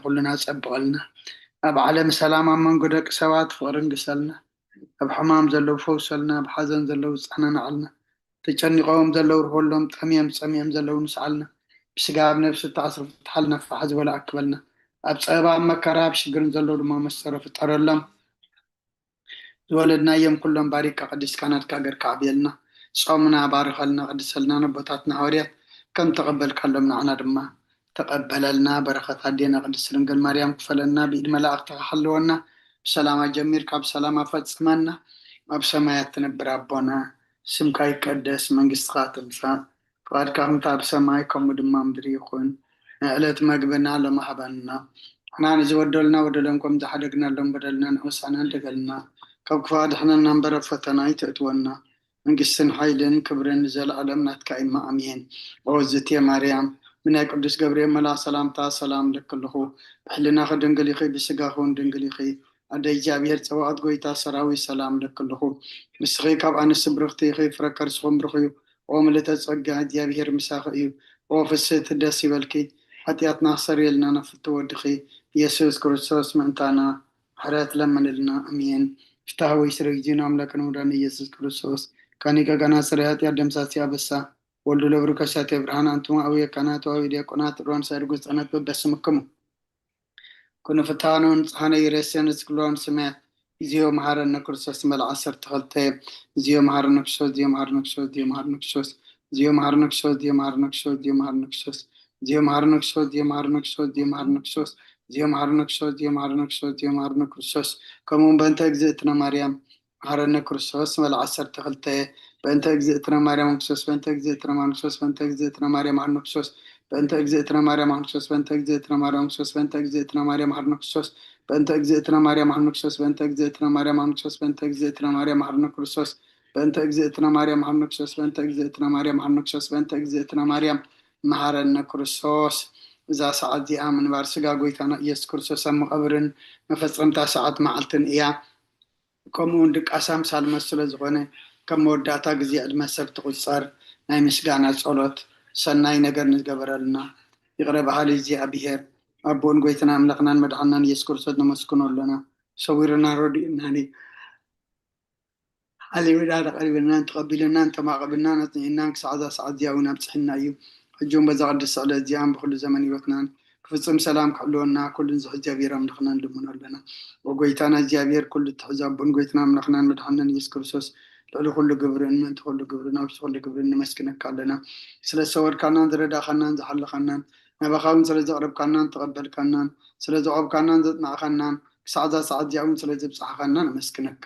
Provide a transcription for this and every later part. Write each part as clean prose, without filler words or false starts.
كلنا صبقلنا اب عالم سلام من قدك سوات فقرن قسلنا اب حمام زلو فوسلنا بحزن زلو صحنا علنا تجنقهم زلو رهولهم تميم زلو نسعلنا بسقاب نفس تعصر تحلنا في حزب ولا اكبلنا اب صيبا مكراب شقرن زلو ما مسرف ترلم ولدنا يوم كلهم بارك قدس كانت كاجر كعبيلنا صومنا بارك لنا قدس لنا نبطاتنا هوريات كم تقبل كلمنا عنا دما تقبل لنا بركة هدينا قدس رنقل مريم كفلنا بإيد ملاك تحلونا بسلامة جميل كاب سلامة فتسمنا بسمايات تنبر ربنا سمكا يقدس من قصة تمسا فقد كم تاب سمايكم ودما مدري يكون علت مقبنا لما حبنا احنا نزودلنا ودلنكم تحدقنا لهم بدلنا نحسنا دقلنا كاب كفاد احنا ننبر فتنا يتأتونا من قسن حيلن كبرن نزل علمنا تكاين ما أمين ووزت يا مريم من قدس جبريل ملا سلام تا سلام لك له بحلنا خدن قليخي بسقاخون دنقليخي أدي جابير سواد قويتا سراوي سلام لك له مسخي كاب أنا سبرختي خي فركر سخم برخيو وملتا تسقى جابير مساخيو وفسيت الداسي بالكي حتى يتناصر يلنا نفتو ودخي يسوس كريستوس منتانا حرات لمن لنا أمين اشتهوا يسرق جينا أملاك نوراني يسوس كريستوس كانيكا كنا سريات يردم ساسيا بسا ولدو لبركة شاتي برهان أنتم أويا كانت وأويا قنات روان سيرقوز أنات ببسمكم كنا فتانون صحانا يرسيان سكلون سمات زيو مهارنا كرسوس مال عصر تغلتي زيو مهارنا كشوس زيو مهارنا كشوس زيو مهارنا كشوس زيو مهارنا كشوس زيو مهارنا كشوس زيو مهارنا كشوس زيو مهارنا كشوس زيو مهارنا كشوس زيو مهارنا كشوس زيو مهارنا كشوس زيو مهارنا كشوس زيو مهارنا كرسوس كمون بنت أجزئتنا مريم مهارنا كرسوس مال عصر تغلتي بنت أجزئتنا مريم كشوس بنت أجزئتنا مريم كشوس بنت أجزئتنا مريم عنا كشوس بنت أجزئتنا مريم هرنكسوس بنت أجزئتنا مريم هرنكسوس بنت أجزئتنا مريم هرنكسوس بنت أجزئتنا مريم هرنكسوس بنت أجزئتنا مريم هرنكسوس بنت أجزئتنا مريم هرنكسوس بنت أجزئتنا مريم هرنكسوس بنت أجزئتنا مريم هرنكسوس بنت أجزئتنا مريم مهارنا كرسوس إذا ساعات دي آمن بارسقا قويتانا إيس كرسوس أم قبرن مفصرمتا ساعات معلتن إياه كمون دك أسام سال مسؤول زغني كم وداتا جزي المسك تقصر ناي مسجانا صلوت سناي نجر نجبرلنا يقرب حالي زي أبيهر أبون قويتنا أملقنا مدحنا يذكر صدنا مسكون لنا صورنا ردي إنني علي ولا قريبنا تقبلنا أنت ما قبلنا نتنينك سعادة ياونا بتحنا أيو الجون بزغد السعادة ديام بكل زمن يوتنان كفصم سلام كحلونا كل زح جابير أملقنا لمن لنا وقويتنا جابير كل التحزاب بون قويتنا أملقنا مدحنا يذكر صوص لألو كل قبرن من تقول قبرنا وش كل قبرن مسكنك علينا سلا صور كانان دردا خنان زحل خنان نبخاون سلا زقرب كانان تقبل كانان سلا زعب كانان زتنا خنان سعادة ياون سلا زبصح خنان مسكنك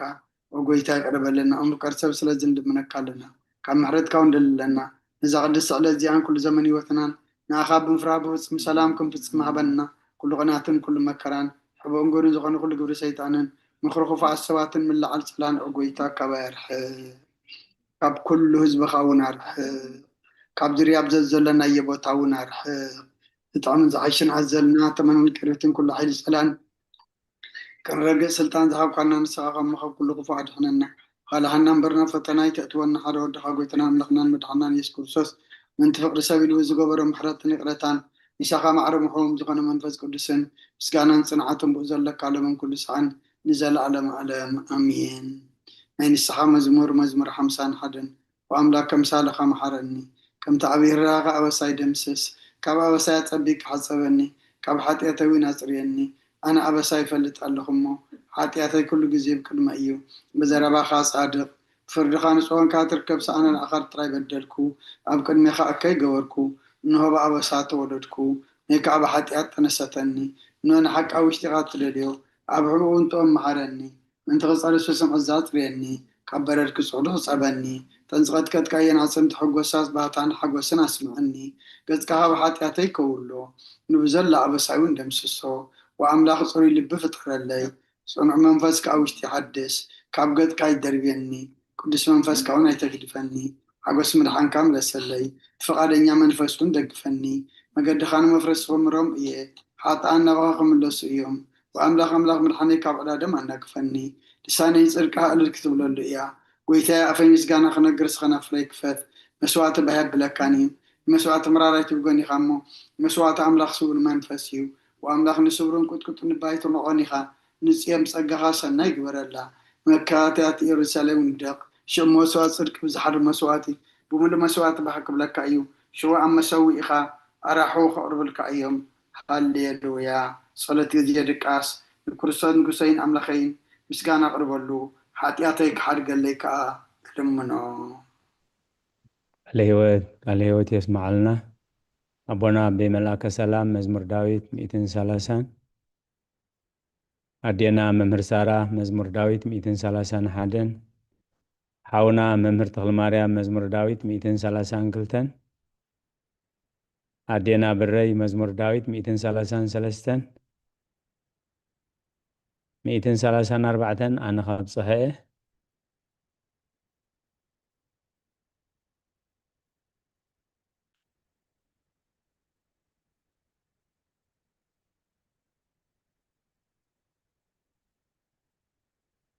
وقويتا يقرب لنا أمر كرسب سلا زند منك علينا كم محرد كون لنا إذا قد السعادة زيان كل زمن يوثنان ناخاب مفرابه اسم سلامكم في اسم عبنا كل غناتن كل مكران حبوا نقول زغن كل قبر سيطانا مخرخوا فع السوات من لعل سلان أقويتا كبارح كاب كل حزب خاونار كاب درياب زلنا يبوتاونار تعمل عايشين عزلنا تمن الكريتين كل حيل سلان كان رجع سلطان ذهب كنا نساق مخاب كل قفاع حننا قال حنان برنا فتناي تأتونا حدا ودها قويتنا ملقنا مدحنا يسكر سوس من تفقر سبيل وزقبر محرات نقرتان نساقا معرم حوم زغنا منفذ قدسن سكانا صنعتهم بوزل لك على من كل سعان نزل على أمين يعني الصحا مزمور حمسان حدن وأملاك كم سالخا محرني كم تعبير راغا أبساي دمسس كاب أبساي تبيك حسبني كاب حتى وين أسريني أنا أبساي فلت اللهم حتى كل جزيب كل ما إيو بزربا خاص عدق فرد خانس وان كاتر كبس أنا الآخر تراي بدلكو أبكن ميخا أكي جوركو إنه بقى أبسات وددكو نيك أبا حتى تنستني إنه أنا حق أو اشتغلت لديو أبعو أنتو محرني أنت غصار سوسم عزات بيني كبررك صعود صعبني تنزغت كت كاين عصمت حق وساس باتان حق وسنا اسمعني قد كها حتى كولو نبزل أبسايون دمسسو وأملاخ صوري لب فتر اللي صنع منفسك أو اشتحدث كابقد كاي دربيني قدس منفسك أو نايتكدفني حق اسم الحان كامل سلي فقادنيا منفسكون دقفني ما قد خانو مفرس غمرهم إيه حتى أنا غاقم اللوس يوم وأملاخ من الحني كاب على دم أنا كفني لساني يصير كهل الكتب له إياه ويتا أفهم يسقانا خنا قرص خنا فليك فات مسوات بهاب بلكاني مسوات مرارة تبقوني خامو مسوات أملاخ سوق المنفسيو وأملاخ نسورون كنت نبايت نغنيها نسيم صقها سناي قبرلا مكاتات يروساليم ندق شو مسوات صدق بزحر مسواتي بمل مسوات بحكم لك أيو شو عم مسوي إخا أراحو خرب لك أيوم هاليلويا صلاة يديك أس الكرسان قسين أملاخين مسكان أقرب له حاتياتك حرق لك لمنو على هيوت يسمع لنا أبونا بملاك سلام مزمور داويت 230 أدينا ممهر سارة مزمور داويت 231 حاونا ممهر تغل ماريا مزمور داويت 232 أدينا بري مزمور داويت 233 234 أنا خاب صحيح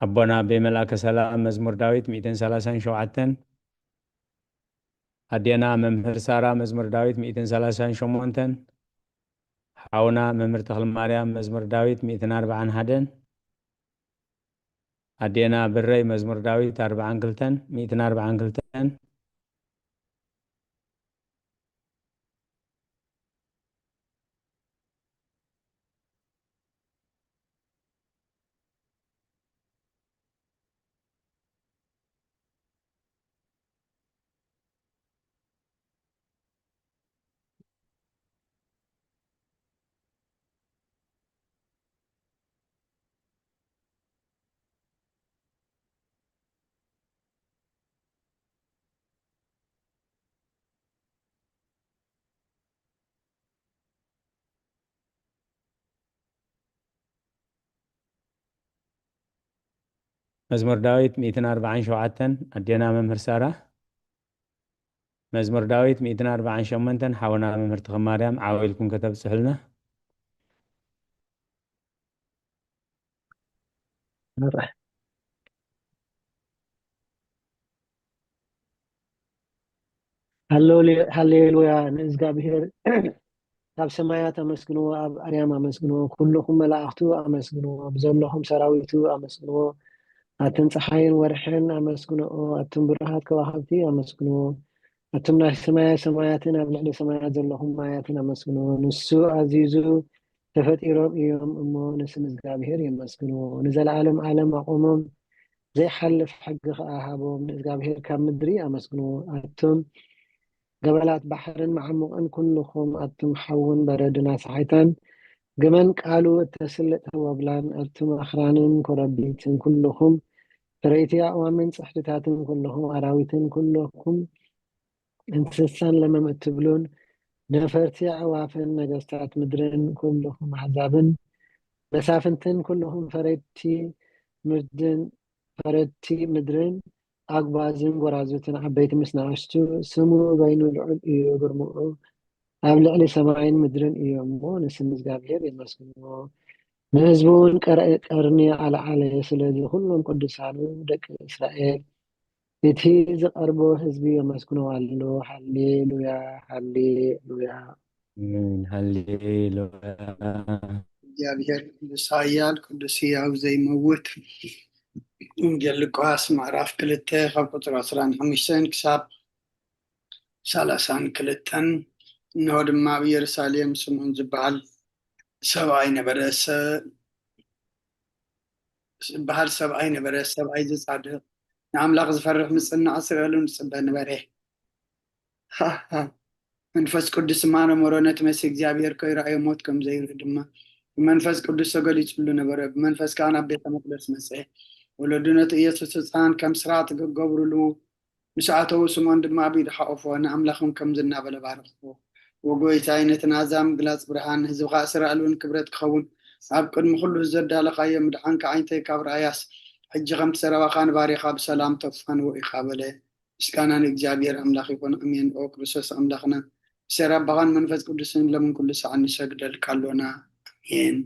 أبونا بملاك سلام مزمور داويت 237 أدينا ممهر سارة مزمور داويت 238 حاونا ممهر تغل ماريا مزمور داويت 241 أدينا بري مزمور داويت 242 مزمور داويت 240 شوعتن أدينا ممهر سارة مزمور داويت 240 شمنتن حاونا ممهر تغل مريم عاويلكم كتب سهلنا هللويا ንእግዚአብሔር ኣብ ሰማያት ኣመስግንዎ ኣብ ኣርያም ኣመስግንዎ ኩልኩም መላእክቱ ኣመስግንዎ ብዘለኹም ሰራዊቱ ኣመስግንዎ ኣተን ፀሓይን ወርሕን ኣመስግንኦ ኣተን ብርሃት ከዋክብቲ ኣመስግንዎ ኣቶም ናይ ሰማያትን ኣብ ልዕሊ ሰማያት ዘለኹም ማያትን ኣመስግንዎ ንሱ ኣዚዙ ተፈጢሮም እዮም እሞ ንስም እግዚኣብሔር የመስግንዎ ንዘለዓለም ዓለም ኣቆሞም ዘይሓልፍ ሕጊ ከዓ ሃቦም ንእግዚኣብሔር ካብ ምድሪ ኣመስግንዎ ኣቶም ገበላት ባሕርን መዓሙቕን ኩልኹም ኣቱም ሓውን በረድና ሰሓይታን ግመን ቃሉ እተስልጥ ወብላን ኣቱም ኣኽራንን ኮረቢትን ኩልኹም ትርኢቲ ኣእዋምን ፅሕድታትን ኩልኹም ኣራዊትን ኩልኹም እንስሳን ለመም እትብሉን ነፈርቲ ኣዕዋፍን ነገስታት ምድርን ኩልኹም ኣሕዛብን መሳፍንትን ኩልኹም ፈረድቲ ምድርን ኣግባዝን ጎራዙትን ዓበይቲ ምስ ንኣሽቱ ስሙ በይኑ ልዑል እዩ ግርምኡ ኣብ ልዕሊ ሰማይን ምድርን እዩ እሞ ንስም እግዚኣብሔር የመስግንዎ ንህዝቡ እውን ቀርኒ ኣልዓለ ስለዚ ኩሎም ቅዱሳኑ ደቂ እስራኤል እቲ ዝቐርቦ ህዝቢ የመስግኖ ኣሎ ሃሌሉያ ሃሌሉያ هللويا እግዚአብሔር ቅዱስ ኃያል ቅዱስ ሕያው ዘይመውት ወንጌል ሉቃስ ምዕራፍ 2 ካብ ቁጥሪ 25 ክሳብ 32 እንሆ ድማ ኣብ ኢየሩሳሌም ስምዖን ዝበሃል ሰብኣይ ነበረ ሰብኣይ ዝፃድቕ ንኣምላኽ ዝፈርሕ ምፅናዕ እስራኤልን ዝፅበ ነበረ መንፈስ ቅዱስ ማነ መሮነት መሲ እግዚአብሔር ከይረኣዮ ሞት ከም ዘይርኢ ድማ መንፈስ ቅዱስ ተገሊጹሉ ነበረ ብመንፈስ ከዓ ናብ ቤተ መቅደስ መፅአ ወለዱ ነቲ ኢየሱስ ህፃን ከም ስርዓት ክገብርሉ ምስኣተው ስምዖን ድማ ብኢዱ ሓቁፎ ንኣምላኽም ከም ዝናበለ ባረኽዎ ወጎይታይ ነቲ ናዛ ምግላፅ ብርሃን ህዝብካ እስራኤል እውን ክብረት ክኸውን ኣብ ቅድሚ ኩሉ ዘዳለኻዮ ምድሓንካ ዓይንተይ ካብ ረኣያስ ሕጂ ከምቲ ሰረባኻ ንባሪኻ ብሰላም ተፋንዎ ኢኻ በለ ምስጋና ንእግዚአብሔር ኣምላኽ ይኹን ኣሜን ኦ ክርስቶስ ኣምላኽና ብሰረባኻን መንፈስ ቅዱስን ለምን ኩሉ ሰዓት ንሰግደልካ ኣሎና ኣሜን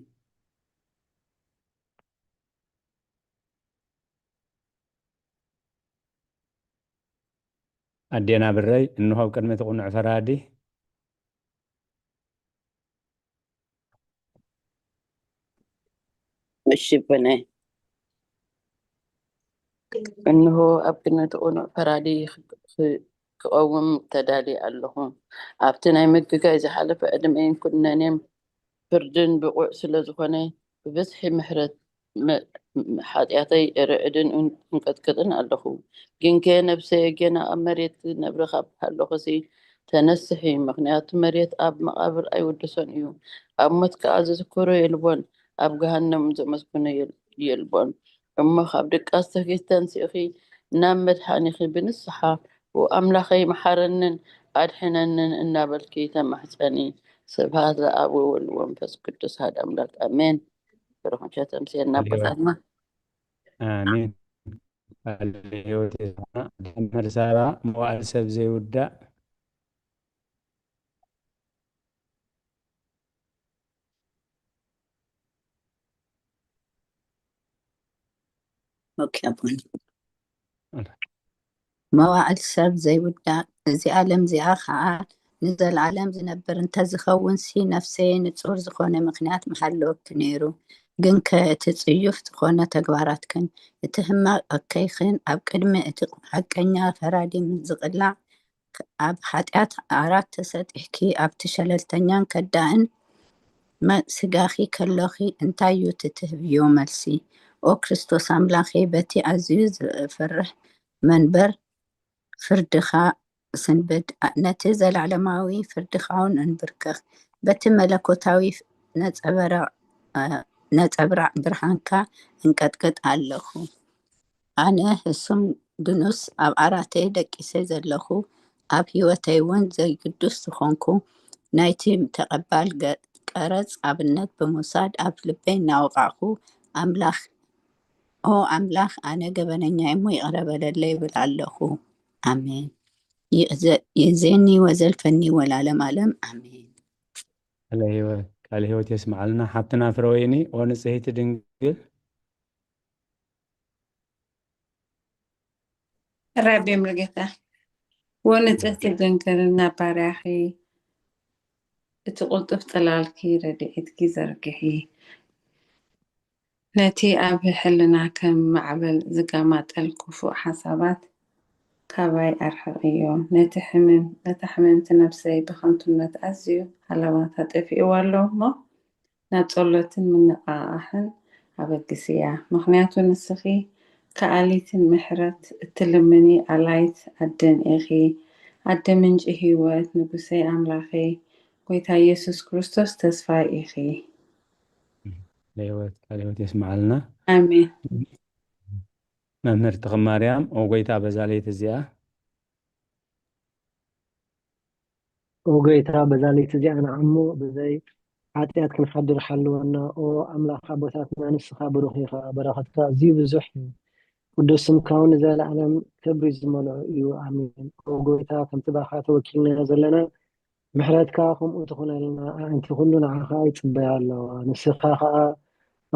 أدينا بري إنه قدمة قنع فرادي الشبنة إنه أبكنا تقول فرادي كقوم تدالي اللهم أبتنا يمجك إذا حلف أدمين كنا نم فردن بقوع سلزخوني ببسح محرت حاتياتي رعدن انقد كدن اللهم جن كان بسي جنا أمريت نبرخ بحلوخسي تنسحي مغنيات مريت أب مقابر أي ودسون يوم أمت كأزز كورو يلبون أب جهنم زمسكنا يلبون أما خابدك أستكيستان سيخي نام مدحانيخي بنصحة وأملخي محرنن أدحنن النابل كيتا محساني سبحان الأب والمنفس قدس هذا أملاك أمين بروح شات أمسينا بساتنا آمين الهوت يسمعنا مرسارة موال سب زي ودا أوكي أبوي مواعيد سب زي ودا زي عالم زي آخر نزل عالم زنبر انتزخون سي نفسي نتصور زخونة مخنيات محلو كنيرو جنك تتصيف تخونة تقبارات كن اتهم أكيخين أب كلمة حقنيا فرادي من زغلع أب حاتيات عرات تسد إحكي أب تشللتنيان كدائن ما سقاخي كاللوخي انتايو تتهبيو ملسي أو كريستوس أملاخي بتي عزيز فرح منبر فردخا سنبد نتزل علماوي فردخاون انبركخ بتي ملكوتاوي نتعبرع برحانكا انقدقد ኣለኹ ኣነ ህሱም ድኑስ ኣብ ዓራተይ ደቂሰይ ዘለኹ ኣብ ህይወተይ እውን ዘይግዱስ ዝኾንኩ ናይቲ ተቐባል ቀረፅ ኣብነት ብምውሳድ ኣብ ልበይ እናወቃዕኩ ኣምላኽ ኣነ ገበነኛ እሞ ይቕረበለለይ ይብል ኣለኹ ኣሜን ይእዜኒ ወዘልፈኒ ወላለም ዓለም ኣሜን ቃል ህይወት يسمع لنا حبتنا فرويني ونصحيت ድንግል ربي مرقتا ونصحيت ድንግልና ባርያኺ እቲ ቁልጡፍ ጠላልኪ ረድኤትኪ ዘርግሒ ነቲ ኣብ ሕልና ከም ማዕበል ዝጋማጠል ክፉእ ሓሳባት ካባይ ኣርሕቕዮ ነቲ ሕመምቲ ነብሰይ ብኸንቱነት ኣዝዩ ሃለዋታ ጠፊእዋ ኣሎ እሞ ናብ ጸሎትን ምንቕቓሕን ኣበግስያ ምክንያቱ ንስኺ ከኣሊትን ምሕረት እትልምኒ ኣላይት ኣደን ኢኺ ኣደ ምንጪ ህይወት ንጉሰይ ኣምላኸ ጎይታ ኢየሱስ ክርስቶስ ተስፋይ ኢኺ ለህይወት يسمع لنا ኣሜን መምህርቲ ማርያም ወጎይታ በዛለይት እዚኣ ወጎይታ በዛለይት እዚኣ ንዓሞ ብዘይ ሓጢኣት ክንሓድር ሓልወና ኦ ኣምላኽ ኣቦታትና ንስኻ ብሩኽ ኢኻ በረኸትካ ኣዝዩ ብዙሕ እዩ ቅዱስ ስምካ እውን ንዘለዓለም ክብሪ ዝመልኦ እዩ ኣሜን ኦ ጎይታ ከምቲ ባኻ ተወኪልና ዘለና ምሕረትካ ከምኡ ትኹነልና ኣንቲ ኩሉ ንዓኻ ይፅበያ ኣለዋ ንስኻ ከዓ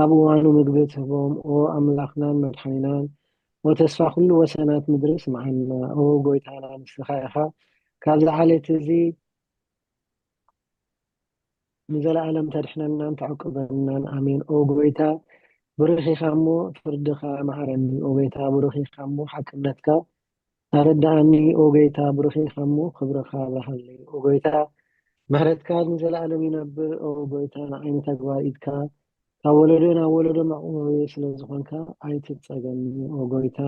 ኣብ እዋኑ ምግቢ ትህቦም ኦ ኣምላኽናን መድሓኒናን ወተስፋ ኩሉ ወሰናት ምድሪ ስምዓና ኦ ጎይታና ንስኻ ኢኻ ካብ ዝዓለት እዚ ንዘለዓለም ተድሕነናን ተዕቅበናን ኣሜን ኦ ጎይታ ብሩኽ ኢኻ እሞ ፍርድኻ ማዕረኒ ኦ ጎይታ ብሩኽ ኢኻ እሞ ሓቅነትካ ተረዳእኒ ኦ ጎይታ ብሩኽ ኢኻ እሞ ክብርኻ ባሃሊ ኦ ጎይታ ምሕረትካ ንዘለዓለም ይነብር ኦ ጎይታ ንዓይኒ ተግባር ኢድካ ካብ ወለዶ ናብ ወለዶ መዕቆቢ ስለ ዝኾንካ ኣይትፀገኒ ኦ ጎይታ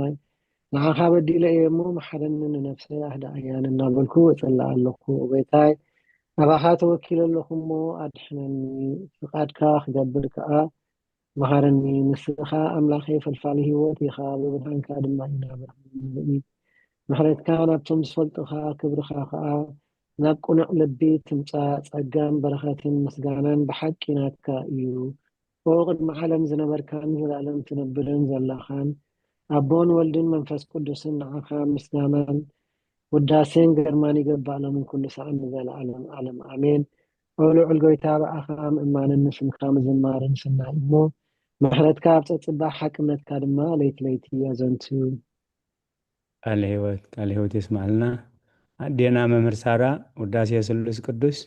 ንዓኻ በዲለ እየ እሞ መሓረኒ ንነፍሰይ ኣህዳእያን እናበልኩ እፅላእ ኣለኹ ኦ ጎይታይ ኣባኻ ተወኪለ ኣለኹ እሞ ኣድሕነኒ ፍቃድካ ክገብር ከዓ መሃረኒ ንስኻ ኣምላኸ ፈልፋሊ ሂወት ኢኻ ብብርሃንካ ድማ ይናብር ምሕረትካ ናብቶም ዝፈልጡኻ ክብርኻ ከዓ ናብ ቁኑዕ ልቢ ትምፃእ ፀጋን በረኸትን ምስጋናን ብሓቂ ናትካ እዩ ኦ ቅድሚ ዓለም ዝነበርካን ዘለዓለም ትነብርን ዘላኻን ኣቦን ወልድን መንፈስ ቅዱስን ንዓኻ ምስጋናን ውዳሴን ግርማን ይገባእ ሎምን ኩሉ ሰዓት ንዘለዓለም ዓለም ኣሜን ኦ ልዑል ጎይታ ብኣኻ ምእማንን ንስምካ ምዝማርን ስናይ እሞ ምሕረትካ ኣብ ፀፅባሕ ሓቅነትካ ድማ ለይቲ ለይቲ ኣዘንቱ ቃል ህይወት يسمع لنا ኣዴና መምህር ሳራ ውዳሴ ስሉስ ቅዱስ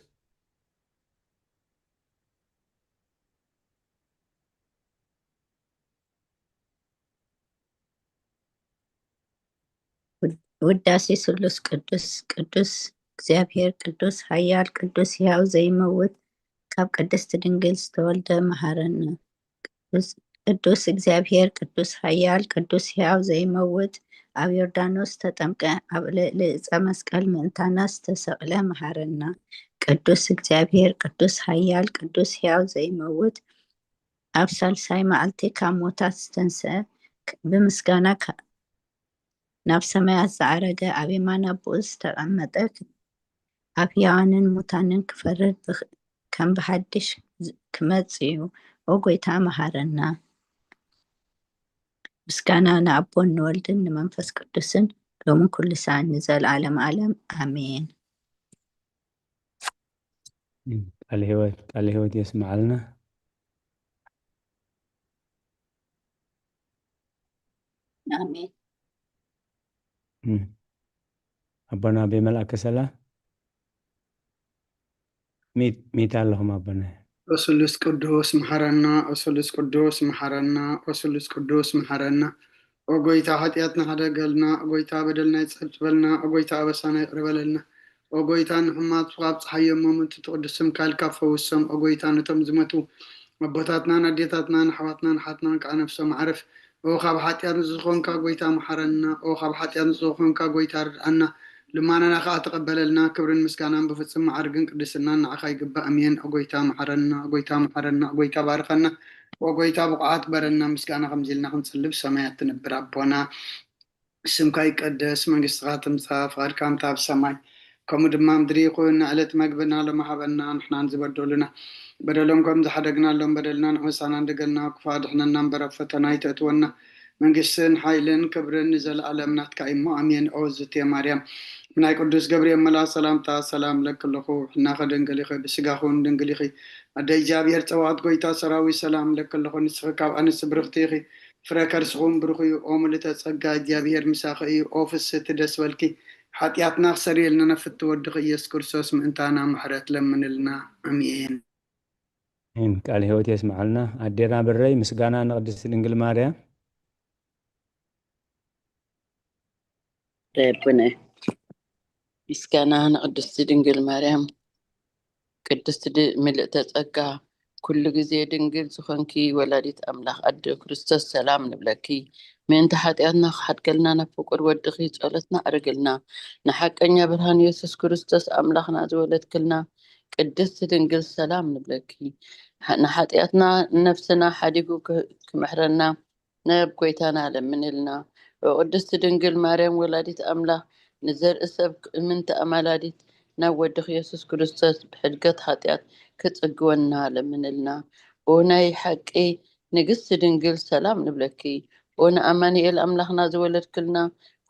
ውዳሴ ስሉስ ቅዱስ ቅዱስ እግዚአብሔር ቅዱስ ኃያል ቅዱስ ሕያው ዘይመውት ካብ ቅድስት ድንግል ዝተወልደ መሃረና። ቅዱስ እግዚአብሔር ቅዱስ ኃያል ቅዱስ ሕያው ዘይመውት ኣብ ዮርዳኖስ ተጠምቀ ኣብ ልዕሊ ዕፀ መስቀል ምእንታና ዝተሰቕለ መሃረና። ቅዱስ እግዚአብሔር ቅዱስ ኃያል ቅዱስ ሕያው ዘይመውት ኣብ ሳልሳይ መዓልቲ ካብ ሞታት ዝተንስአ ብምስጋና ናብ ሰማያት ዝዓረገ ኣብ የማነ ኣቦኡ ዝተቐመጠ ኣብ ሕያዋንን ሙታንን ክፈርድ ከም ብሓድሽ ክመጽ እዩ። ኦ ጎይታ መሃረና። ምስጋና ንኣቦን ንወልድን ንመንፈስ ቅዱስን ሎምን ኩሉ ሰዓት ንዘለዓለም ዓለም ኣሜን። ቃል ሕይወት የስማዓልና። አሜን። አባና በመልአከ ሰላም ሚት ኣለኹም አባና። ወስሉስ ቅዱስ መሐረና፣ ወስሉስ ቅዱስ መሐረና፣ ወስሉስ ቅዱስ መሐረና። ወጎይታ ኃጢአትና ሓደገልና፣ ወጎይታ በደልና ይጸብጽበልና፣ ወጎይታ አበሳና ይቅርበለልና፣ ወጎይታ ንሕማት ካብ ፀሓዮም መምት ትቅድስም ካልካ ፈውሶም፣ ወጎይታ ነቶም ዝመቱ ኣቦታትናን ኣዴታትናን ኣሕዋትናን ሓትናን ከዓ ነፍሶም ዓርፍ። ካብ ሓጢአት ዝኮንካ ጎይታ መሐረና፣ ካብ ሓጢአት ዝኮንካ ጎይታ ርድአና፣ ልማናና ከዓ ተቀበለልና። ክብርን ምስጋናን ብፍጹም ማዕርግን ቅድስናን ንዓኻ ይግባእ። ኣሜን። ጎይታ መሐረና፣ ጎይታ መሐረና፣ ጎይታ ባርከና፣ ወጎይታ ብቕዓት በረና። ምስጋና ከምዚልና ክንጽልብ ሰማያት ትነብር ኣቦና ስምካ ይቀደስ፣ መንግስትኻ ትምጻእ፣ ፍቃድካ ከምታ ኣብ ሰማይ ከምኡ ድማ ምድሪ ይኹን። ንዕለት መግብና ለማሃበና ንሕናን ዝበደሉና በደሎም ከም ዝሓደግናሎም በደልና ንሕመሳና እንደገልና ክፋድሕነና እምበር ኣብ ፈተና ይተእትወና። መንግስትን ሓይልን ክብርን ንዘለኣለም ናትካ እሞ ኣሜን። ኦ እግዝእትየ ማርያም ናይ ቅዱስ ገብርኤል መልአክ ሰላምታ ሰላም ለክለኹ ሕናኸ ድንግል ኢኺ ብስጋኹን ድንግል ኢኺ ኣደ እግዚኣብሔር ፀዋት ጎይታ ሰራዊት ሰላም ለክለኹ ንስኺ ካብ ኣንስቲ ብርክቲ ኢኺ ፍረ ከርስኹም ብሩኽ እዩ። ኦ ምልዕተ ጸጋ እግዚኣብሔር ምሳኺ እዩ። ኦ ፍስሕቲ ደስ በልኪ ሓጢአትና ክሰሪየልና ነፍቲ ወድኺ ኢየሱስ ክርስቶስ ምእንታና ምሕረት ለምንልና ኣሜን። ቃል ሕይወት የስማዓልና። ኣዴና ብረይ ምስጋና ንቅድስቲ ድንግል ማርያም ረብነ ምስጋና ንቅድስቲ ድንግል ማርያም ቅድስቲ ምልዕተ ጸጋ ኩሉ ግዜ ድንግል ዝኾንኪ ወላዲት ኣምላኽ ኣደ ክርስቶስ ሰላም ንብለኪ። ምእንቲ ሓጢአትና ክሓድገልና ናብ ፍቁር ወድኺ ጸሎትና ኣርግልና። ንሓቀኛ ብርሃን ኢየሱስ ክርስቶስ ኣምላኽና ዝወለድክልና ቅድስቲ ድንግል ሰላም ንብለኪ። ንሓጢአትና ነፍስና ሓዲጉ ክምሕረና ናብ ጎይታና ለምንልና። ቅድስቲ ድንግል ማርያም ወላዲት ኣምላኽ ንዘርኢ ሰብ ምንቲ ኣማላዲት ናብ ወድኽ ኢየሱስ ክርስቶስ ብሕድገት ሓጢአት ክጽግወና ለምንልና። ኦ ናይ ሓቂ ንግስቲ ድንግል ሰላም ንብለኪ። ኦ ንኣማኒኤል ኣምላኽና ዝወለድክልና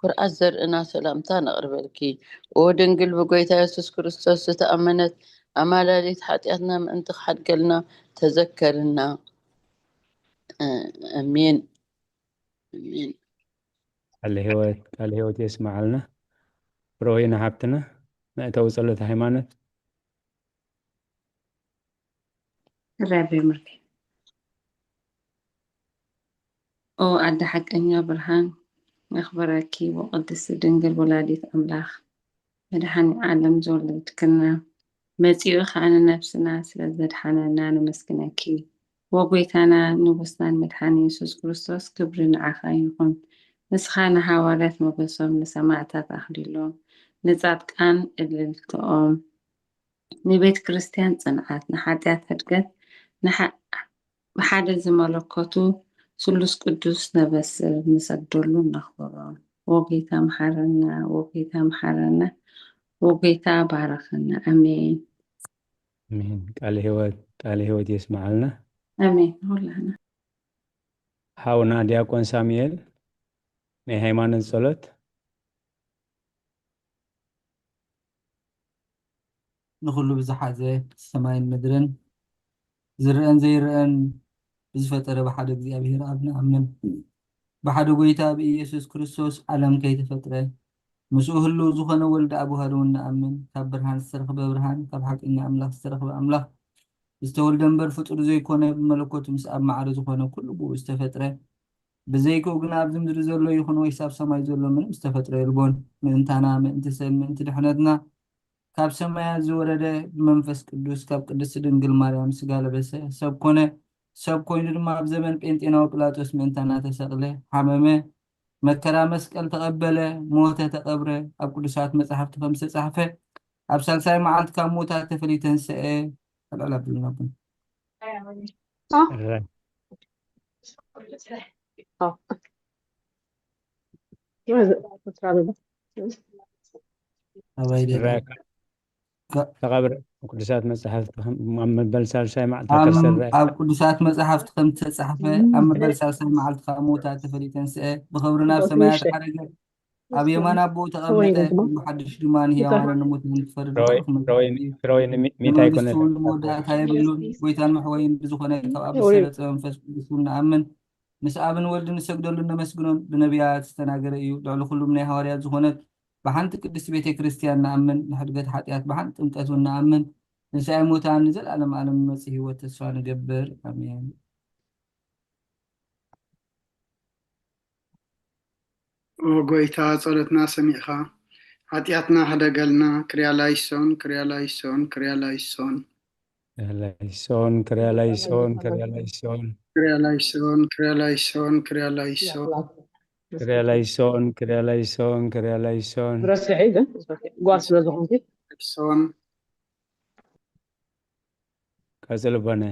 ኩርዓት ዘርእና ሰላምታ ነቕርበልኪ። ኦ ድንግል ብጎይታ ኢየሱስ ክርስቶስ ዝተኣመነት ኣማላዲት ሓጢአትና ምእንቲ ክሓድገልና ተዘከርና። ኣሜን ኣሜን። ቃል ሕይወት የስማዓልና። ብሮይና ሃብትና መእተዊ ጸሎት ሃይማኖት ረቢ ምርኪ ኦ ኣደ ሓቀኛ ብርሃን ነኽብረኪ ወቅድስቲ ድንግል ወላዲት ኣምላኽ መድሓኒ ዓለም ዝወለድክልና መጺኡ ከዓ ንነፍስና ስለ ዘድሓነና ንመስግነኪ። ወጎይታና ንጉስናን መድሓኒ ኢየሱስ ክርስቶስ ክብሪ ንዓኻ ይኹን። ንስኻ ንሓዋርያት ሞገሶም ንሰማዕታት ኣኽሊሎም ንጻድቃን እልልትኦም ንቤተ ክርስቲያን ጽንዓት ንሓጢአት ሕድገት ብሓደ ዝመለከቱ ስሉስ ቅዱስ ነበስር ንሰግደሉ ነኽብሮም። ወጌታ መሐረና፣ ወጌታ መሐረና፣ ወጌታ ባረኸና። ኣሜን አሜን። ቃል ሕይወት የስማዓልና። ኣሜን። ሁላና ሓውና ዲያቆን ሳሙኤል ናይ ሃይማኖት ጸሎት ንኩሉ ብዝሓዘ ሰማይን ምድርን ዝርአን ዘይርአን ብዝፈጠረ ብሓደ እግዚኣብሔር ኣብ ንኣምን። ብሓደ ጎይታ ብኢየሱስ ክርስቶስ ዓለም ከይተፈጥረ ምስኡ ህልው ዝኾነ ወልዲ ኣብ ውሃዱ ንኣምን። ካብ ብርሃን ዝተረኽበ ብርሃን፣ ካብ ሓቀኛ ኣምላኽ ዝተረኽበ ኣምላኽ፣ ዝተወልደ እምበር ፍጡር ዘይኮነ ብመለኮቱ ምስ ኣብ ማዕረ ዝኾነ ኩሉ ብኡ ዝተፈጥረ ብዘይክኡ ግን ኣብዚ ምድሪ ዘሎ ይኹን ወይስ ኣብ ሰማይ ዘሎ ምንም ዝተፈጥረ የልቦን። ምእንታና ምእንቲ ሰብ ምእንቲ ድሕነትና ካብ ሰማያት ዝወረደ ብመንፈስ ቅዱስ ካብ ቅድስቲ ድንግል ማርያም ስጋ ለበሰ ሰብ ኮነ። ሰብ ኮይኑ ድማ ኣብ ዘመን ጴንጤናዊ ጲላጦስ ምእንታና ተሰቕለ፣ ሓመመ፣ መከራ መስቀል ተቐበለ፣ ሞተ፣ ተቐብረ። ኣብ ቅዱሳት መፅሓፍቲ ከም ዝተፃሕፈ ኣብ ሳልሳይ መዓልቲ ካብ ሞታት ተፈሊዩ ተንስአ። ኣልዕል ኣቢልና ቡን الراي ኣባይ ደለ الراي تقبر ቅዱሳት መጽሓፍቲ ኣብ መበል ሳልሳይ መዓልቲ ከሰርዕ ኣብ ቅዱሳት መፅሓፍቲ ከም ዝተፃሕፈ ኣብ መበል ሳልሳይ መዓልቲ ካብ ሞታት ተፈሊዩ ተንስአ፣ ብክብሪ ናብ ሰማያት ሓረገ፣ ኣብ የማን ኣቦኡ ተቐመጠ፣ ብሓድሽ ድማ ንህያዋንን ንሙታንን ትፈርድ ፍሮይ ሚታ ንመንግስቱ ይኮነ መወዳእታ የብሉን። ጎይታን መሕወይን ብዝኾነ ካብ ኣብ ዝሰረፀ መንፈስ ቅዱስ ንኣምን፣ ምስ ኣብን ወልድን ንሰግደሉን ነመስግኖን ብነቢያት ዝተናገረ እዩ። ልዕሊ ኩሉም ናይ ሃዋርያት ዝኾነት ብሓንቲ ቅድስቲ ቤተ ክርስቲያን ንኣምን፣ ንሕድገት ሓጢኣት ብሓንቲ ጥምቀት እውን ንኣምን፣ ትንሳኤ ሙታን ንዘለኣለም ዓለም ንመፅእ ሂወት ተስፋ ንገብር ኣሜን። ጎይታ ጸሎትና ሰሚዕኻ ኃጢአትና ሓደገልና ክርያላይሶን ክርያላይሶን ክርያላይሶን ክርያላይሶን ክርያላይሶን ክርያላይሶን ክርያላይሶን ክርያላይሶን ክርያላይሶን ክርያላይሶን ክርያላይሶን ክርያላይሶን رسحي ده قال سلا زخمتي ሶን ቀጽል በነ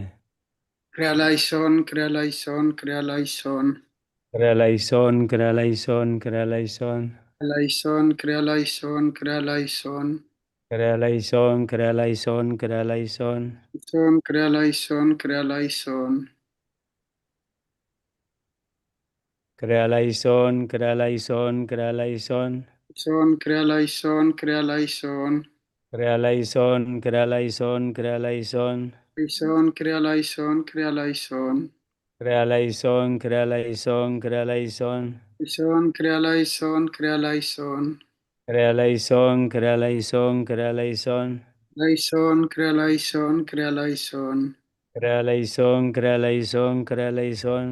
ክርያላይሶን ክርያላይሶን ክርያላይሶን ክርያላይሶን ክርያላይሶን ክርያላይሶን ክርያላይሶን ክርያላይሶን ክርያላይሶን ክርያላይሶን ክርያላይሶን ክርያላይሶን ሶን ክርያላይሶን ክርያላይሶን ክርያላይሶን ክርያላይሶን ክርያላይሶን ሶን ክርያላይሶን ክርያላይሶን ክርያላይሶን ክርያላይሶን ክርያላይሶን ሶን ክርያላይሶን ክርያላይሶን ክርያላይሶን ክርያላይሶን ክርያላይሶን ሶን ክርያላይሶን ክርያላይሶን ክርያላይሶን ክርያላይሶን ክርያላይሶን ላይሶን ክርያላይሶን ክርያላይሶን ክርያላይሶን ክርያላይሶን ክርያላይሶን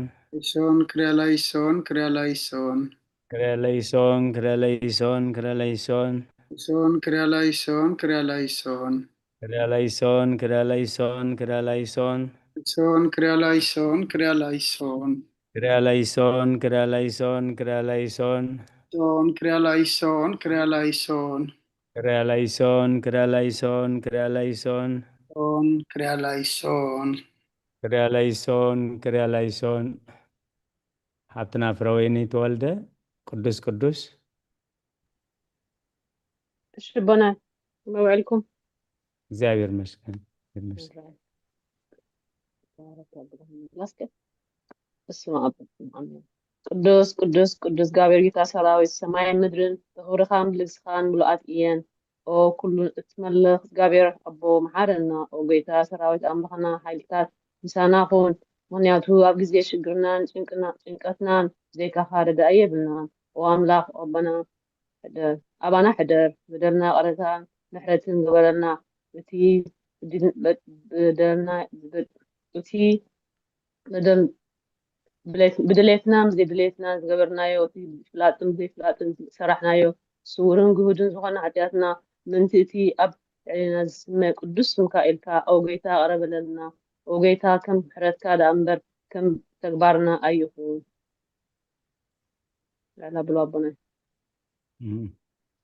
ሶን ክርያላይሶን ክርያላይሶን ክርያላይሶን ክርያላይሶን ክርያላይሶን ሶን ክርያላይሶን ክርያላይሶን ክርያላይሶን ክርያላይሶን ክርያላይሶን ሶን ክርያላይሶን ክርያላይሶን ክርያላይሶን ክርያላይሶን ክርያላይሶን ሶን ክርያላይሶን ክርያላይሶን ክርያላይሶን ክርያላይሶን ክርያላይሶን ሶን ክርያላይሶን ክርያላይሶን ክርያላይሶን ሃብትና ፍረ ወይኒ ተወልደ ቅዱስ ቅዱስ شبنا موعدكم እግዚአብሔር ይመስገን። اسمع አሜን። ቅዱስ ቅዱስ ቅዱስ እግዚአብሔር ጌታ ሰራዊት ሰማይን ምድርን ብክብርኻን ብልጽኻን ምሉኣት እየን። ኦ ኩሉ እትመልኽ እግዚአብሔር ኣቦ መሓረና። ኦ ጎይታ ሰራዊት ኣምላኽና ሓይልታት ምሳና ኹን። ምክንያቱ ኣብ ግዜ ሽግርናን ጭንቀትናን ዘይካኻ ረዳእ የብልናን። ኦ ኣምላኽ ኣቦና ሕደር ኣባና ሕደር በደልና ቀረታን ምሕረትን ዝበለና እቲ ብድሌትና ብዘይድሌትና ዝገበርናዮ እቲ ፍላጥን ዘይፍላጥን ሰራሕናዮ ስውርን ግሁድን ዝኾነ ሓጢኣትና ምንቲ እቲ ኣብ ልዕልና ዝስመ ቅዱስ ስምካ ኢልካ ኦ ጎይታ ቀረበለልና። ኦ ጎይታ ከም ምሕረትካ ዳ እምበር ከም ተግባርና ኣይኹን። ላላ ብሎ ኣቦና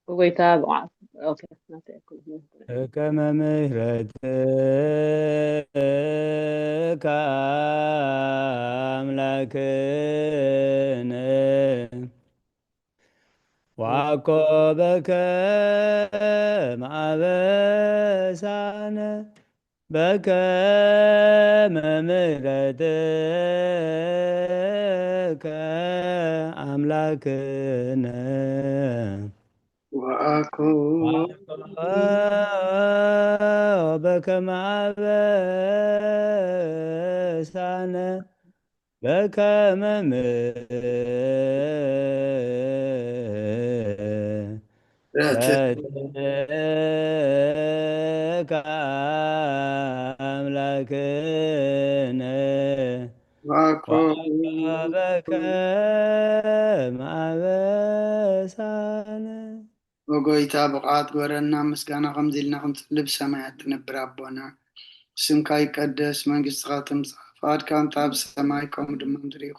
ኦ ጎይታ ብቕዓት ኦኬ ናተይኩ ከመ ምሕረትከ አምላክነ ወዓቆበከ ማዕበሳነ በከመ ምሕረትከ አምላክነ በከመ አበሳነ በከመ ምሕረትከ አምላክነ وأقابك مأبسانا وقويتا بقعات قرنا مسكانا خمزيلنا خمسلب سمايات تنبر أبونا سمكا يقدس منقص خاتم صفات كان تاب سمايكم دمان دريخ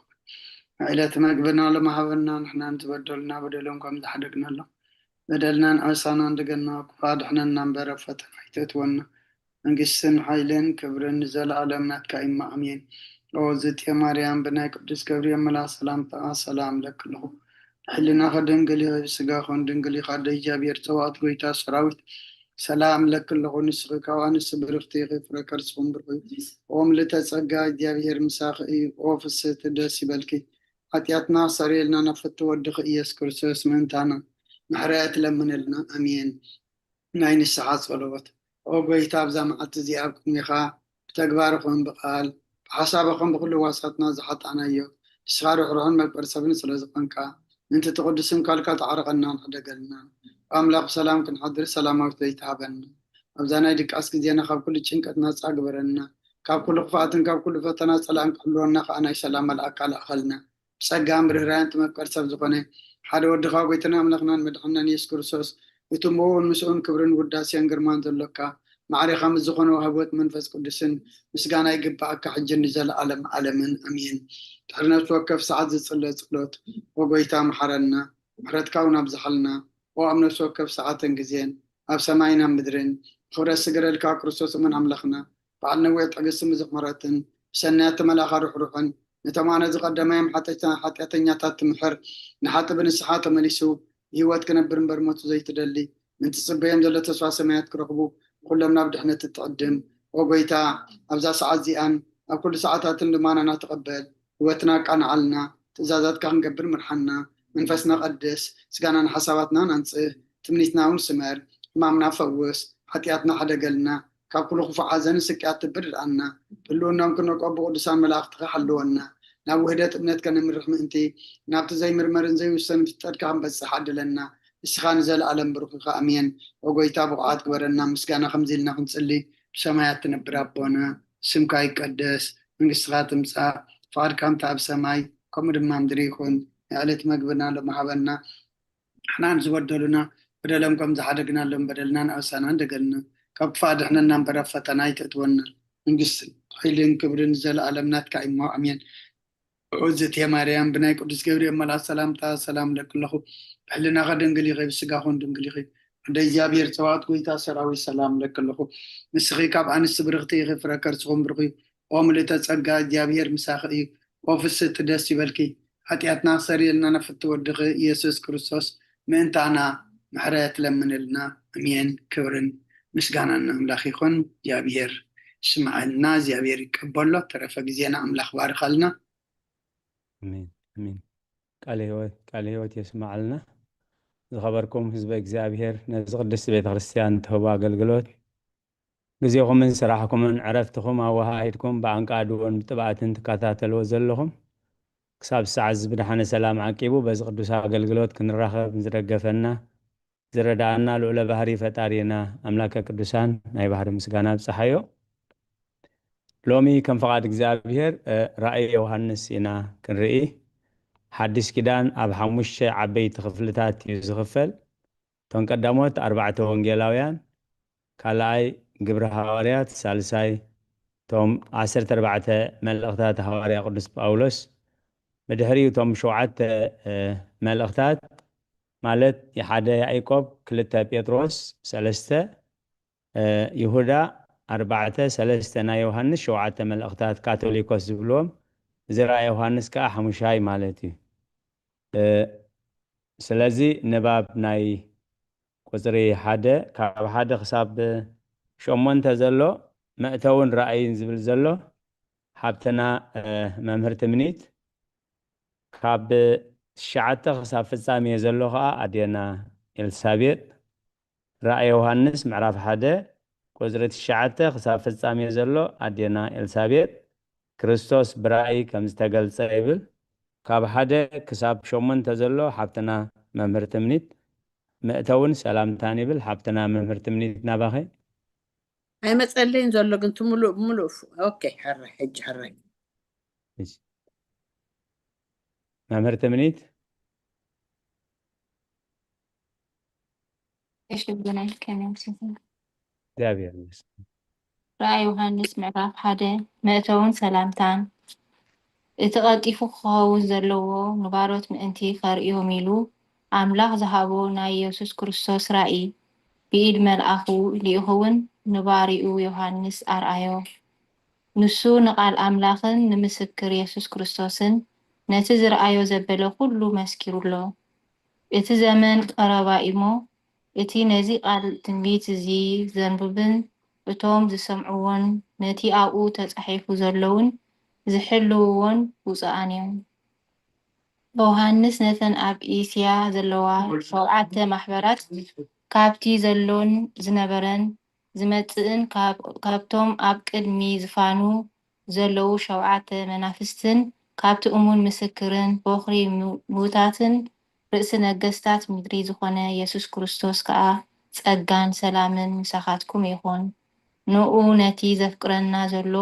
عائلة مقبنا لما هبنا نحنا نتبدلنا بدلهم كم زحدقنا الله بدلنا نعسانا ندقنا كفاد احنا ننبر فتنا يتتونا منقصن حيلين كبرن نزل عالمنا كإما أمين وزت يا مريم بناي قدس كبريم ملا سلام سلام لك له حلنا خدنقلي سقا خون دنقلي خد إيجابير توات قويتا سراوت سلام لك له نسخك وانس برختي غفر كرسهم برغي وم لتسقى إيجابير مساخي وفس تدسي بلكي حتياتنا سريلنا نفت ودخ إياس كرسوس من تانا محرات لمن لنا أمين ناين الساعات صلوات وقويتا بزامعات زيابكم يخا بتقباركم بقال حسابكم بكل واسطنا زحط عنايو تسخار روحون مكبر سبن سلازقنكا انت تقدسم كالكا تعرقنا نحدقلنا أملاق سلام كن حضر سلامة وتيتابنا أبزانا يدك أسك زينا خاب كل تشنكتنا تساقبرنا كاب كل خفاتن كاب كل فتنا سلام كحلونا خانا سلام الأكال أخلنا بساقام برهران تمكبر سبزقني حدا ودخا قويتنا أملاقنا مدحنا يسكر سوس يتمون مسؤون كبرن وداسيان قرمان ذلوكا معري خامس زخون وهبوت منفس قدسن مسقانا يقبعك حجن نزال عالمن أمين تحرنا توقف ساعات صلوت وقويتا محرنا محرتكا ونبزحلنا وأمنا توقف ساعات انجزين أب سماينا مدرين خورا السقر الكا كرسوس من عملخنا بعدنا ويت عقسم زق مراتن سنات ملاخا روحن نتمانا زقدمايم حتى تنياتات محر نحات بن السحات مليسو هيوات كنبر برموت زي تدلي من تصبيهم زل تسوى سمايات كرقبو كلهم نبدأ احنا تتقدم وقويتا أبزا ساعات زيان أب كل ساعات لمانا نتقبل واتنا كان علنا تزازات كان قبر مرحنا منفسنا قدس سقانا حساباتنا ننصيه تمنيتنا ونسمر إمامنا فوس حتياتنا حدا قلنا كاب كل خفا عزان سكيات تبرد عنا قلونا ممكن نقبو قدسان ملاخ تخحلونا ناب وهدات ابنات كان من رحمة انتي ناب تزي مرمرن زي وسن تترك عم بس حد لنا السخان زال عالم بروخ أمين وقويتا بقعات كبرنا مسكانا خمزيلنا خنصلي بسمايات تنبر أبونا سمكا يقدس من السخات مسا فار كام تاب سماي كمر ما مدريخون عائلة مقبنا لما حبنا احنا نزودلنا بدلهم كم زحدقنا لهم بدلنا نأسانا دقلنا كاب فاد احنا نمبر فتنا يتتونا نقسل حيلين كبرن زال عالمنات كايما أمين عزت يا مريم بناي قدس جبريل ملا سلام سلام لك الله حلنا غدن قلي غيب سقاخون دن قلي غيب عند جابير توات كويتا سراوي سلام لك الله مسخي كاب عن السبرغتي غفر كرسهم برغي وملي تسقى جابير مساخي وفس تدسي بلكي حتياتنا سريلنا نفت ودغ يسوس كريستوس من تانا محرات لمن لنا امين كبرن مسقانا املاخ يخون جابير سمع الناس جابير يقبله ترفق زينا املاخ بارخلنا أمين أمين قال هيوت يسمع لنا زخبركم حزب እግዚአብሔር نزقدس ቤተ ክርስቲያን ተህቦ አገልግሎት ግዚኹም ምን ስራሕኩምን ዕረፍትኹም ኣወሃሂድኩም ብኣንቃድዎን ብጥባኣትን ትከታተልዎ ዘለኹም ክሳብ ሰዓት ብድሓነ ሰላም ዓቂቡ በዚ ቅዱስ ኣገልግሎት ክንራኸብ ዝደገፈና ዝረዳእና ልዑለ ባህሪ ፈጣሪና ኣምላከ ቅዱሳን ናይ ባህሪ ምስጋና ብፅሓዮ ሎሚ ከም ፈቓድ እግዚኣብሔር ራእይ ዮሃንስ ኢና ክንርኢ ሓድሽ ኪዳን ኣብ 5 ዓበይቲ ክፍልታት እዩ ዝኽፈል እቶም ቀዳሞት 4 ወንጌላውያን ካልኣይ ግብረ ሃዋርያት ሳልሳይ እቶም 14 መልእኽታት ሃዋርያ ቅዱስ ጳውሎስ መድሕሪኡ እቶም 7 መልእኽታት ማለት የሓደ ያዕቆብ 2 ጴጥሮስ 3 ይሁዳ 4 3 ናይ ዮሃንስ 7 መልእኽታት ካቶሊኮስ ዝብልዎም እዚ ራእይ ዮሃንስ ከዓ 5 ማለት እዩ ስለዚ ንባብ ናይ ቁፅሪ 1 ካብ 1 ክሳብ 8 ዘሎ መእተውን ራእይን ዝብል ዘሎ ሓብትና መምህርቲ ምኒት ካብ 9 ክሳብ ፍጻሜ ዘሎ ከዓ ኣዴና ኤልሳቤጥ ራእይ ዮሃንስ ምዕራፍ 1 ቁፅሪ 9 ክሳብ ፍጻሜ ዘሎ ኣዴና ኤልሳቤጥ ክርስቶስ ብራእይ ከም ዝተገልጸ ይብል ካብ 1 ክሳብ 8 ዘሎ ሓብትና መምህርቲ ምኒት መእተውን ሰላምታን ይብል ሓብትና መምህርቲ ምኒት ናባኸ أي مسألين زلوا قلت ملو ኦኬ حري حج حري ماشي. ممر تمنيت ايش بدنا نتكلم فيه؟ دابير بس. رأي يوهانس معراف حدا مأتون سلامتان اتغطيفو خاوز ዘለዎ ንባሮት ምእንቲ ከርእዮም ኢሉ ኣምላኽ ዝሃቦ ናይ ኢየሱስ ክርስቶስ ራእይ ብኢድ መልኣኹ ሊኢኹውን ንባሪኡ ዮሃንስ ኣርኣዮ ንሱ ንቓል ኣምላኽን ንምስክር ኢየሱስ ክርስቶስን ነቲ ዝረኣዮ ዘበለ ኩሉ መስኪሩሎ እቲ ዘመን ቀረባ እሞ እቲ ነዚ ቃል ትንቢት እዚ ዘንብብን እቶም ዝሰምዕዎን ነቲ ኣብኡ ተጻሒፉ ዘለውን ዝሕልውዎን ውፅኣን እዮም ዮሃንስ ነተን ኣብ እስያ ዘለዋ 7 ማሕበራት ካብቲ ዘሎን ዝነበረን ዝመጽእን ካብቶም ኣብ ቅድሚ ዝፋኑ ዘለዉ 7 መናፍስትን ካብቲ እሙን ምስክርን በኽሪ ሙታትን ርእሲ ነገስታት ምድሪ ዝኾነ ኢየሱስ ክርስቶስ ከዓ ጸጋን ሰላምን ምሳኻትኩም ይኹን ንኡ ነቲ ዘፍቅረና ዘሎ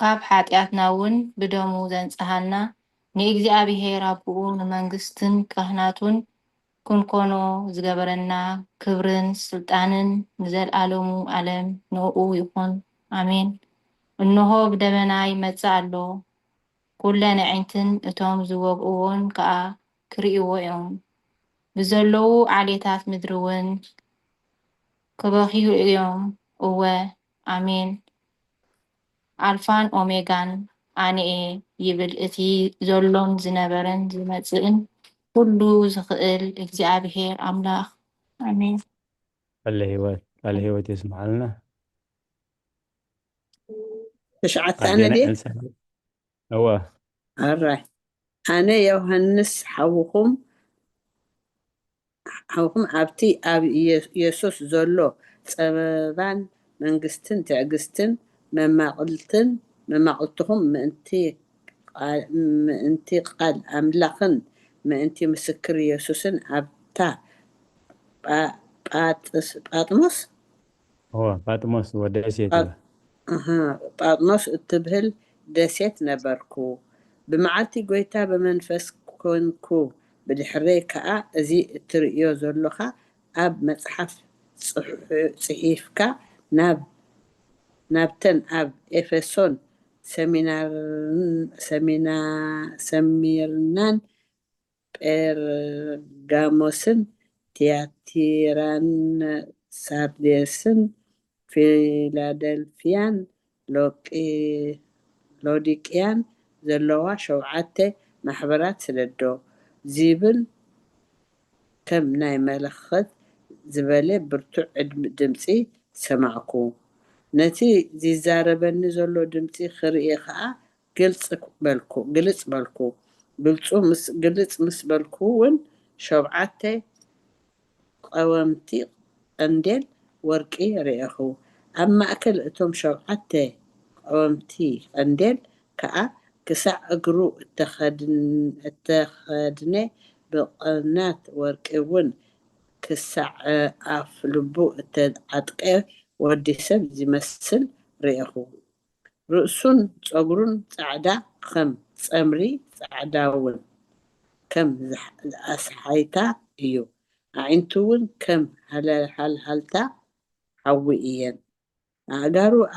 ካብ ኃጢአትና እውን ብደሙ ዘንጽሃና ንእግዚአብሔር አብኡ ንመንግስትን ካህናቱን ክንኮኖ ዝገበረና ክብርን ስልጣንን ንዘለዓለሙ ዓለም ንኡ ይኹን አሜን እነሆ ብደመና ይመጽእ ኣሎ ኩለን ዓይንትን እቶም ዝወግእዎን ከዓ ክርእይዎ እዮም ብዘለዉ ዓሌታት ምድሪ እውን ክበኺዩ እዮም እወ አሜን አልፋን ኦሜጋን አኔ ይብል እቲ ዘሎን ዝነበረን ዝመጽእን ሁሉ ዝኽእል እግዚአብሔር አምላኽ አሜን ቃል ህይወት يسمعلنا تشعت أنا دي هو alright أنا يوهنس حوكم عبتي أب يسوس زلو سببان منجستن تعجستن مما قلتهم ما أنتي قال أملاخن ما أنتي مسكر يسوسن عبتا باتموس هو باتموس ودسيت باتموس اتبهل دسيت نبركو بمعاتي قويتا بمنفس كونكو بدحري كأ زي تريو زلوخا أب مصحف صحيفكا نابتن أب إفسون سميرنان بيرغاموسن تياتيران سارديسن فيلادلفيان لوديكيان زلوا 7 محبرات سلدو زيبل كم ناي ملخت زبالي برتوع دمسي سمعكو نتي زي زاربني زلو دمسي خرئي خاء قلص بالكو قلص مس بالكو ون 7 قوامتي اندل ورقي ريخو اما اكل اتم 7 قوامتي اندل كأ كسع اقرو اتخدني بقنات ورقون كسع اف لبو اتعطقه ودي سب زيمسل ريخو رؤسون صغرون صعدا خم صمري صعداون كم اسحيتا ايو عينتون كم هلتا حوئيا اغارو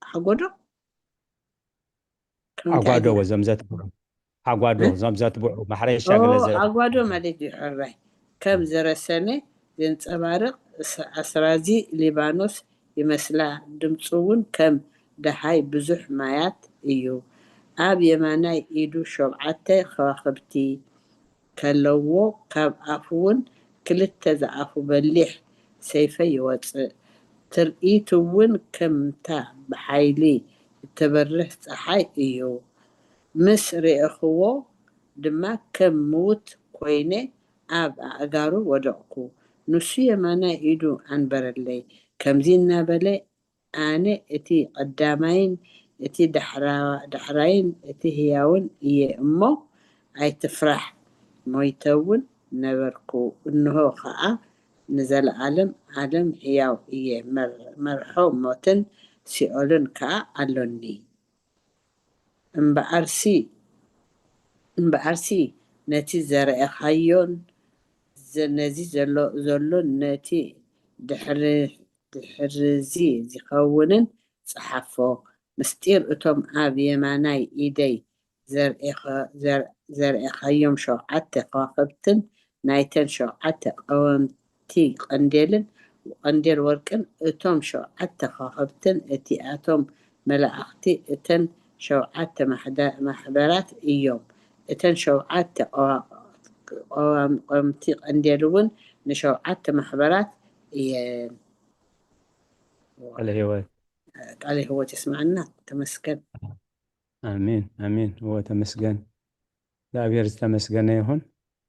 حقودو عقادو وزمزات بوعو عقادو زمزات بوعو محريش شاقل زي عقادو ماليدي حراي كم زرسنة ينصبارق أسرازي ليبانوس يمسلا دمصون كم دحاي بزح مايات إيو أب يماناي إيدو 7 خواخبتي كلوو كاب عفون كلتا زعفو بليح سيفي يوصي ترئيتون كم تا بحايلي تبرح صحاي إيو مسري أخوو دما كم موت كويني أب أغارو ودعكو نسي يمانا إيدو عن برلي كم زينا بلي أنا إتي قدامين إتي دحراين إتي هياون إيه أمو أي تفرح مويتون نبركو إنه خاء ንዘለዓለም ዓለም ሕያው እየ መርሖ ሞትን ሲኦልን ከዓ ኣሎኒ እምበኣርሲ ነቲ ዘርአኻዮን ነዚ ዘሎ ነቲ ድሕርዚ ዝኸውንን ፀሓፎ ምስጢር እቶም ኣብ የማናይ ኢደይ ዘርአኻዮም 7 ከዋኽብትን ናይተን 7 ቀወምቲ ቀንዴል ወርቅን እቶም 7 ከዋኽብትን እቲኣቶም መላእኽቲ እተን 7 ማሕበራት እዮም እተን 7 ቀወምቲ ቀንዴል እውን ን7 ማሕበራት እየን ቃል ህይወት ይስማዕና ተመስገን አሜን አሜን هو ተመስገን እግዚአብሔር ተመስገነ ይሁን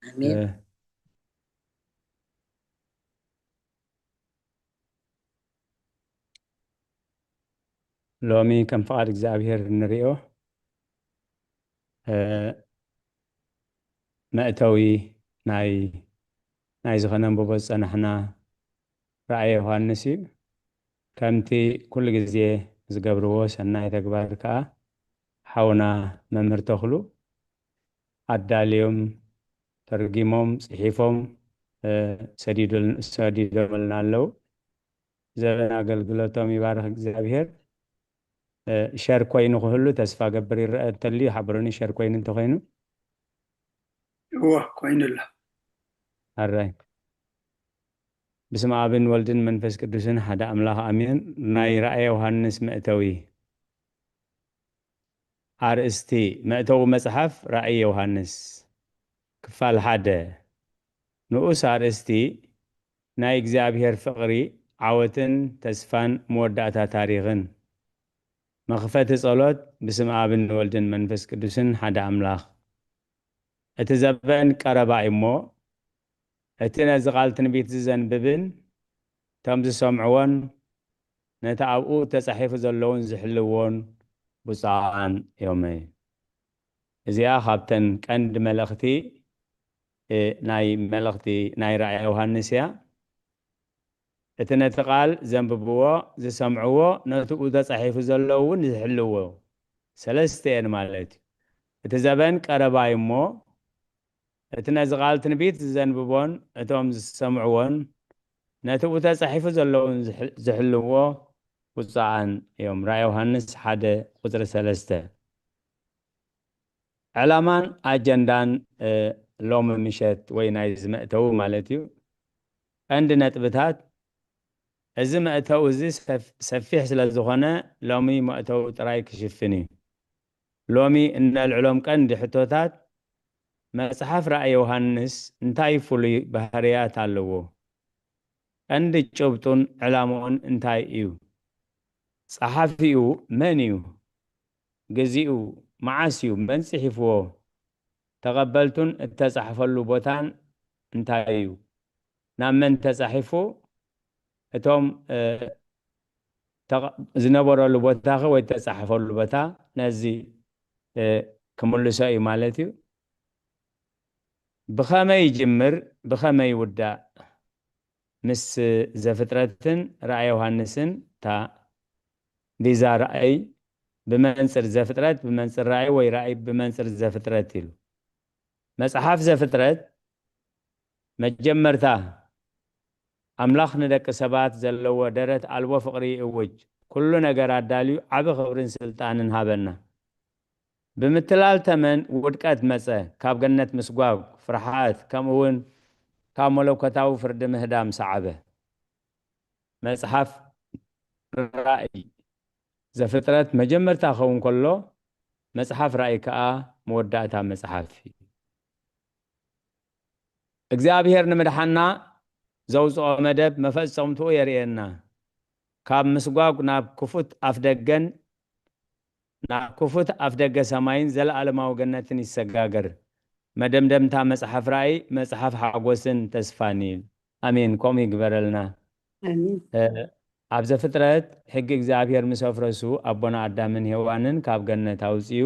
አሜን ሎሚ ከም ፍቃድ እግዚአብሔር ንሪኦ መእተዊ ናይ ዝኾነ ንብቦ ፀናሕና ራእየ ዮሃንስ እዩ ከምቲ ኩሉ ግዜ ዝገብርዎ ሰናይ ተግባር ከዓ ሓውና መምህር ተኽሉ ኣዳልዮም ተርጊሞም ፅሒፎም ሰዲዶምልና ኣለው ዘበን ኣገልግሎቶም ይባርክ እግዚአብሔር ሸር ኮይኑ ክህሉ ተስፋ ገብር ይረአ እንተልዩ ሓብሩኒ ሸር ኮይኑ እንተኮይኑ ኮይኑላ ኣራይ بسم آبن والدن منفس قدوسن حدا أملاح أمين ناي رأي ዮሐንስ مأتوي أرستي مأتو مصحف رأي ዮሐንስ كفال حدا نؤس أرستي ناي እግዚአብሔር ፍቅሪ عوتن تسفان مودعتا تاريخن مخفت ጸሎት بسم آبن والدن منفس قدوسن حدا أملاح اتزبن قربا إمو እቲነ ዝቃል ትንቢት ዝዘንብብን ከም ዝሰምዕዎን ነቲ ኣብኡ ተጻሒፉ ዘለውን ዝሕልዎን ብፁዓን እዮም እዚኣ ካብተን ቀንዲ መልእኽቲ ናይ ራእይ ዮሐንስ እያ እቲ ነቲ ቃል ዘንብብዎ ዝሰምዕዎ ነቲኡ ተጻሒፉ ዘለውን ዝሕልዎ ሰለስተ እየን ማለት እዩ እቲ ዘበን ቀረባ እሞ እቲ ነዝቃል ትንቢት ዘንብቦን እቶም ዝሰምዕዎን ነቲኡ ተጻሒፉ ዘለውን ዝሕልዎ ብፁዓን እዮም ራእይ ዮሐንስ 1:3 ዕላማን ኣጀንዳን ሎሚ ምሸት ወይ ናይ ዝመእተው ማለት እዩ ቀንዲ ነጥብታት እዚ መእተው እዚ ሰፊሕ ስለ ዝኾነ ሎሚ መእተው ጥራይ ክሽፍን እዩ ሎሚ እንልዕሎም ቀንዲ ሕቶታት መጽሐፍ ራእይ ዮሐንስ እንታይ ፍሉይ ባህርያት ኣለዎ ቀንዲ ጭብጡን ዕላማውን እንታይ እዩ ጸሓፊኡ መን እዩ ግዚኡ መዓስ እዩ መን ጽሒፍዎ ተቐበልቱን እተጻሕፈሉ ቦታን እንታይ እዩ ናብ መን ተጻሒፉ እቶም ዝነበረሉ ቦታ ወይ ተጻሕፈሉ ቦታ ነዚ ክምልሶ እዩ ማለት እዩ بخمي جمر بخمي ودا مس زفترتن رأي ዮሐንስን تا ديزا رأي بمنصر زفترت بمنصر رأي وي رأي بمنصر زفترت يلو مصحف زفترت مجمرتا أملاخ ندك سبات زلو درت ألو فقري اوج كل ነገር አዳልዩ ዓብ خبرن سلطانن ሃበና بمثلال تمن ودقات مصه ካብ ገነት ምስጓግ ፍርሓት ከምውን ካብ መለኮታዊ ፍርድ ምህዳም ሰዓበ መጽሐፍ ራእይ ዘፍጥረት መጀመርታ ኸውን ከሎ መጽሐፍ ራእይ ከዓ መወዳእታ መጽሐፍ እግዚአብሔር ንምድሓና ዘውፅኦ መደብ መፈጸምቱ የርእየና ካብ ምስጓግ ናብ ክፉት ኣፍደገን ናብ ክፉት ኣፍደገ ሰማይን ዘለዓለማዊ ገነትን ይሰጋገር መደምደምታ መጽሐፍ ራእይ መጽሐፍ ሓጎስን ተስፋን አሜን ቆም ይግበረልና አሜን ኣብ ዘፍጥረት ሕጊ እግዚአብሔር ምሰፍረሱ ኣቦና ኣዳምን ሔዋንን ካብ ገነት ኣውፅዩ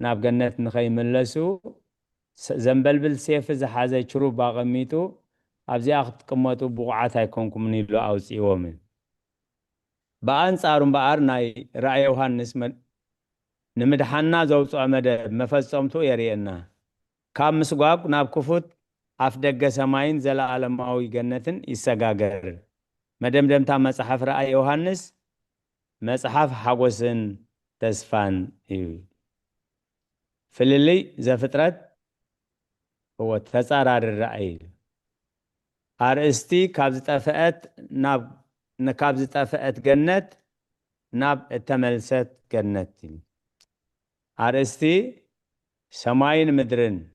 ናብ ገነት ንኸይምለሱ ዘንበልብል ሴፍ ዝሓዘ ችሩብ ኣቐሚጡ أبزي أخذ كمتو بقعات هيكونكم نيلو أو سيومن بأنصارم بأرناي رأي يوحنس نمدحنا زوجو أمد مفصمتو يرينا كام مسقاق ناب كفوت أفدق سماين زلا عالماوي جنتن يسقاقر مدام تا مصحف رأي يوحنس مصحف حقوسن تسفان فللي زفترت هو تسارار الرأي أرستي كابز تفقت نكابز تفقت جنت ناب التملست جنت أرستي سماين مدرن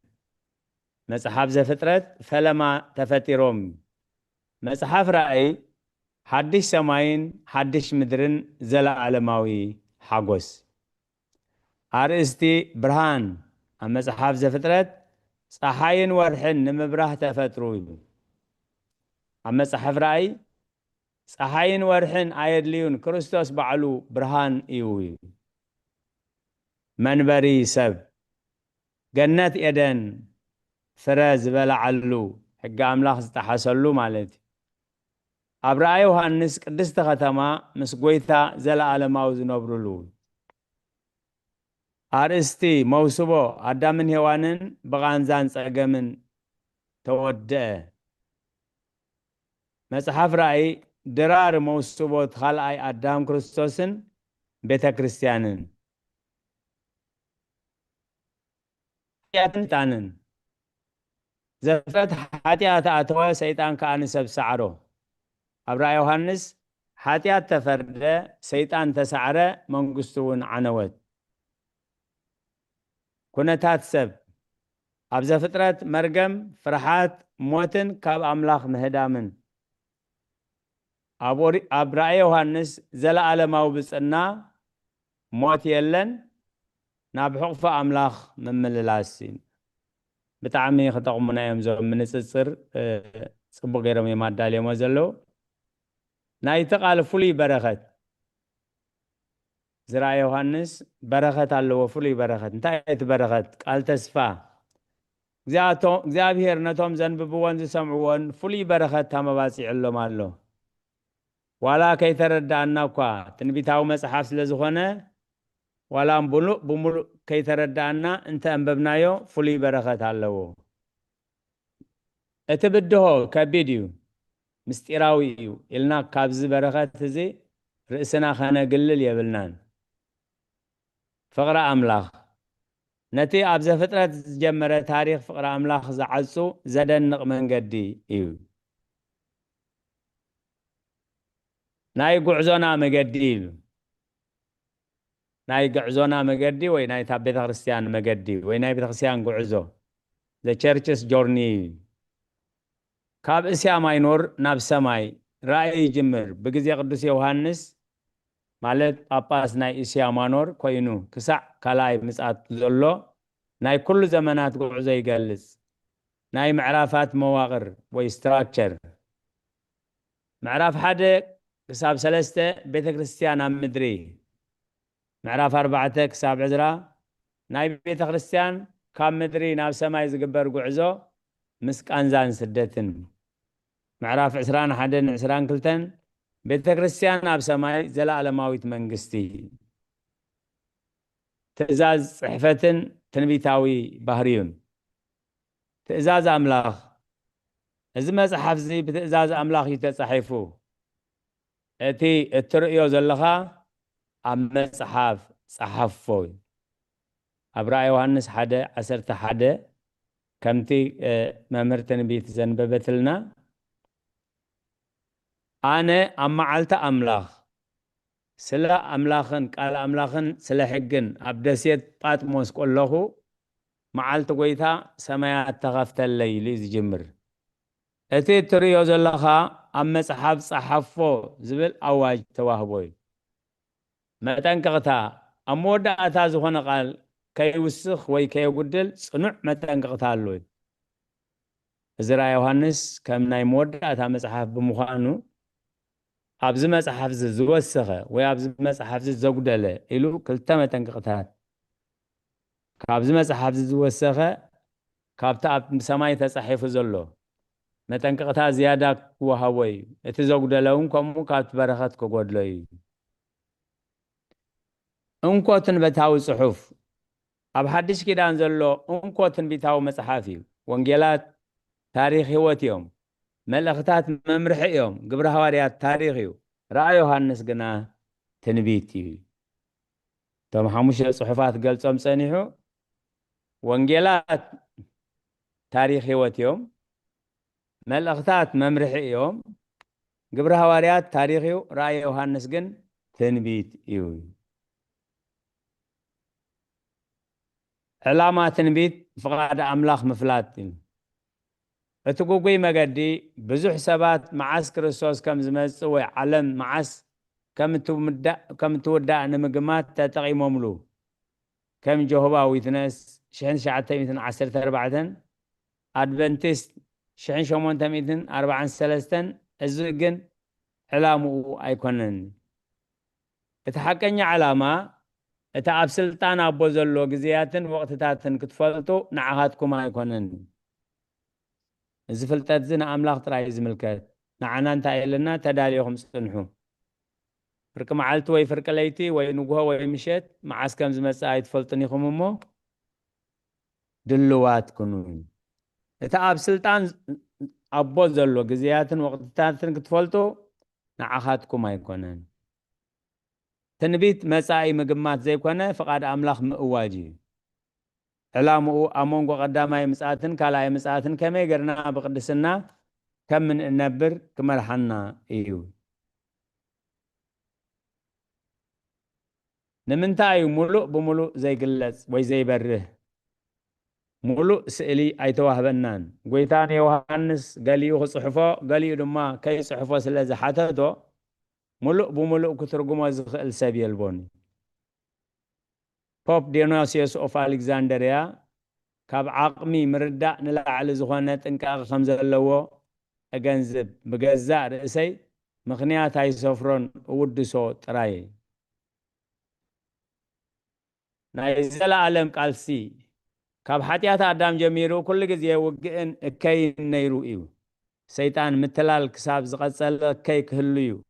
مصحف زفترت فلما تفتيروم مصحف رأي حدش سماين حدش مدرن زلا عالماوي حقوس أرستي برهان مصحف زفترت صحاين ورحن نمبراه تفتروي مصحف رأي صحاين ورحن آيدليون كريستوس بعلو برهان إيوي منبري سب جنات إدن فراز بلا علو حق أملاخ استحسلو مالتي أبرأي يوحنس قدست ختما مسقويتا زلا عالماو زنبرلو أرستي موسبو أدامن هوانن بغانزان سأقمن تودع مصحف رأي درار موسبو تخلعي أدام كريستوسن بيتا كريستيانن ياتنتانن زفت حاتيات أتوى سيطان كأنسب سعره أبرأي يوحنس حاتيات تفرد سيطان تسعره منقستون عنوت كنتات سب أبزا فترة مرقم فرحات موتن كاب أملاخ مهدامن أبرأي يوحنس زلا على موبسنا موت يلن نابحق أملاخ من مللاسين بتعمي خطاقمنا يمزو من السر صبو غيرهم يمادال يمزلو نايتقال فولي برخت زرع يوحنس برخت الله وفولي برخت انتهت برخت قال تسفى እግዚአብሔር ነቶም ዘንብብዎን ዝሰምዕዎን ፍሉይ በረኸት ተመባፂዕ ኣሎም ኣሎ ዋላ ከይተረዳእና እኳ ትንቢታዊ መጽሓፍ ስለ ዝኾነ ዋላ ብሙሉእ ከይተረዳእና እንተ አንበብናዮ ፍሉይ በረኸት ኣለዎ እቲ ብድሆ ከቢድ እዩ ምስጢራዊ እዩ ኢልና ካብዚ በረኸት እዚ ርእስና ኸነግልል የብልናን ፍቕሪ ኣምላኽ نتي أبز فترة جمرة تاريخ فقرة أملاخ زعزو زدنق من قدي إيو ناي قعزونا مقدي ناي قعزونا مقدي وي ناي تابيت خريستيان مقدي وي ناي بيت خريستيان قعزو The Church's Journey كاب إسيا ماينور ناب سماي رأي جمر بقزي قدس يوحنس مالت أباس ناي إسيا مانور كوينو كسع كلاي مسعات زلو ناي كل زمانات قعزو يقلس ناي معرافات مواقر ويستراكشر معراف حدا كساب سلسته بيت كريستيان مدري معراف 4 كساب عزرا ناي بيت كريستيان كام مدري ناب سماي زقبر قعزو مسك أنزان سدتن معراف 21 كلتن بيت كريستيان ناب سماي زلا علماويت منقستي تأزاز صحفتن تنبيتاوي بهريون تأزاز أملاخ إذا ما صحف زي بتأزاز أملاخ يتصحفو أتي الترقيو زلخا أما صحف صحفوي أبرأي يوحنس حدا عسرت حدا كمتي ممر تنبيت زنببتلنا أنا أما علت أملاخ سلا أملاخن قال أملاخن سلا حقن أبدسيت باتموس كله معلت قويتا سمايات تغفت الليل جمر أتي تريو زلخا أما صحف صحفو زبل أواج تواهبوي ما تنقغتا أمودا أتازخونا قال كي وسخ وي كي يقدل صنع ما تنقغتا اللوي زرا يوحنس كم ناي مودا أتا مصحف بمخانو أبز مصحف زوسخه ويابز مصحف زغدله إلو كلتا تنقغتات كابز مصحف زوسخه كابتا سماي تصحف زلو متنققتا زيادة وهوي اتزوج دلون كم كات برخت كقول لي انكوتن بتاو صحف أب حدش كده أنزله انكوتن بتاو مصحافي وانجيلات تاريخ هوتيهم ملختات ممرحيهم قبر هواريات تاريخي رأي يوحنس قنا تنبيتي توم حموش صحفات قلت صنيحو وانجيلات تاريخ هوتيهم ملختات ممرحيهم قبر هواريات تاريخي رأي يوحنس قن تنبيت يوي علامات تنبيت فقاد أملاخ مفلاتين اتقوقي مقدي بزح سبات معاس كريستوس كم زمز وعلم معاس كم تودع نمقمات تتغي مملو كم جهوبا ويتنس شحن شعاتة ميتن 14 أدفنتست شحن شمونتا ميتن 4 الزقن علامو أيكونن اتحقني علامة اتعب سلطان أبو زلو قزياتن وقتتاتن كتفلتو نعهاتكم أيكونن إذا فلتت زنا أملاخ تراي زملكات نعنا أنت إلنا تداليهم صنحو فرق معلت وي فرق ليتي وي نقوها وي مشيت مع اسكام زمسايد فلتني خممو دلوات كنون اتعاب سلطان أبو زلو قزياتن وقتتاتن كتفلتو نعخاتكم أيكونن تنبيت مسائي مقمات زي كونه فقاد أملاخ مؤواجي علامو أمونغو قدامي مساتن كالاي مساتن كمي قرنا بقدسنا كم من النبر كمرحنا إيو نمنتاي ملو بملو زي قلت وي زي بره ملو سئلي أي توهبنان قويتان يوهانس قالي يوخ صحفو قالي دما كي صحفو سلازي حتاتو ملو بملو كترقما زخل سبي البوني بوب ديونيسيوس أوف ألكسندريا كاب عقمي مردع نلعل زخانة انكاق خمزة اللوو أجنزب بجزاء رئيسي مخنيات هاي سفرون ودسو تراي نايزل عالم قالسي كاب حتيات آدم جميرو كل جزية وقئن اكي نيرو إيو سيطان متلال كساب زغسل اكي كهلو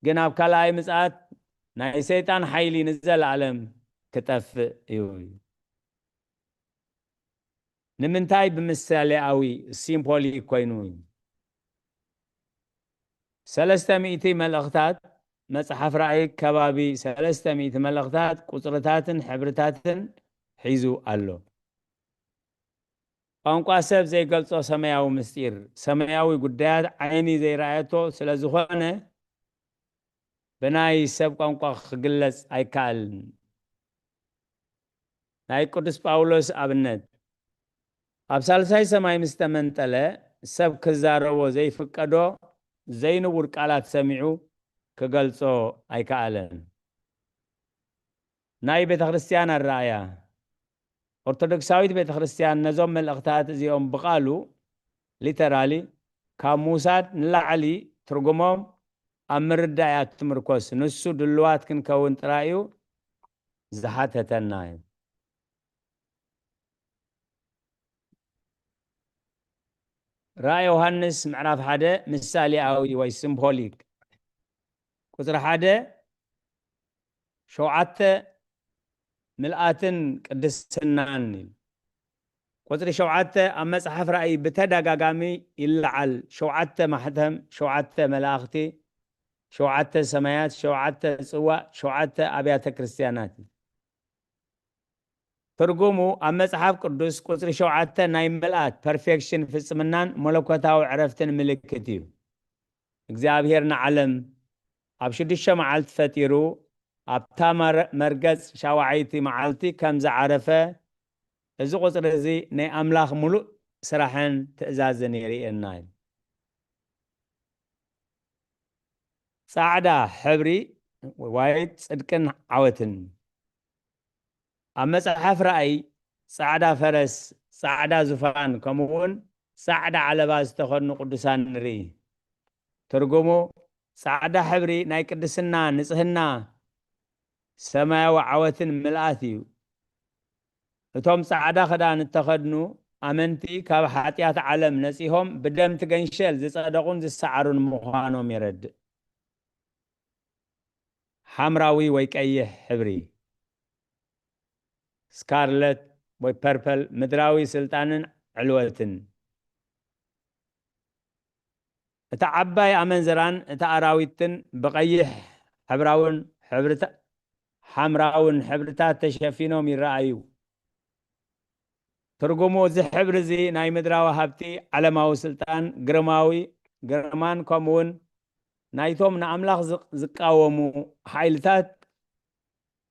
جناب كالاي مسات ناي سيطان حيلي نزل عالم كتف إيو نمنتاي بمثالي أوي سيمبولي كوينوين 300 ملغتات مصحف رأي كبابي 300 ملغتات قطرتات حبرتات حيزو ألو قانقوا سب زي قلصو سمياوي مستير سمياوي قدات عيني زي رأيتو سلازخونة بناي سب قانقوا خقلس أي كال ناي قدس باولوس أبنت أبسالساي سماي مستمنتله سب كزارو زي فقدو زي نور قالات سمعو كقلصو أي كالن ناي بيت خريستيان الرأيا أرثوذكساويت بيت خريستيان نزوم من الأغتات زيهم بقالو ليترالي كاموسات نلعلي ترجمهم أمر الدعايات تمركوس نسو دلوات كن كون ترايو زحاتة النايم رأي يوحنس معرف حدا مثالي أوي وي سيمبوليك كتر حدا شوعت ملآتن قدسناني كتر شوعت أما صحف رأي بتدقاقامي يلعل شوعت محتهم شوعت ملاختي شوعت سمايات شوعت سوا شوعت أبيات كريستياناتي ترجمو أما صحف قدس كتر شوعت نايم ملآت perfection في السمنان ملكوتاو عرفتن ملكتيو እግዚአብሔርና ዓለም ኣብ 6 መዓልቲ ፈጢሩ ኣብታ መርገጽ ሻዋዓይቲ መዓልቲ ከም ዝዓረፈ እዚ ቁጽሪ እዚ ናይ ኣምላኽ ሙሉእ ስራሕን ትእዛዝን የርእየና እዩ ጻዕዳ ሕብሪ ዋይት ጽድቅን ዓወትን ኣብ መጽሓፍ ራእይ ጻዕዳ ፈረስ ጻዕዳ ዙፋን ከምኡውን ጻዕዳ ዓለባ ዝተኸድኑ ቅዱሳን ንርኢ ትርጉሙ ጻዕዳ ሕብሪ ናይ ቅድስና ንጽህና ሰማያዊ ዓወትን ምልኣት እዩ እቶም ጻዕዳ ክዳን ተኸድኑ ኣመንቲ ካብ ሓጢያት ዓለም ነፂሆም ብደም ትገንሸል ዝጸደቁን ዝሰዓሩን ምዃኖም የረድእ። ሓምራዊ ወይ ቀይሕ ሕብሪ ስካርለት ወይ ፐርፐል ምድራዊ ስልጣንን ዕልወትን። እታ ዓባይ ኣመንዝራን እታ ኣራዊትን ብቀይሕ ሓምራውን ሕብርታት ተሸፊኖም ይረኣዩ። ትርጉሙ እዚ ሕብሪ እዚ ናይ ምድራዊ ሃብቲ፣ ዓለማዊ ስልጣን፣ ግርማን ከምኡውን ናይቶም ንኣምላኽ ዝቃወሙ ሓይልታት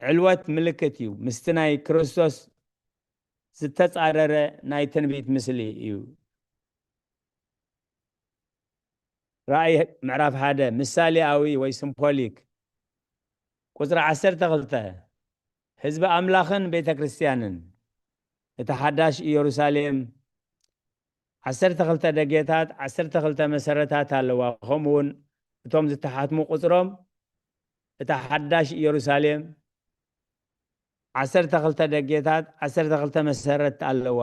ዕልወት ምልክት እዩ። ምስቲ ናይ ክርስቶስ ዝተጻረረ ናይ ትንቢት ምስሊ እዩ። ራእይ ምዕራፍ 1 ምሳሌያዊ ወይ ሲምቦሊክ ቁጽሪ 12 ህዝቢ ኣምላኽን ቤተ ክርስቲያንን እቲ ሓዳሽ ኢየሩሳሌም 12 ደጌታት 12 መሰረታት ኣለዋ። ከምኡውን እቶም ዝተሓትሙ ቁጽሮም እቲ ሓዳሽ ኢየሩሳሌም 12 ደጌታት 12 መሰረት ኣለዋ።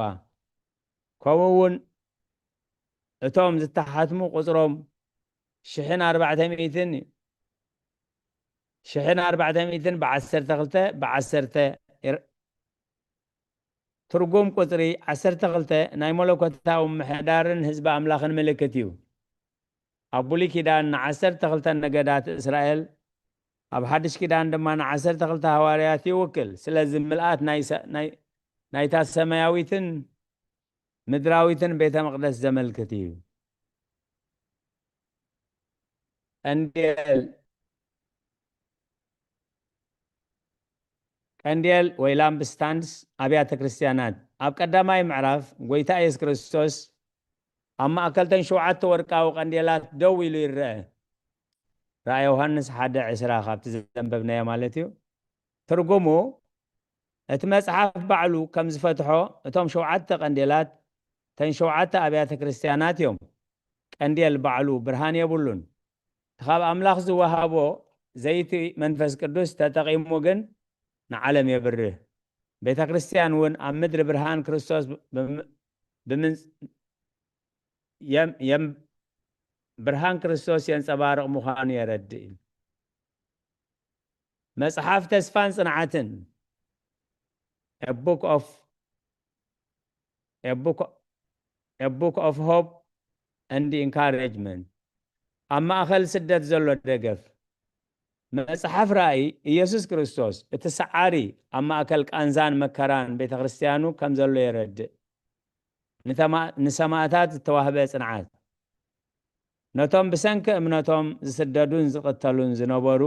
ከምኡውን እቶም ዝተሓትሙ ቁጽሮም 1400 ብ12 ትርጉም ቁጽሪ 12 ናይ መለኮታዊ ምሕዳርን ህዝቢ ኣምላኽን ምልክት እዩ። ኣብ ብሉይ ኪዳን ን12 ነገዳት እስራኤል ኣብ ሓድሽ ኪዳን ድማ ን12 ሃዋርያት ይውክል። ስለዚ ምልኣት ናይታ ሰማያዊትን ምድራዊትን ቤተ መቅደስ ዘመልክት እዩ። ቀንዴል ወይ ላምፕ ስታንድስ ኣብያተ ክርስቲያናት ኣብ ቀዳማይ ምዕራፍ ጎይታ ኢየሱስ ክርስቶስ ኣብ ማእከልተን 7 ወርቃዊ ቀንዴላት ደው ኢሉ ይርአ። ራእይ ዮሃንስ 1:20 ካብቲ ዘንበብናዮ ማለት እዩ። ትርጉሙ እቲ መጽሓፍ ባዕሉ ከም ዝፈትሖ እቶም 7 ቀንዴላት ተን 7 ኣብያተ ክርስቲያናት እዮም። ቀንዴል ባዕሉ ብርሃን የብሉን። ካብ ኣምላኽ ዝወሃቦ ዘይቲ መንፈስ ቅዱስ ተጠቂሙ ግን ንዓለም የብርህ። ቤተ ክርስቲያን እውን ኣብ ምድሪ ብርሃን ክርስቶስ ብርሃን ክርስቶስ የንጸባርቕ ምዃኑ የረድእ። መጽሓፍ ተስፋን ጽንዓትን A book of hope and encouragement ኣብ ማእኸል ስደት ዘሎ ደገፍ መጽሓፍ ራእይ ኢየሱስ ክርስቶስ እቲ ሰዓሪ ኣብ ማእከል ቃንዛን መከራን ቤተ ክርስቲያኑ ከም ዘሎ የረድእ። ንሰማዕታት ዝተዋህበ ጽንዓት ነቶም ብሰንኪ እምነቶም ዝስደዱን ዝቕተሉን ዝነበሩ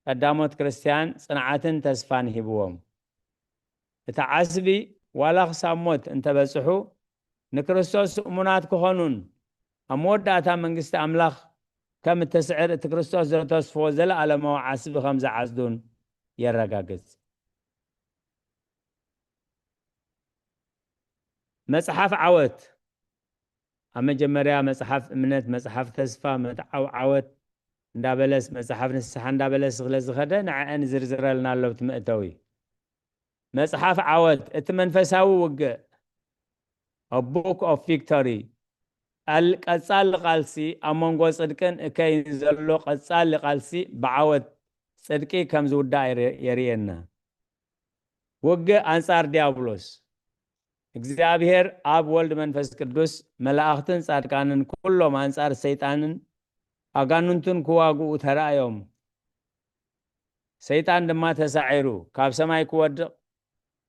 ቀዳሞት ክርስቲያን ጽንዓትን ተስፋን ሂብዎም። እቲ ዓስቢ ዋላ ክሳብ ሞት እንተበጽሑ ንክርስቶስ እሙናት ክኾኑን ኣብ መወዳእታ መንግስቲ ኣምላኽ ከም እትስዕር እቲ ክርስቶስ ዘተስፍዎ ዘለኣለማዊ ዓስቢ ከም ዝዓጽዱን የረጋግጽ። መጽሓፍ ዓወት ኣብ መጀመርያ መጽሓፍ እምነት፣ መጽሓፍ ተስፋ፣ ዓወት እንዳበለስ፣ መጽሓፍ ንስሓ እንዳበለስ ስለ ዝኸደ ንዕአን ዝርዝረልና ኣሎ እቲ ምእተዊ። መጽሓፍ ዓወት እቲ መንፈሳዊ ውግእ A book of victory ቀጻሊ ቃልሲ ኣብ መንጎ ጽድቅን እከይን ዘሎ ቀጻሊ ቃልሲ ብዓወት ጽድቂ ከም ዝውዳእ የርእየና። ውግእ አንጻር ዲያብሎስ እግዚአብሔር ኣብ ወልድ መንፈስ ቅዱስ መላእኽትን ጻድቃንን ኩሎም አንጻር ሰይጣንን ኣጋንንቱን ክዋግኡ ተራእዮም። ሰይጣን ድማ ተሳዒሩ ካብ ሰማይ ክወድቕ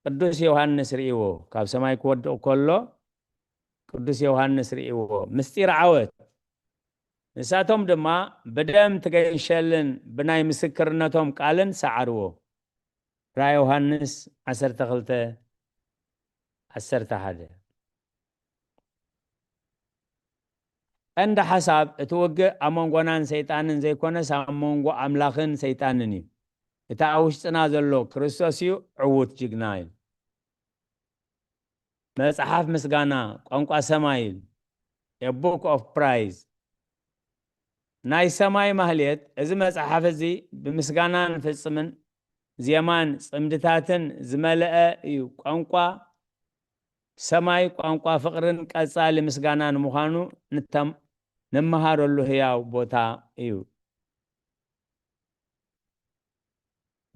ቅዱስ ዮሐንስ ርእይዎ። ካብ ሰማይ ክወድቕ ከሎ ቅዱስ ዮሐንስ ርእይዎ። ምስጢር ዓወት ንሳቶም ድማ ብደም ትገንሸልን ብናይ ምስክርነቶም ቃልን ሰዓርዎ። ራእይ ዮሐንስ 12:11 እንደ ሓሳብ እቲ ውግእ ኣብ መንጎናን ሰይጣንን ዘይኮነስ ኣብ መንጎ ኣምላኽን ሰይጣንን እዩ። እቲ ኣብ ውሽጥና ዘሎ ክርስቶስ እዩ ዕዉት ጅግና እዩ። መጽሓፍ ምስጋና ቋንቋ ሰማይ A book of praise ናይ ሰማይ ማህሌት እዚ መጽሓፍ እዚ ብምስጋናን ፍጽምን ዜማን ጽምድታትን ዝመልአ እዩ። ቋንቋ ሰማይ ቋንቋ ፍቅርን ቀጻሊ ምስጋናን ምዃኑ ነመሃረሉ ህያው ቦታ እዩ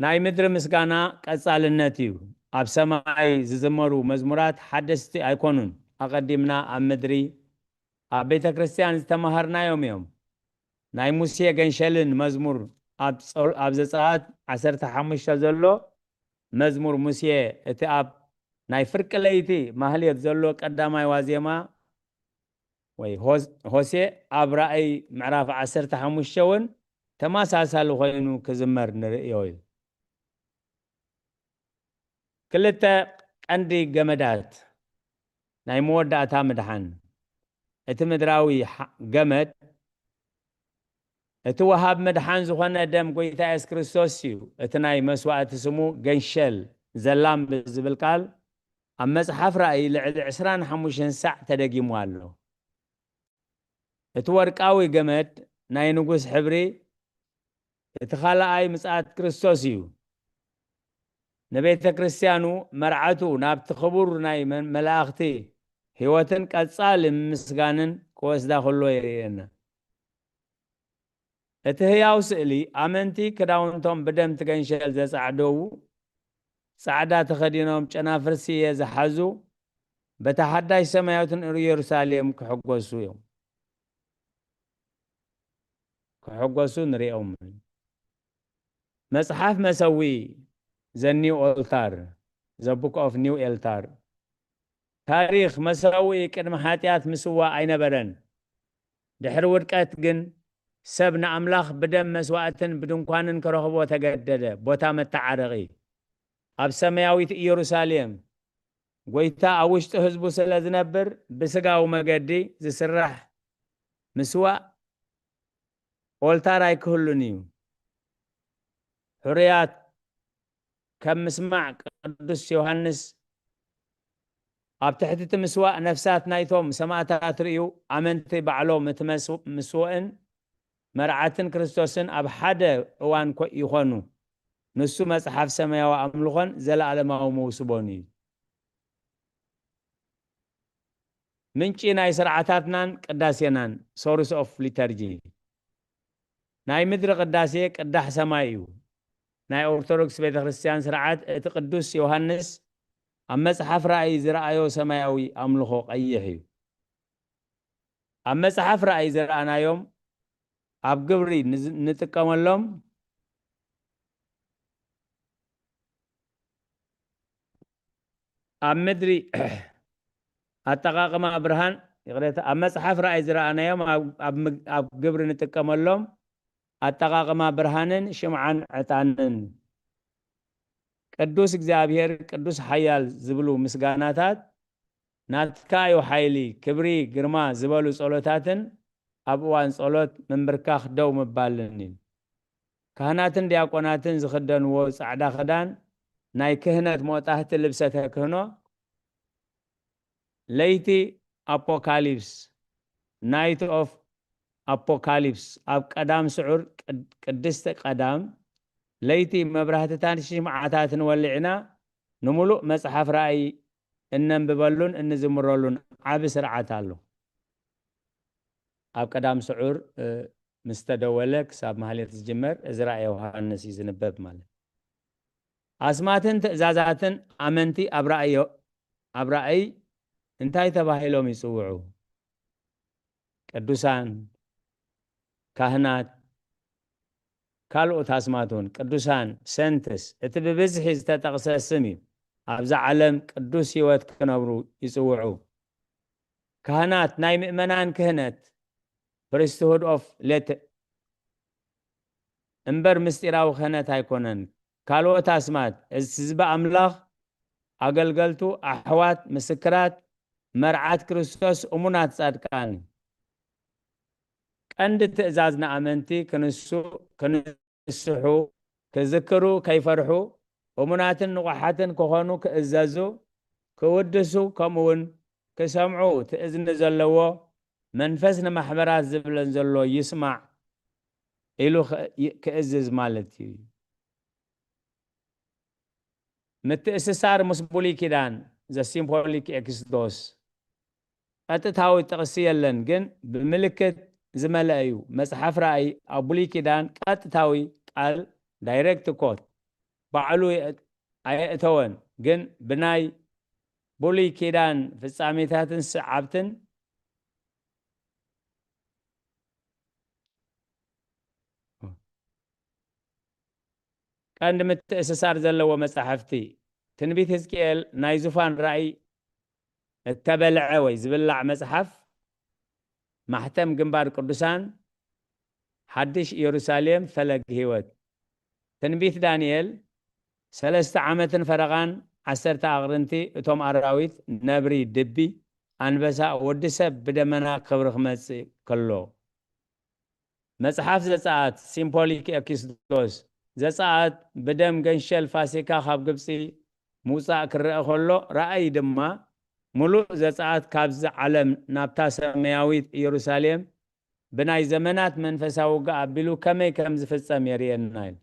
ናይ ምድሪ ምስጋና ቀጻልነት እዩ ኣብ ሰማይ ዝዝመሩ መዝሙራት ሓደስቲ ኣይኮኑን ኣቀዲምና ኣብ ምድሪ ኣብ ቤተ ክርስቲያን ዝተማሃርናዮም እዮም ናይ ሙሴ ገንሸልን መዝሙር ኣብ ዘጸአት 15 ዘሎ መዝሙር ሙሴ እቲ ኣብ ናይ ፍርቂ ለይቲ ማህሌት ዘሎ ቀዳማይ ዋዜማ ወይ ሆሴ ኣብ ራእይ ምዕራፍ 15 ውን ተመሳሳሊ ኮይኑ ክዝመር ንርእዮ እዩ ክልተ ቀንዲ ገመዳት ናይ መወዳእታ ምድሓን እቲ ምድራዊ ገመድ እቲ ወሃብ ምድሓን ዝኾነ ደም ጎይታ ኢየሱስ ክርስቶስ እዩ እቲ ናይ መስዋዕቲ ስሙ ገንሸል ዘላም ብዝብል ቃል ኣብ መጽሓፍ ራእይ ልዕሊ 25 ሳዕ ተደጊሙ ኣሎ እቲ ወርቃዊ ገመድ ናይ ንጉስ ሕብሪ እቲ ካልኣይ ምጽኣት ክርስቶስ እዩ ንቤተ ክርስቲያኑ መርዓቱ ናብቲ ክቡር ናይ መላእኽቲ ህይወትን ቀጻሊ ምስጋንን ክወስዳ ከሎ የርእየና እቲ ህያው ስእሊ ኣመንቲ ክዳውንቶም ብደም ትገንሸል ዘጻዕደው ጻዕዳ ተኸዲኖም ጨናፍር ስየ ዝሓዙ በታ ሓዳሽ ሰማያዊትን ኢየሩሳሌም ክሕጎሱ እዮም ክሕጎሱ ንሪኦም መጽሓፍ መሰዊ The New Altar, The Book of New Altar. ታሪኽ መሰዊ ቅድመ ኃጢአት ምስዋ ኣይነበረን ድሕሪ ውድቀት ግን ሰብ ንኣምላኽ ብደም መስዋዕትን ብድንኳንን ክረኽቦ ተገደደ ቦታ መተዓረቒ ኣብ ሰማያዊት ኢየሩሳሌም ጎይታ ኣብ ውሽጢ ህዝቡ ስለ ዝነብር ብስጋዊ መገዲ ዝስራሕ ምስዋዕ ኦልታር ኣይክህሉን እዩ ሕርያት ከም ምስማዕ ቅዱስ ዮሐንስ ኣብ ትሕቲ እቲ ምስዋዕ ነፍሳት ናይቶም ሰማዕታት ርእዩ ኣመንቲ ባዕሎም እቲ ምስውዕን መርዓትን ክርስቶስን ኣብ ሓደ እዋን ይኾኑ ንሱ መጽሓፍ ሰማያዊ ኣምልኾን ዘለኣለማዊ መውስቦን እዩ ምንጪ ናይ ስርዓታትናን ቅዳሴናን ሶርስ ኦፍ ሊተርጂ ናይ ምድሪ ቅዳሴ ቅዳሕ ሰማይ እዩ ናይ ኦርቶዶክስ ቤተ ክርስቲያን ስርዓት እቲ ቅዱስ ዮሐንስ ኣብ መጽሓፍ ራእይ ዝረአዮ ሰማያዊ ኣምልኾ ቀይሕ እዩ ኣብ መጽሓፍ ራእይ ዝረአናዮም ኣብ ግብሪ ንጥቀመሎም ኣብ ምድሪ ኣጠቃቅማ ብርሃን ይቕረታ ኣብ መጽሓፍ ራእይ ዝረአናዮም ኣብ ግብሪ ንጥቀመሎም ኣጠቃቅማ ብርሃንን ሽምዓን ዕጣንን ቅዱስ እግዚአብሔር ቅዱስ ኃያል ዝብሉ ምስጋናታት ናትካዮ ኃይሊ ክብሪ ግርማ ዝበሉ ጸሎታትን ኣብ እዋን ጸሎት መንበርካኽ ደው ምባልን ካህናትን ዲያቆናትን ዝኽደንዎ ጻዕዳ ክዳን ናይ ክህነት መውጣህቲ ልብሰተ ክህኖ ለይቲ አፖካሊፕስ ናይት ኦፍ አፖካሊፕስ ኣብ ቀዳም ስዑር ቅድስተ ቀዳም ለይቲ መብራህትታን ሽምዓታትን ወልዕና ንሙሉእ መጽሓፍ ራእይ እነንብበሉን እንዝምረሉን ዓብ ስርዓት ኣሎ ኣብ ቀዳም ስዑር ምስተደወለ ክሳብ ማህሌት ዝጅመር እዚ ራእይ ዮሐንስ ይዝንበብ ማለት ኣስማትን ትእዛዛትን ኣመንቲ ኣብ ራእይ እንታይ ተባሂሎም ይጽውዑ ቅዱሳን ካህናት ካልኦት ኣስማቱን ቅዱሳን ሰንትስ እቲ ብብዝሒ ዝተጠቕሰ ስም እዩ ኣብዛ ዓለም ቅዱስ ህይወት ክነብሩ ይጽውዑ ካህናት ናይ ምእመናን ክህነት priesthood of let እምበር ምስጢራዊ ክህነት ኣይኮነን ካልኦት ኣስማት ህዝቢ ኣምላኽ ኣገልገልቱ ኣሕዋት ምስክራት መርዓት ክርስቶስ እሙናት ጻድቃን ቀንዲ ትእዛዝ ንኣመንቲ ክንስሑ ክዝክሩ ከይፈርሑ እሙናትን ንቑሓትን ክኾኑ ክእዘዙ ክውድሱ ከምኡውን ክሰምዑ ትእዝኒ ዘለዎ መንፈስ ንማሕበራት ዝብለን ዘሎ ይስማዕ ኢሉ ክእዝዝ ማለት እዩ ምትእስሳር ምስ ብሉይ ኪዳን ዘሲምቦሊክ ኤክስዶስ ቀጥታዊ ጥቕሲ የለን ግን ብምልክት ዝመልአ እዩ መፅሓፍ ራእይ ኣብ ብሉይ ኪዳን ቀጥታዊ ቃል ዳይሬክት ኮት ባዕሉ ኣየእተወን ግን ብናይ ብሉይ ኪዳን ፍጻሜታትን ሰዓብትን ቀንዲ ምትእስሳር ዘለዎ መጽሓፍቲ ትንቢት ሕዝቅኤል ናይ ዙፋን ራእይ እተበልዐ ወይ ዝብላዕ መጽሓፍ ማሕተም ግንባር ቅዱሳን ሓድሽ ኢየሩሳሌም ፈለግ ህይወት ትንቢት ዳንኤል 3 ዓመትን ፈረቓን 10 ኣቕርንቲ እቶም ኣራዊት ነብሪ ድቢ ኣንበሳ ወዲ ሰብ ብደመና ክብሪ ክመጽእ ከሎ መጽሓፍ ዘጸአት ሲምቦሊክ ኤክስዶስ ዘጸአት ብደም ገንሸል ፋሲካ ካብ ግብፂ ሙፃእ ክርአ ከሎ ራእይ ድማ ሙሉእ ዘጸአት ካብዚ ዓለም ናብታ ሰማያዊት ኢየሩሳሌም ብናይ ዘመናት መንፈሳዊ ውግእ ኣቢሉ ከመይ ከም ዝፍጸም የርእየና ኢሉ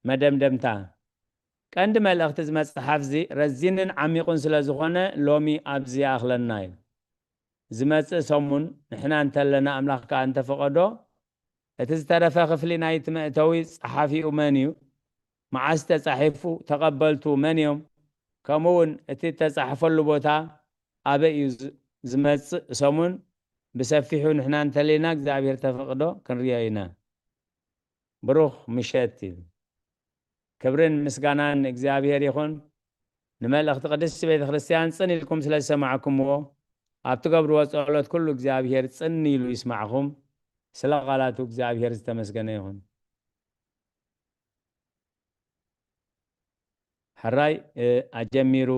መደምደምታ ቀንዲ መልእኽቲ እዚ መጽሓፍ እዚ ረዚንን ዓሚቑን ስለ ዝኾነ ሎሚ ኣብዚ ኣኽለና ኢሉ ዝመጽእ ሰሙን ንሕና እንተለና ኣምላኽ ከዓ እንተፈቐዶ እቲ ዝተረፈ ክፍሊ ናይቲ መእተዊ ጸሓፊኡ መን እዩ መዓዝ ተጻሒፉ ተቐበልቱ መን እዮም ከምኡውን እቲ ተጻሕፈሉ ቦታ ኣበይ እዩ ዝመጽእ ሰሙን ብሰፊሑ ንሕና እንተለና እግዚኣብሔር ተፈቕዶ ክንሪኦ ኢና ብሩኽ ምሸት እዩ ክብርን ምስጋናን እግዚአብሔር ይኹን ንመልእኽቲ ቅድስቲ ቤተ ክርስቲያን ጽን ኢልኩም ስለ ዝሰማዕኩምዎ ኣብ ትገብርዎ ጸሎት ኩሉ እግዚአብሔር ጽን ኢሉ ይስማዕኹም ስለ ቃላቱ እግዚአብሔር ዝተመስገነ ይኹን ሕራይ ኣጀሚሩ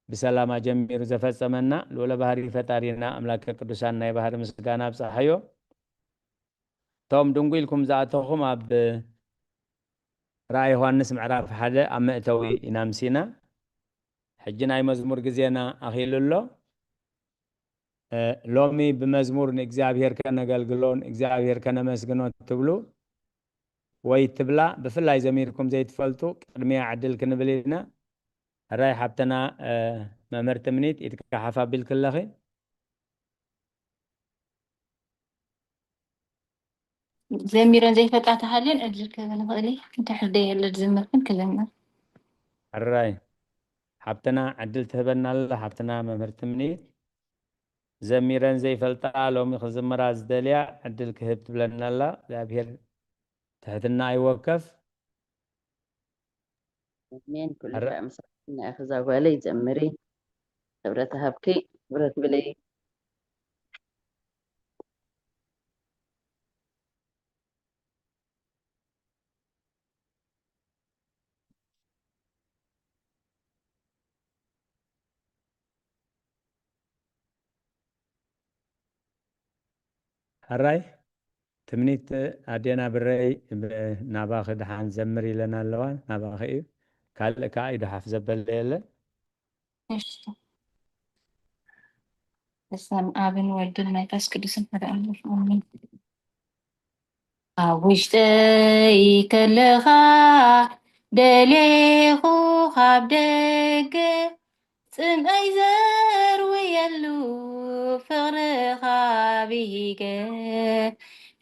ብሰላም ኣጀሚሩ ዘፈጸመና ልዑለ ባህሪ ፈጣሪና ኣምላከ ቅዱሳን ናይ ባህሪ ምስጋና ኣብፅሓዮ ቶም ድንጉ ኢልኩም ዝኣተኹም ኣብ ራእይ ዮሐንስ ምዕራፍ 1 ኣብ መእተዊ ኢና ምሲና ሕጂ ናይ መዝሙር ግዜና ኣኺሉሎ ሎሚ ብመዝሙር ንእግዚአብሔር ከነገልግሎን እግዚአብሔር ከነመስግኖ ትብሉ ወይ ትብላ ብፍላይ ዘሚርኩም ዘይትፈልጡ ቅድሚያ ዕድል ክንብል ኢና ራይ ሓብተና መምህርቲ ምኒት ኢትካሓፍ ኣቢል ክለኺ ዘሚረን ዘይፈጣ ተሃልን ዕድል ክብል ንኽእል እንተሕር ደየለ ዝምርክን ክዘምር ሕራይ ሓብተና ዕድል ትህበና ኣላ ሓብተና መምህርቲ ምኒት ዘሚረን ዘይፈልጣ ሎሚ ክዝምራ ዝደልያ ዕድል ክህብ ትብለና ኣላ እግዚኣብሔር ትሕትና ኣይወከፍ ኣሜን ኩሉ ምስና ክዛጓለይ ዘምሪ ሕብረት ሃብኪ ሕብረት ብለይ ሕራይ ትምኒት ኣዴና ብረይ ናባኺ ድሓን ዘምር ኢለና ኣለዋ ናባኺ እዩ ካልእ ከዓ ይድሓፍ ዘበለ የለን በስመ አብን ወልድን መንፈስ ቅዱስን ፈጣሪ አሜን ኣብ ውሽጠይ ከለኻ ደሌኹ ካብ ደገ ጽምአይ ዘርውየሉ ፍቕርኻ ብሂገ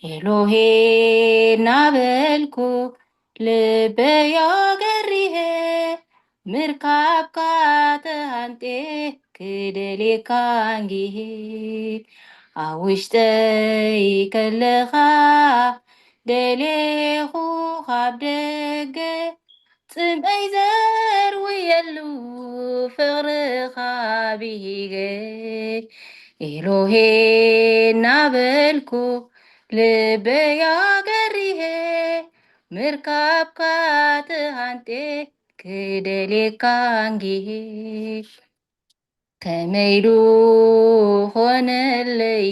ኤሎሄ ናበልኩ ልበያ ገሪሄ ምርካብካ ተሃንጤ ክደሌካ እንጊሄ ኣብ ውሽጠይ ከለኻ ደሌኹ ካብ ደገ ጽምአይ ዘርውየሉ ፍቕርኻ ብሂገ ኤሎሄ ናበልኩ ልበያ ገሪሄ ምርካብካ ተሃንጤ ክደሌካ እንጊሄ ከመይሉ ኾነለይ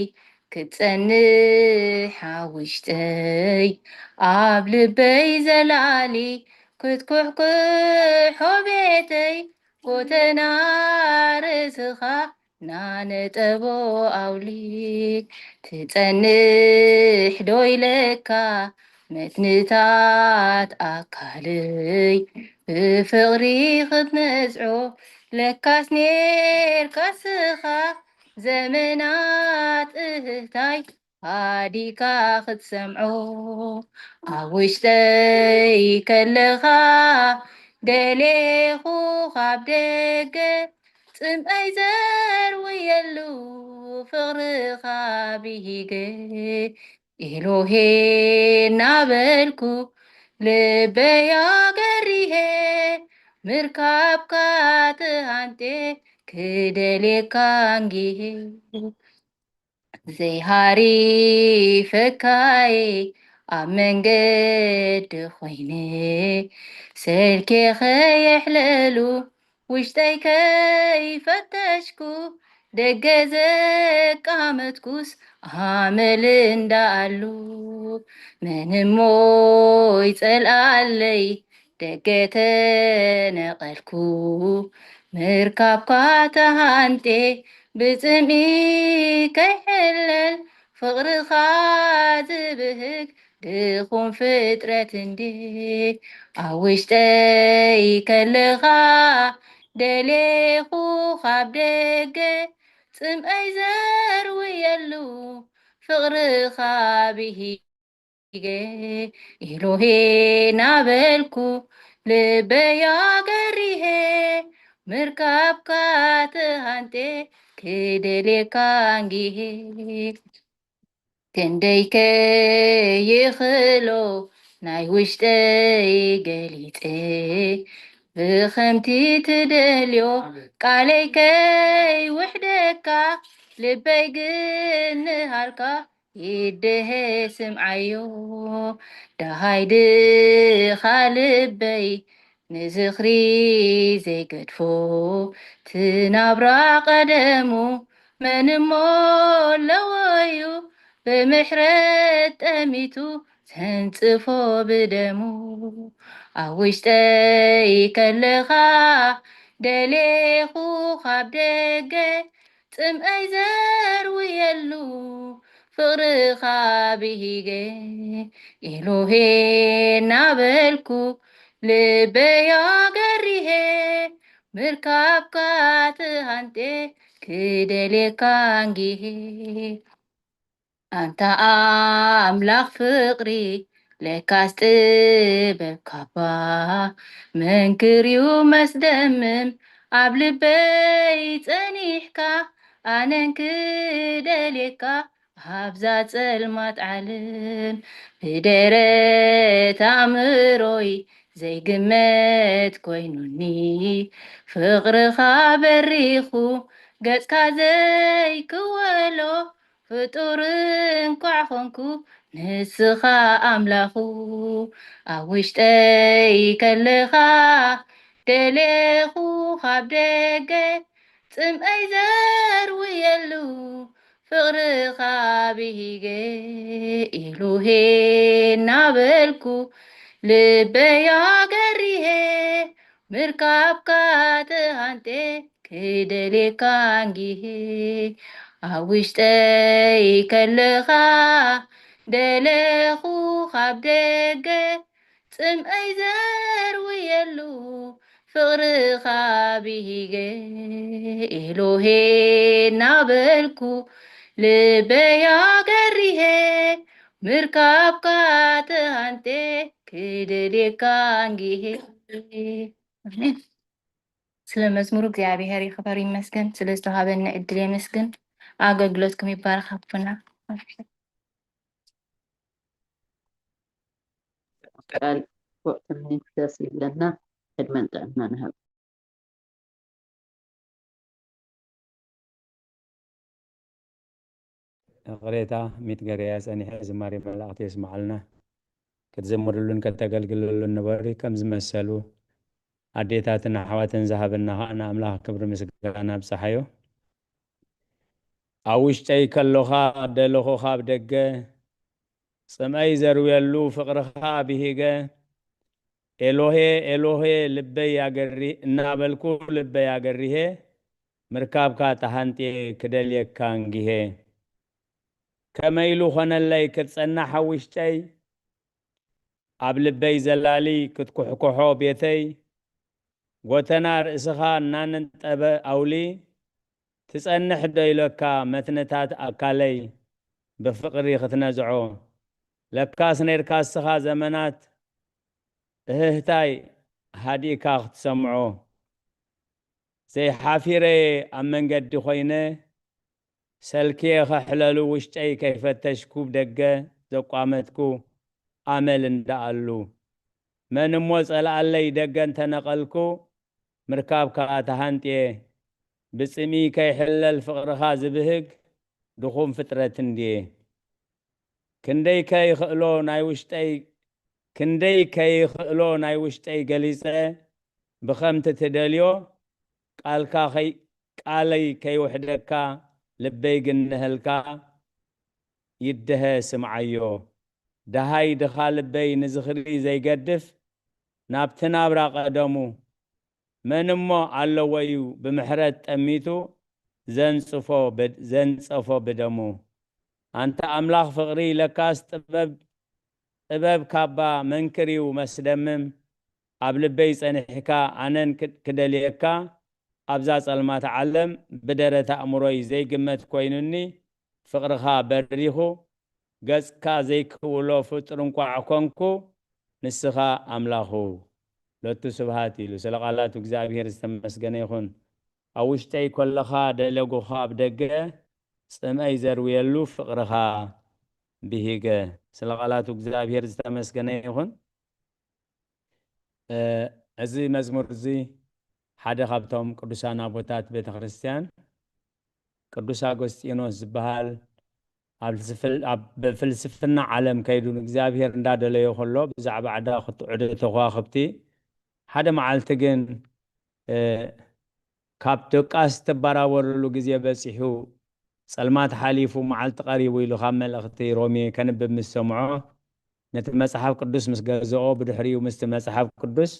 ክትጸንሕ ኣብ ውሽጠይ ኣብ ልበይ ዘለዓሊ ክትኩሕኩሖ ቤተይ ጎተና ርእስኻ ናነጠቦ ኣውሊዕ ትጸንሕ ዶ ኢለካ متنታት ኣካልይ ብፍቕሪ ክትነጽዖ ለካስ ኔርካ ስኻ ዘመናት እህታይ ሃዲካ ክትሰምዖ ኣብ ውሽጠይ ከለኻ ደሌኹ ካብ ደገ ጽምኣይ ዘርውየሉ ፍቕርኻ ብሂገ ኤሎሄ እናበልኩ ልበይ ኣገሪሄ ምርካብካ ትሃንቴ ክደልየካ እንጊሄ ዘይሃሪፈካየ ኣብ መንገዲ ኾይነ ስልኬ ኸየሕለሉ ውሽጠይ ከይፈተሽኩ ደገ ዘቃመትኩስ ኣመል እንዳኣሉ ምንሞ ይጸልኣለይ ደገ ተነቐልኩ ምርካብካ ተሃንቴ ብጽምኢ ከይሕለል ፍቕርኻ ዝብህግ ድኹም ፍጥረት እንዴ ኣብ ውሽጠይ ከለኻ ደሌኹ ካብ ደገ ጽምኣይ ዘርውየሉ ፍቕርኻ ብሂገ ኤሎሄ ናበልኩ ልበይ ኣገሪሄ ምርካብካ ትሃንቴ ክደልየካ እንጊሄ ክንደይከ ይኽእሎ ናይ ውሽጠይ ገሊፀ ብኸምቲ ትደልዮ ቃለይ ከይውሕደካ ልበይ ግን ንሃልካ ይድሄ ስምዓዮ ዳሃይ ድኻ ልበይ ንዝኽሪ ዘይገድፎ ትናብራ ቀደሙ መንሞ ለወዩ ብምሕረት ጠሚቱ ተንጽፎ ብደሙ ኣብ ውሽጠይ ከለኻ ደሌኹ ካብ ደገ ጽምኣይ ዘርውየሉ ፍቕርኻ ብሂገ ኤሎሄ እናበልኩ ልበይ ኣገሪሄ ምርካብካ ትሃንቴ ክደልየካ እንጊሄ ኣንታ ኣምላኽ ፍቕሪ ለካስ ጥበብ ካባ መንክርዩ መስደምም ኣብ ልበይ ጸኒሕካ ኣነን ክደልየካ ኣብዛ ጸልማት ዓለም ብደረት ኣእምሮይ ዘይግመት ኮይኑኒ ፍቕርኻ በሪኹ ገጽካ ዘይክወሎ ፍጡር እንኳዕ ኾንኩ ንስኻ ኣምላኹ ኣብ ውሽጠይ ከለኻ ደሌኹ ካብ ደገ ጽምኣይ ዘርውየሉ ፍቕርኻ ብሂገ ኤሎሄ እናበልኩ ልበይ ኣገሪሄ ምርካብካ ትሃንቴ ክደልየካ እንጊሄ ኣብ ውሽጠይ ከለኻ ደሌኹ ካብ ደገ ጽምኣይ ዘርውየሉ ፍቕርኻ ብሂገ ኤሎሄ እናበልኩ ልበይ ኣገሪሄ ምርካብካ ትሃንቴ ክደልየካ እንጊሄ ስለ መዝሙሩ እግዚአብሔር ይክበር ይመስገን። ስለ ዝተዋሃበና ዕድል ይመስገን። አገልግሎትኩም ይባረክ አቡና። ቃል ወቅትን ደስ ይብለና ዕድመን ጥዕና ንሃብ قريتا ميت قرياس أني زماري ملاقت يسمع لنا كتزمرلون كتقلقلون نبري كم زمسلو عديتاتنا حواتن ذهبنا أنا أملاك كبر مسكنا بصحيو أوش تاي كلوخا دلوخو خاب دقة سماي زرو يلو فقرخا بهيقة إلوهي لبي ياقري نابلكو لبي ياقريه مركابكا تهانتي كدليك كانجيه كما يلو خنا اللي كتصنع حوشتي أبلبي زلالي كتكحكحو بيتي غوتنا رئسخا نانن طبا أولي تسأنح دويلوكا متنتات أكالي بفقري ختنزعو لكاس نيركاسخا زمنات ههتاي هاديكا ختسمعو زي حافيري أمن قد خوينه سلكي خحللو وشتاي كيف تشكوب دقة زقامتكو عمل اندعالو من موز على دقة تنقلكو مركاب كاتهانتي بسمي كي حلل فقر خازبهق دخوم فترة دي كندي كي خلو ناي وشتاي كندي كي خلو ناي وشتاي قليسة بخمت تدليو قالكا خي قالي كي وحدكا لبي قنهلكا يدها سمعيو دهاي دخال بي نزخري زي قدف نابتنا براق قدمو منمو على ويو بمحرت أميتو زنصفو بدمو أنت أملاخ فقري لكاس طبب كابا منكري ومسدمم قبل بيس أنا حكا عنن كدليكا أبزاز المات علم بدرة أمروي زي قمت كوينوني فقرخا بريخو قز كا زي كولو فترن كوعكونكو نسخا أملاخو لوتو سبهاتي لو سلقالاتو كزابير استمسقنا يخون أوشتاي كلخا دلقو خاب دقة سمعي زرويلو فقرخا بهيقة سلقالاتو كزابير استمسقنا يخون أزي مزمور زي حدا خابتهم قدوسان أبوتات بيت خريستيان قدوس أغسطينوس زبهال بفلسفنا عالم كيدون እግዚአብሔር እንዳደለየ ሁሉ ብዛዕባ ዓዳ ኹትዑደ ተዋኽብቲ ሓደ መዓልትግን ካብ ደቃስ ተባራወርሉ ግዜ በፂሑ ጸልማት ሓሊፉ መዓልቲ ቀሪቡ ኢሉ ካብ መልእኽቲ ሮሜ ከንብብ ምስ ሰምዖ ነቲ መጽሓፍ ቅዱስ ምስ ገዝኦ ብድሕሪኡ ምስቲ መጽሓፍ ቅዱስ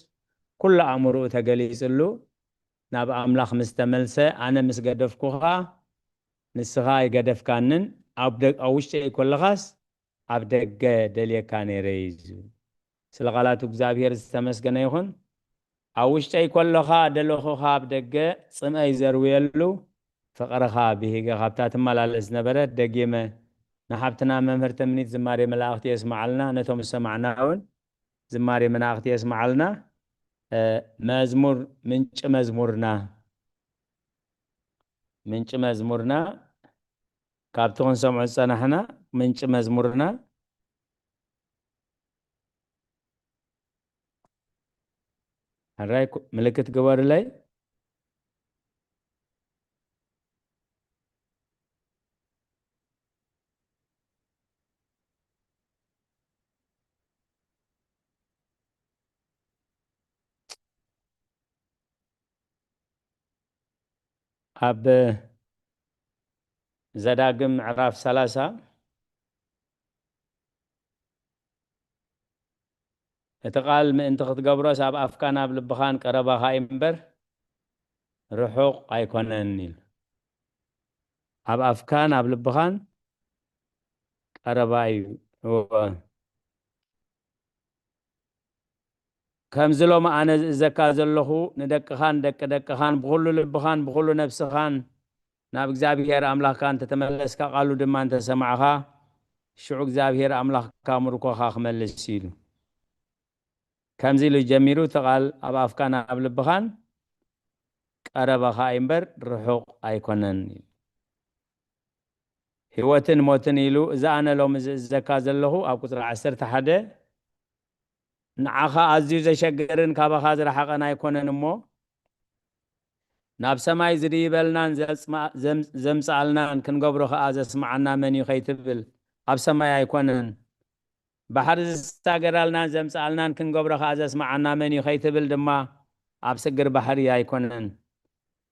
ኩሉ ኣእምሮኡ ተገሊጽሉ ናብ ኣምላኽ ምስ ተመልሰ ኣነ ምስ ገደፍኩኻ ንስኻ ይገደፍካንን ኣብ ውሽጢ ይኮለኻስ ኣብ ደገ ደልየካ ነይረይ ስለቃላቱ እግዚአብሔር ዝተመስገነ ይኹን ኣብ ውሽጢ ይኮለኻ ደለኹኻ ኣብ ደገ ጽምአይ ዘርውየሉ ፍቕርኻ ብሂገ ካብታ ትመላለስ ነበረት ደጊመ ንሓብትና መምህር ተምኒት ዝማሬ መላእኽቲ የስማዓልና ነቶም ሰማዕናውን ዝማሬ መላእኽቲ የስማዓልና መዝሙር ምንጭ መዝሙርና ካብቶን ሰምዑ ጸናሕና ምንጭ መዝሙርና هراي ملكت جوار لي أب زداقم عراف 3 اتقال من انت تقبرس اب افكان اب لبخان قربا خايمبر رحوق ايكونن اب افكان اب لبخان قرباي كم زلو ما انا زكا زلخو ندقخان دقخان بكل لبخان بكل نفسخان ناب እግዚአብሔር አምላካን ተተመለስካ ቃሉ ድማን ተሰማዕኻ ሽዑ እግዚአብሔር አምላካ ምርኮኻ ክመልስ ሲሉ ከምዚ ጀሚሩ ተቃል ኣብ ኣፍካና ኣብ ልብኻን ቀረባኻ እምበር ርሑቕ ኣይኮነን ህይወትን ሞትን ኢሉ እዛ ኣነ ሎም ዘካ ዘለኹ ኣብ ቁጥሪ 11 ንዓኻ ኣዝዩ ዘሸገርን ካባኻ ዝረሓቐን ኣይኮነን እሞ ናብ ሰማይ ዝድይበልናን ዘምጻልናን ክንገብሮ ኸኣ ዘስማዓና መን እዩ ኸይትብል ኣብ ሰማይ ኣይኮነን بحر استاغرالنا زمصالنا كنغبره ازس معنا من يخيتبل دما اب سغر بحر يايكونن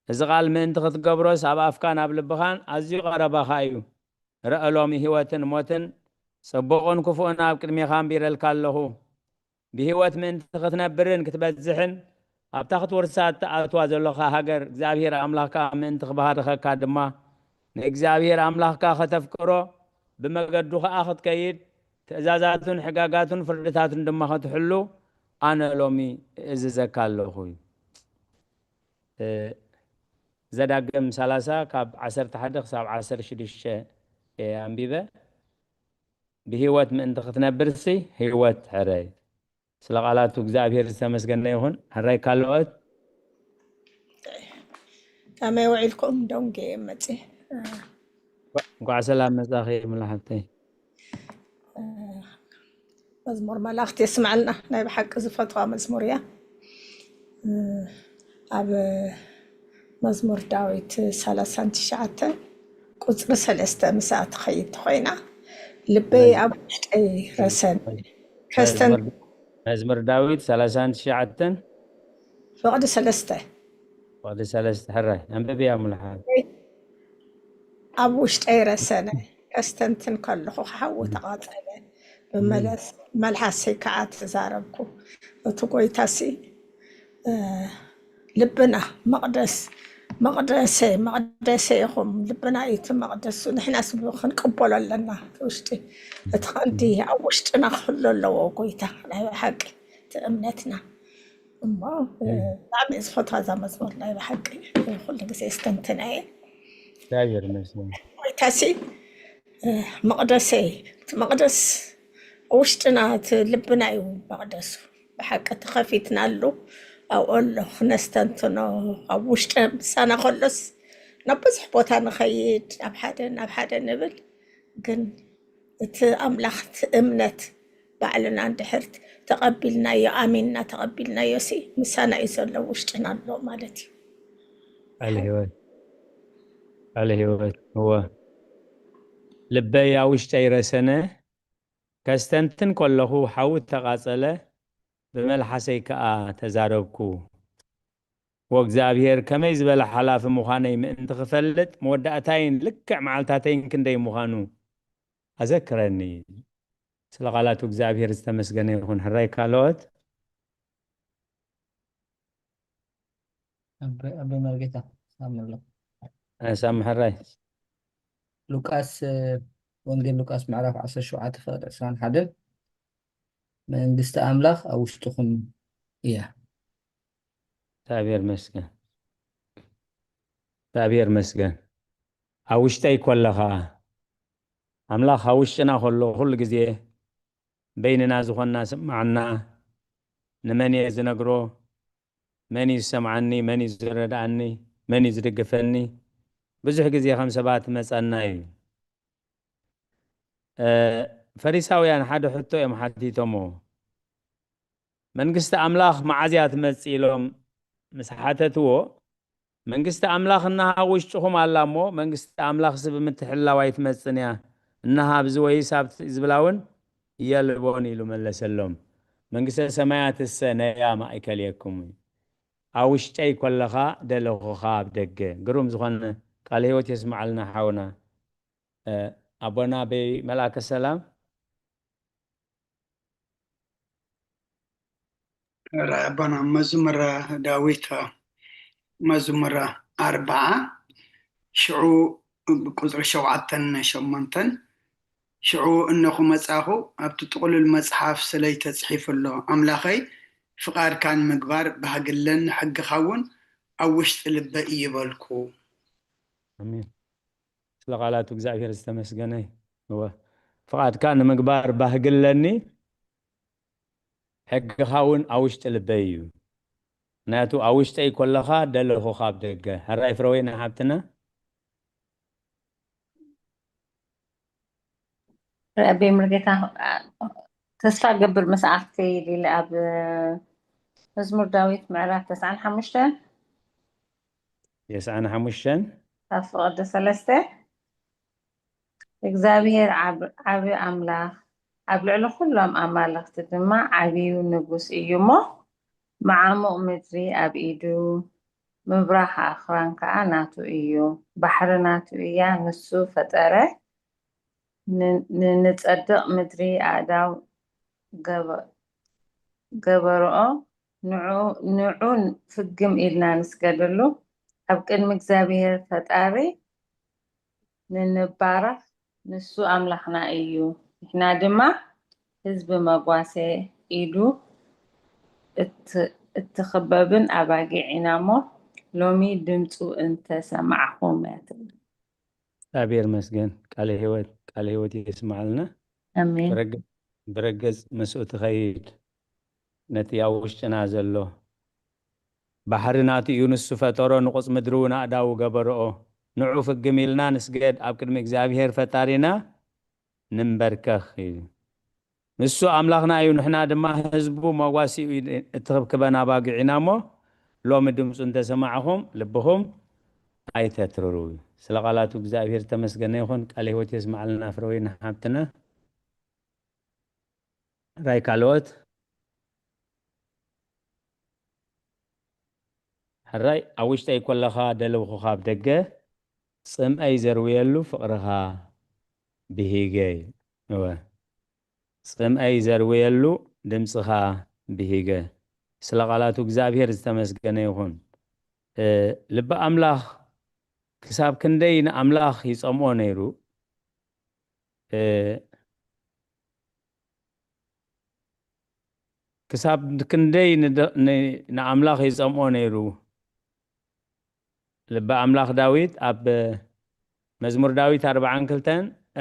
ازغال من تخطغبروس اب افكان اب لبخان ازي قربا خايو رألوم هيوتن موتن سبقون كفون اب قدمي خان بيرل كالله بهيوت من تخنبرن كتبزحن اب تاخت ورسات اتوا زلخا هاجر እግዚአብሔር አምላካ من تخبهارخ كادما እግዚአብሔር አምላካ ከተፍቅሮ بمغدو خاخت كيد تأزازاتون حقاقاتون فردتاتون دما ختحلو أنا لومي إززكال لخوي زداقم سلاسة كاب 11 ساب 10 شديشة أنبيبة بهيوت من انت ختنبرسي هيوت حراي سلقالاتو እግዚአብሔር ዝተመስገነ ይሁን حراي ካልኦት كما يوعدكم دونجي متي እንኳዕ ሰላም መጻኺ መላሕተይ مزمور ملاخت يسمع لنا نايب حق زفتوا مزمور يا أب مزمور داويت 39 قصر 3 مساء خيط خوينا لبي أبو أي رسن كستن مزمور داويت 39 فقد 3 وقد 3 حراي أنببي يا ملحات أبو أي رسن كستنتن كله حاو تقاطع بملس ملحسي كعات زاربكو وتقوي تاسي لبنا مقدسي هم لبنا يت مقدس ونحن أسبوعين قبلوا لنا وشتي تخندي أو وشتنا خلوا له وقويته لا حق تأمنتنا أما نعم إصفت هذا مزمور لا حق كل جزء استنتناي تاجر مثلا تاسي مقدس وشتنا لبنا يو مقدس بحق تخفيتنا له أو له نستنتنا أو وشت سنة خلص نبص حبوتها نخيد أبحدا نبل جن أملخت أمنت بعلنا عند حرت تقبلنا يا آمنا تقبلنا يسي مسانا يزول له وشتنا له مالتي عليه هو لبي يا وشتي رسنه كستنتن كله حاوت تقاصله بملحسي كأ تزاربكو وእግዚአብሔር ከመይ ዝበለ ሓላፊ ምዃነይ ምእንቲ ክፈልጥ መወዳእታይን ልክዕ መዓልታተይን ክንደይ ምዃኑ ኣዘክረኒ ስለ ቃላቱ እግዚአብሔር ዝተመስገነ ይኹን ሕራይ ካልኦት أب مرقتا سامع الله سامح ሕራይ لوكاس وانجيل لوكاس معرف 17 فقد 21 መንግስቲ ኣምላኽ ኣብ ውሽጥኹም እያ እግዚአብሔር መስገን ኣብ ውሽጠይ ኮለኻ ኣምላኽ ኣብ ውሽጥና ኮሎ ኩሉ ግዜ በይንና ዝኾንና ስማዓና ንመን እየ ዝነግሮ መን እዩ ዝሰምዓኒ መን እዩ ዝረዳእኒ መን እዩ ዝድግፈኒ ብዙሕ ግዜ ከም ሰባት መፀና እዩ ፈሪሳውያን ሓደ ሕቶ እዮም ሓቲቶሞ መንግስቲ ኣምላኽ መዓዝያ ትመጽእ ኢሎም ምስ ሓተትዎ መንግስቲ ኣምላኽ እናሃ ውሽጥኹም ኣላ እሞ መንግስቲ ኣምላኽ ሰብ ምትሕላዋይ ትመጽእ እያ እናሃ ብዝወይስ ኣብ ዝብላውን የልቦን ኢሉ መለሰሎም መንግስቲ ሰማያትሰ ነያ ማእከልየኩም ኣብ ውሽጠይ ኮለኻ ደለኹኻ ኣብ ደገ ግሩም ዝኾነ ቃል ህይወት የስማዓልና ሓውና أبونا بملاك السلام أبونا مزمر داويت مزمر 4 شعو بقدر شوعتن شمنتن شعو إنكم مساهو أبتقول المصحف سلي تصحيف الله أملاخي فقار كان مقبار بهقلن حق خاون أوشت لبقى يبالكو آمين لقالاتو እግዚአብሔር ዝተመስገነ هو فقط كان مقبار بهقلني حق خاون اوشت لبيو ناتو اوشت اي كلها دلخو خاب دقه هراي فروينا حبتنا رأبي مرقتا تسفى قبل مساعتي للأب مزمور داويت معرف 95 95 فقد 3 እግዚአብሔር ዓቢ ኣምላኽ ኣብ ልዕሊ ኩሎም ኣማልኽቲ ድማ ዓብዩ ንጉስ እዩ እሞ መዓሙቕ ምድሪ ኣብ ኢዱ ምብራኽ ኣኽራን ከዓ ናቱ እዩ ባሕሪ ናቱ እያ ንሱ ፈጠረ ንጸድቕ ምድሪ ኣእዳው ገበርኦ ንዑን ፍግም ኢልና ንስገደሉ ኣብ ቅድሚ እግዚአብሔር ፈጣሪ ንንባረኽ ንሱ ኣምላኽና እዩ ንሕና ድማ ህዝቢ መጓሴ ኢሉ እትኽበብን ኣባጊዕ ኢና እሞ ሎሚ ድምፁ እንተሰማዕኹም እያ ትብል። እግዚአብሔር ይመስገን። ቃለ ሕይወት ይስማዓልና። ኣሜን ብረገጽ ምስኡ ትኸይድ ነቲ ኣብ ውሽጥና ዘሎ ባሕሪ ናቱ እዩ ንሱ ፈጠሮ ንቑፅ ምድሪ እውን ኣእዳው ገበርኦ ንዑ ፍግም ኢልና ንስገድ ኣብ ቅድሚ እግዚኣብሔር ፈጣሪና ንንበርከኽ እዩ። ንሱ ኣምላኽና እዩ፣ ንሕና ድማ ህዝቡ መዋሲኡ እትኽብክበና ኣባጊዕ ኢና እሞ ሎሚ ድምፁ እንተሰማዕኹም ልብኹም ኣይተትርሩ እዩ። ስለ ቃላቱ እግዚኣብሔር ተመስገነ ይኹን። ቃለ ሕይወት የስማዓልና ፍረወይና ሃብትና ራይ ካልኦት ሕራይ ኣብ ውሽጠይ ኮለኻ ደለብኹ ካብ ደገ ጽምአይ ዘርውየሉ ፍቕርኻ ብሂገ እዩ። ጽምአይ ዘርውየሉ ድምፅኻ ብሂገ። ስለ ቃላቱ እግዚኣብሔር ዝተመስገነ ይኹን። ልቢ ኣምላኽ ክሳብ ክንደይ ንኣምላኽ ይጸምኦ ነይሩ። ክሳብ ክንደይ ንኣምላኽ ይጸምኦ ነይሩ። ልቢ ኣምላኽ ዳዊት ኣብ መዝሙር ዳዊት 42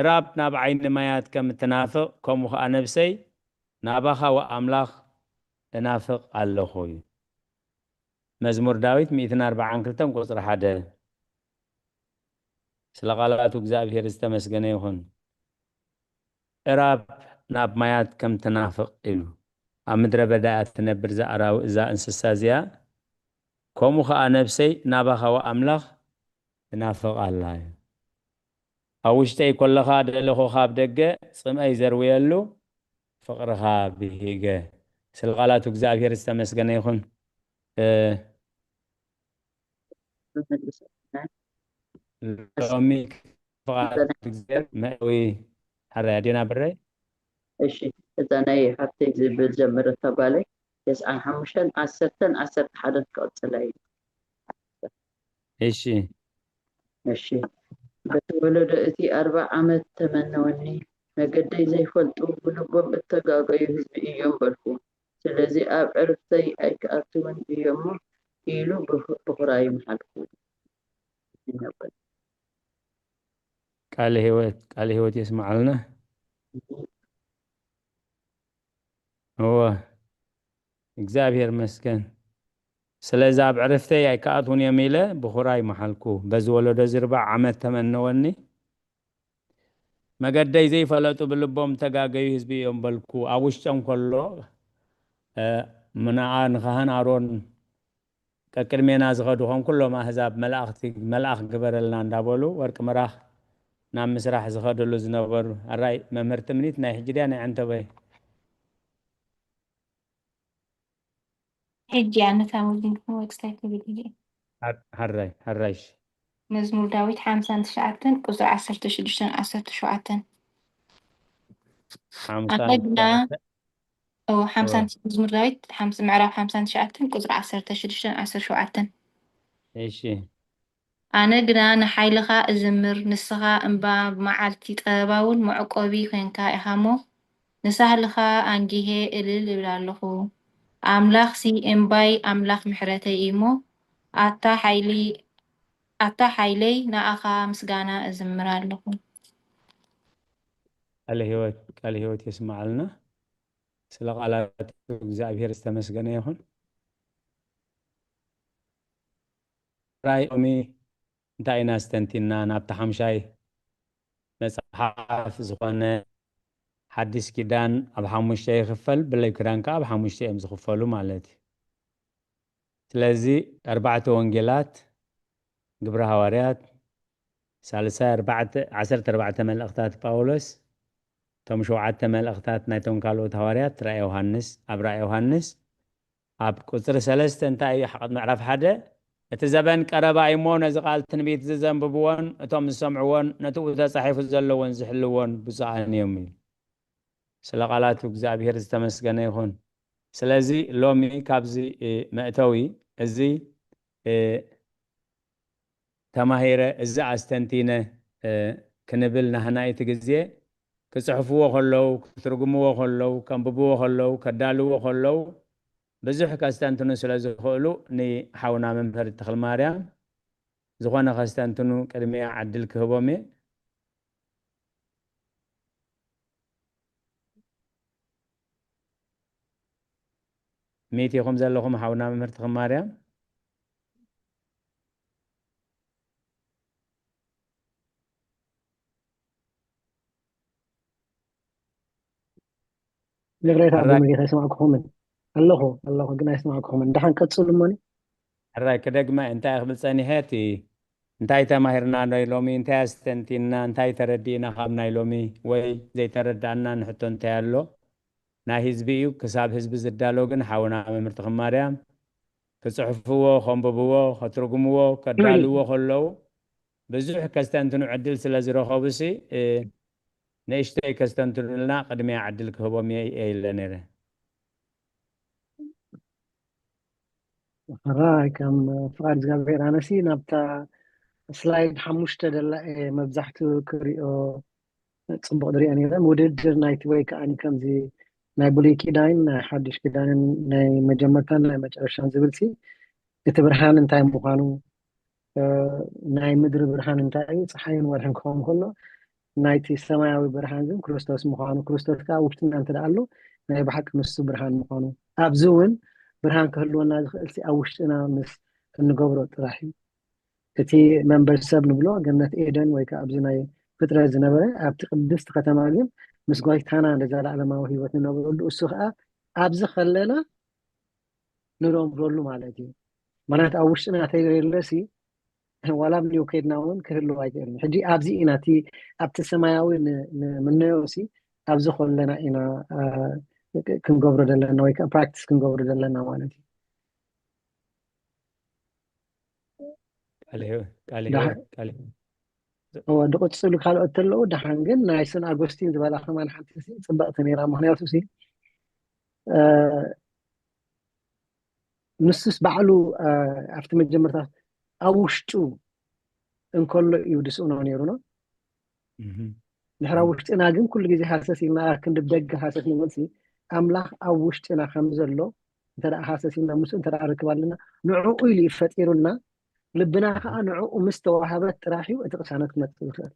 ራብ ናብ ዓይኒ ማያት ከም እትናፍቕ ከምኡ ከዓ ነብሰይ ናባኻ ወኣምላኽ እናፍቕ ኣለኹ እዩ። መዝሙር ዳዊት 142 ቁፅሪ 1 ስለ ቃላቱ እግዚኣብሔር ዝተመስገነ ይኹን። ራብ ናብ ማያት ከም ትናፍቕ ኢሉ ኣብ ምድረ በዳ እትነብር እዛ እንስሳ እዚኣ ከምኡ ከዓ ነብሰይ ናባኻ ወኣምላኽ እናፍቕ ኣላ እዩ። ኣብ ውሽጠይ ኮለኻ ደለኹ ካብ ደገ ጽምአይ ዘርውየሉ ፍቕርኻ ብሂገ። ስለ ቃላቱ እግዚኣብሔር ዝተመስገነ ይኹን። ሎሚ ፍቓድ እግዚኣብሔር መእዊ ሓራይ ኣዴና ብረይ እሺ እዛ ናይ ሃብተይ ዝብል ጀመረት ተባለይ 95 10 11 ክቅፅላ እዩ። እሺ እሺ በተወለደ እቲ 40 ዓመት ተመነወኒ መገደይ ዘይፈልጡ ብልቦም እተጋገዩ ህዝቢ እዮም በልኩ። ስለዚ ኣብ ዕርፍተይ ኣይከኣትውን እዮሞ ኢሉ ብኹራይ መሓልኩ። ቃለ ሕይወት የስማዓልና። እግዚአብሔር መስገን። ስለዚ ኣብ ዕርፍተይ ኣይከኣትውን እዮም ኢለ ብኹራይ መሓልኩ። በዚ ወለዶ 40 ዓመት ተመነወኒ መገደይ ዘይፈለጡ ብልቦም ተጋገዩ ህዝቢ እዮም በልኩ። ኣብ ውሽጦም ከሎ ንካህን ኣሮን ቅድሜና ዝኸዱኾም ኩሎም ኣህዛብ መልኣኽ ግበረልና እንዳበሉ ወርቂ ምራኽ ናብ ምስራሕ ዝኸደሉ ዝነበሩ ኣራይ መምህርቲ ምኒት ናይ ሕጂ ድያ ናይ ዕንተበይ ሕጂ ኣነታ ሙዚንኩም ወክስታይ ትብል ሓራይሽ መዝሙር ዳዊት 59 ቁፅሪ 16 17 መዝሙር ዳዊት ምዕራፍ 59 ቁፅሪ 16 17 እሺ ኣነ ግና ንሓይልኻ እዝምር ንስኻ እምባ ብመዓልቲ ጠበባውን መዕቆቢ ኮንካ ኢኻ እሞ ንሳህልኻ ኣንጊሄ እልል ይብል ኣለኹ። ኣምላኽ ሲ እምባይ ኣምላኽ ምሕረተይ እሞ ኣታ ሓይለይ ንኣኻ ምስጋና እዝምር ኣለኹ። ቃለ ሕይወት የስማዓልና። ስለ ቃላቱ እግዚአብሔር ዝተመስገነ ይኹን። ራይ ሎሚ እንታይ ኢና ስተንቲና ናብቲ ሓምሻይ መፅሓፍ ዝኾነ ሓድሽ ኪዳን ኣብ 5 ይኽፈል ብለይ ክዳን ከዓ ኣብ 5 እዮም ዝኽፈሉ ማለት እዩ። ስለዚ 4 ወንጌላት፣ ግብረ ሃዋርያት፣ 14 መልእኽታት ጳውሎስ፣ እቶም 7 መልእኽታት ናይቶም ካልኦት ሃዋርያት ራእየ ዮሃንስ። ኣብ ራእየ ዮሃንስ ኣብ ቁፅሪ 3 እንታይ ሓቐት ምዕራፍ 1 እቲ ዘበን ቀረባ እሞ ነዚ ቃል ትንቢት ዝዘንብብዎን እቶም ዝሰምዕዎን ነቲኡ ተጻሒፉ ዘለዎን ዝሕልዎን ብፁዓን እዮም እዩ። ስለ ቃላቱ እግዚአብሔር ዝተመስገነ ይኹን። ስለዚ ሎሚ ካብዚ መእተዊ እዚ ተማሂረ እዚ ኣስተንቲነ ክንብል ናህና እቲ ግዜ كصحفوا خلوا كترجموا خلوا كنببوا خلوا كدالوا خلوا بزح كاستانتنو سلازو خلو ني حاونا ممهر تخل ماريام زغانا كاستانتنو قدمي عدل كهبومي ميتي خمزة لهم حاونا ممهر تخل ماريام نغريت عبد المجيد يسمعكم من الله قنا يسمعكم من دحن كتصل موني الراي كدغما انت قبل ثاني هاتي انتاي تماهرنا نايلومي انتاي استنتينا انتاي تردينا خام نايلومي وي زي تردانا نحطو انت يالو نا حزبيو كساب حزب زدالو گن حاونا ممرت خماريام كصحفو خنببو خترغمو كدالو خلو بزح كاستانتنو عدل سلازي رخوبسي نيشتي كاستانتنو لنا قدمي عدل كهبومي اي لنيره راي كم فقاد زغبير انا سي نبتا سلايد حمشته دلا مبزحتو كريو ጽቡቅ ድሪኦ ነይረ ውድድር ናይቲ ወይ ከዓ ከምዚ ናይ ብሉይ ኪዳን ናይ ሓዱሽ ኪዳን ናይ መጀመርታን ናይ መጨረሻን ዝብል ሲ እቲ ብርሃን እንታይ ምዃኑ ናይ ምድሪ ብርሃን እንታይ እዩ ፀሓይን ወርሕን ክኸውን ከሎ ናይቲ ሰማያዊ ብርሃን ግን ክርስቶስ ምዃኑ ክርስቶስ ከዓ ውሽጥና እንተ ኣሎ ናይ ብሓቂ ንሱ ብርሃን ምዃኑ ኣብዚ እውን ብርሃን ክህልወና ዝኽእል ሲ ኣብ ውሽጥና ምስ ክንገብሮ ጥራሕ እዩ እቲ መንበሪ ሰብ ንብሎ ገነት ኤደን ወይ ከዓ ኣብዚ ናይ ፍጥረት ዝነበረ ኣብቲ ቅድስቲ ከተማ ግን ምስ ጎይታና ንዘለኣለማዊ ሂወት ንነብረሉ እሱ ከዓ ኣብዚ ከለና ንረምረሉ ማለት እዩ ማለት ኣብ ውሽጥና ተይረለሲ ዋላ ብልዩ ከይድና እውን ክህልው ኣይክእልን ሕጂ ኣብዚ ኢና እቲ ኣብቲ ሰማያዊ ንምንዮሲ ኣብዚ ከለና ኢና ክንገብሮ ዘለና ወይ ከዓ ፕራክቲስ ክንገብሮ ዘለና ማለት እዩ ቃል هو دقصلو ካልኦት ተለው ደሓን ግን ናይ ሰን ኣጎስቲን ዝበላ ከማን ሓንቲ ሲ ጽብቕቲ ነይራ ምክንያቱ ሲ ንሱስ ባዕሉ ኣብቲ መጀመርታ ኣብ ውሽጡ እንከሎ እዩ ድስኡኖ ነይሩ ነው ድሕራ ውሽጥና ግን ኩሉ ግዜ ሓሰስ ኢልና ክንድብ ደገ ሓሰስ ንብልሲ ኣምላኽ ኣብ ውሽጥና ከም ዘሎ እንተዳ ሓሰስ ኢልና ምስ እንተዳ ርክባልና ንዕኡ ኢሉ ይፈጢሩና ልብና ከዓ ንዕኡ ምስ ተዋሃበት ጥራሕ እዩ እቲ ቅሳነት ክመጽእ ይኽእል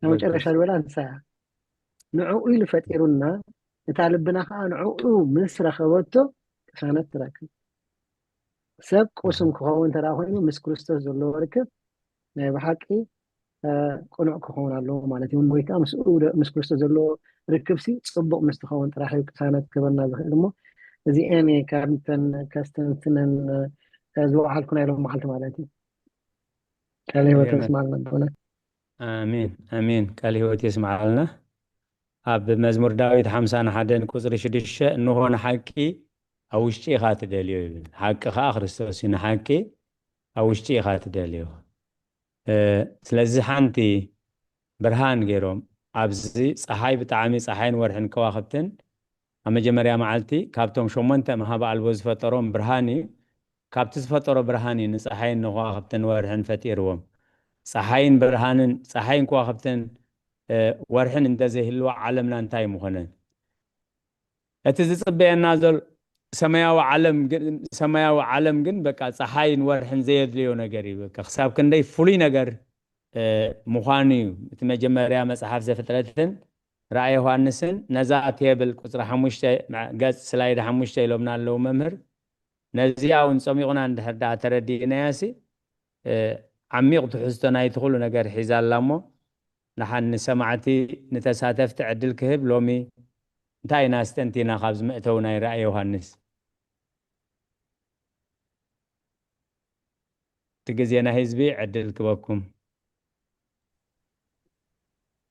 ናብ መጨረሻ ዝበላ እንሳያ ንዕኡ ኢሉ ፈጢሩና እታ ልብና ከዓ ንዕኡ ምስ ረኸበቶ ቅሳነት ትረክብ ሰብ ቁስም ክኸውን ተዳ ኮይኑ ምስ ክርስቶስ ዘለዎ ርክብ ናይ ብሓቂ ቁኑዕ ክኸውን ኣለዎ ማለት እዩ ወይ ከዓ ምስ ክርስቶስ ዘለዎ ርክብ ሲ ጽቡቕ ምስ ትኸውን ጥራሕ እዩ ቅሳነት ክበልና ዝኽእል እሞ እዚአን ካብተን ከስተንትነን زوحالكم إلى محل مالتي كالي هو تسمع لنا آمين كالي هو تسمع لنا أب مزمور داوود حمسان حدن كسر شديش إنه هو نحكي أو شيء خات دليو حكي آخر السوسين حكي أو شيء خات دليو سلزي حنتي برهان غيرهم أبزي صحاي بتعامي صحاين ورحن كواخبتن أما جمريا معلتي كابتم شومنت مهابا الوز فطرهم برهاني كابت زفطرو برهاني نصحين نواخبتن ورحن فتيروم صحين برهانن صحين كواخبتن ورحن اندزه اللو عالمنا انتاي مخنن اتزي صبينا نازل سماياو عالم جن بقى صحين ورحن زيد ليو نغري بقى حساب كندي فولي نغر مخاني تمجمريا مصحف زفترتن راي يوحنسن نزات يبل قصر حمشته مع قص سلايد حمشته لومنا لو ممر نزياون صميقنا عند حدا تردينا ياسي عميق تحسنا يدخل نجار حزال لامو نحن سمعتي نتساتف تعدل كهب لومي انتاي ناس تنتينا خابز مئتونا رأي يوحنس تجزينا حزبي عدل كبكم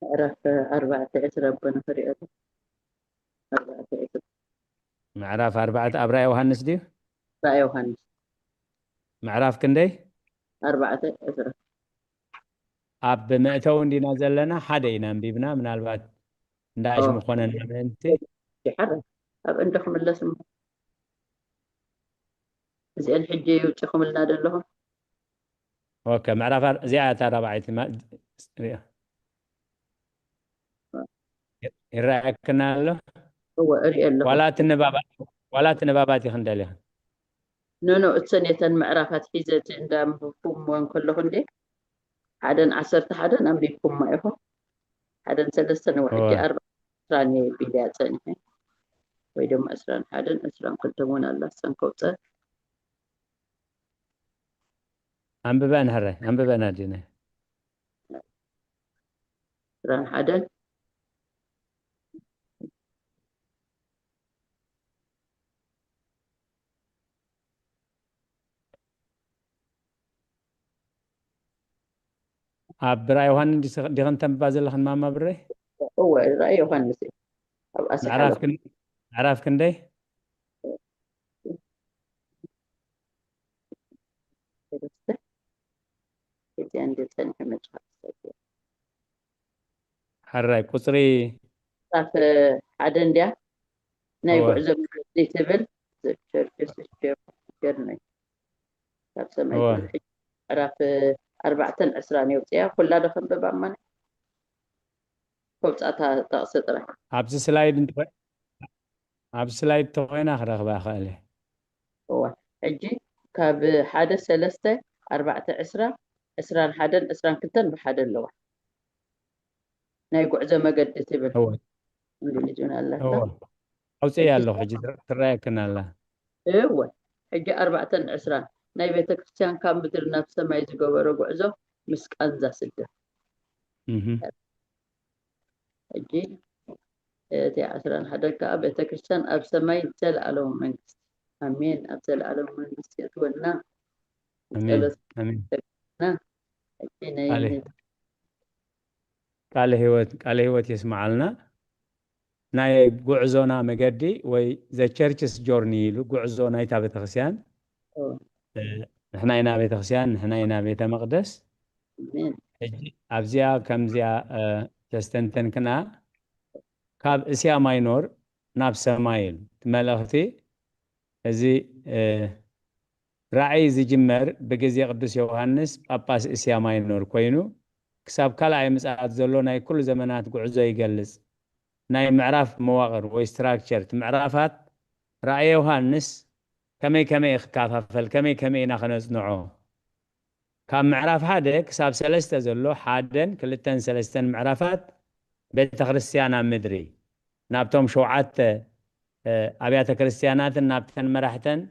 معرف 14 ربنا فريقه 14 معرف 4 أبرا يوحنس دي رأي يوحنس معرف كندي 14 أب مئتون دي نازلنا حدا ينام بيبنا من البعد نداش مخونا انت يحرك أب عندكم اللسم زي الحجة يوتيكم النادي لهم اوكي معرف زيادة ربعتي ما يرأيكنا له هو أري له ولا تنبابات يخندلها نو السنة معرفة حيزة عندهم فم وان كلهم دي حدا عصرت حدا أم بيكم ما يفهم حدا 3 سنة وحجي 4 سنة بداية سنة ويدوم أسران حدا أسران كنتمون الله سنكوتا أم ببان هري أم ببان هدينا أسران حدا برا يوهان دي غنتم بازل خن ماما بري هو رأي يوحنس أو أسحله عراف كندي عندي سنة مجهر حراي قصري صاف عدن ديا نايبو عزم تبل جرني صاف سماي كل حج عراف 4 عسراني وطيا كلها دخل ببعمان فوتاتها تقصد راح عبد سلايد توين آخر باخاله هو حجي كاب حادث 3 4 عسران حدن عسران كنتن بحدن لوح نايقو عزم قد تبل هو نقول الله هو أو سيالله حجي ترايكنا الله هو حجي 4 عسران ناي بيت كريستيان كان بدر نفسه ما يزقوا قعزو مسكان ذا سده حجي تي عسران حدا كابيت كريستيان أب سماي تل عليهم منكس أمين أبتل عليهم منكس يتولنا أمين أمين حجي قال هيوت يسمع لنا ناي قعزونا مقدي وي ذا تشيرشز جورني لو قعزونا يتا بيت خسيان نحنا ينا بيت خسيان نحنا ينا بيت مقدس أبزيا كمزيا تستنتن كنا كاب إسيا ماينور ناب سمايل تملختي زي رأي زي جمر بجزي قدس يوحنس أباس إسيا ماينور كوينو كساب كلا مساعد زلو ناي كل زمانات قعزو يجلس ناي معرف مواقر ويستراكشر معرفات رأي يوحنس كمي اخكاففل كمي ناخنز نوعو كان معرف هذا كساب 3 زلو حادن كلتن 3 معرفات بيت كريستيانا مدري نابتهم شوعات أبيات كريستيانات نابتن مرحتن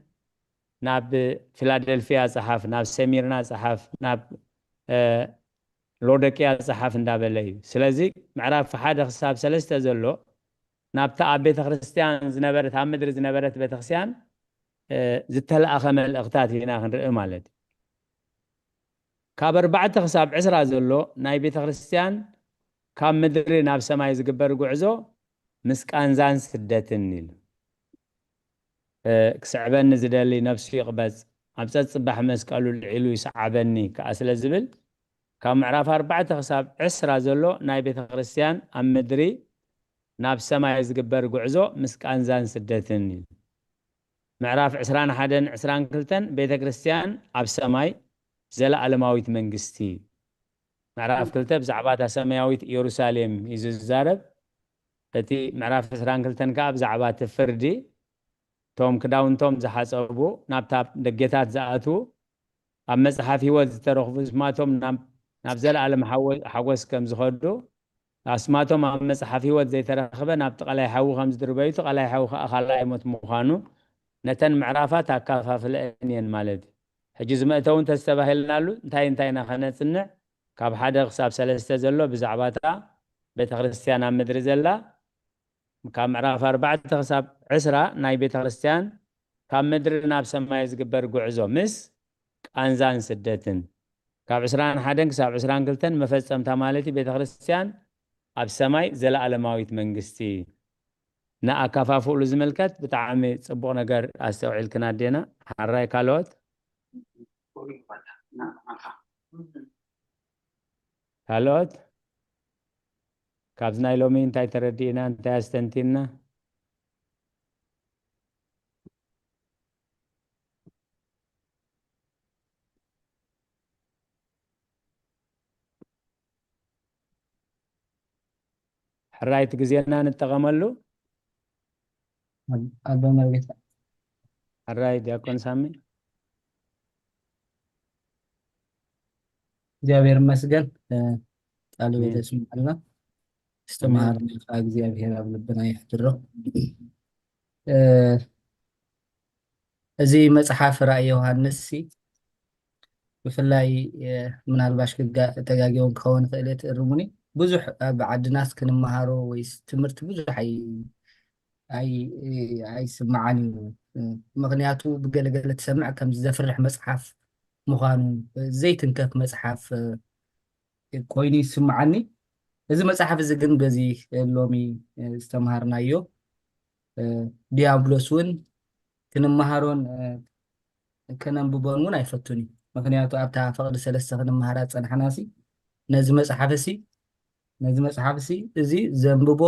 ناب فيلادلفيا صحاف ناب سميرنا صحاف ناب لودكيا صحاف ندابلي سلازي معرف حدا حساب 3 زلو نابتا بيت كريستيان زنبرت هم مدري زنبرت بيت كريستيان زتلا أخمل أغتات هنا خنرئ مالتي كابر بعد حساب 10 زلو ناي بيت كريستيان كام مدري ناب سماي زقبر قعزو مسكانزان سدتنيل كسعبن نزدلي نفسي قبز أبسط صباح مسكالو العلو يسعبني كأسل الزبل كام معرف 4 حساب 10 زلو ناي بيت كريستيان أم مدري ناب سماي زقبر قعزو مسكانزان سدتنيل معرف 20 حدن 20 كلتن بيت كريستيان أب سماي زلا علماويت منجستي معرف كلتا بزعبات سماويت يروساليم يززارب تي معرف 20 كلتن كاب زعبات فردي توم كداون توم زحصبو نابتاب دقيتات زاتو اب مصحف هيوت ترخص اسماتهم ناب زلا علم حوس كم زخدو اسماتهم اب مصحف هيوت زي ترخبه ناب تقلاي حو خمس دربيتو قلاي حو خلاي موت مخانو نتن معرفات اكافافلانين مالتي حجز مأتون تستباهلنالو انتاينا خنصنع كاب حدا حساب 3 زلو بزعباتا بيت كريستيان مدري زلا كاب معرف 4 حساب 10 ناي بيت كريستيان كاب مدري ناب سماي زقبر قعزو مس انزان سدتن كاب 20 حدن حساب 20 كلتن مفصمتا مالتي بيت كريستيان اب سماي زلا علماويت منغستي نا اكافافو لزملكت بتعامي صبو نجر استوعيل كنا دينا حراي كالوت كالوت كابزنا لومي انتاي تردينا انتاي استنتينا ሕራይቲ ግዜና ንጠቐመሉ ኣቦ መርጌታ ሕራይ ዲያቆን ሳሚ እግዚአብሔር ይመስገን ቃሉ አሜን የተስማማልና استمهارنا እግዚአብሔር ኣብ ልብና ይሕድሮ እዚ መጽሓፍ ራእይ ዮሐንስ ብፍላይ ምናልባሽ ተጋጊዮም ክኸውን ክእል እርሙኒ ብዙሕ ኣብ ዓድናስ ክንመሃሮ ወይስ ትምህርቲ ብዙሕ ኣይስማዓን እዩ ምክንያቱ ብገለገለ ትሰምዕ ከም ዘፍርሕ መጽሓፍ ምዃኑ ዘይትንከፍ መጽሓፍ ኮይኑ ይስማዓኒ እዚ መጽሓፍ እዚ ግን በዚ ሎሚ ዝተምሃርናዮ ዲያብሎስ እውን ክንመሃሮን ከነንብቦን እውን ኣይፈቱን እዩ ምክንያቱ ኣብታ ፈቅዲ ሰለስተ ክንመሃራ ፀናሕናሲ ነዚ መጽሓፍ እዚ ዘንብቦ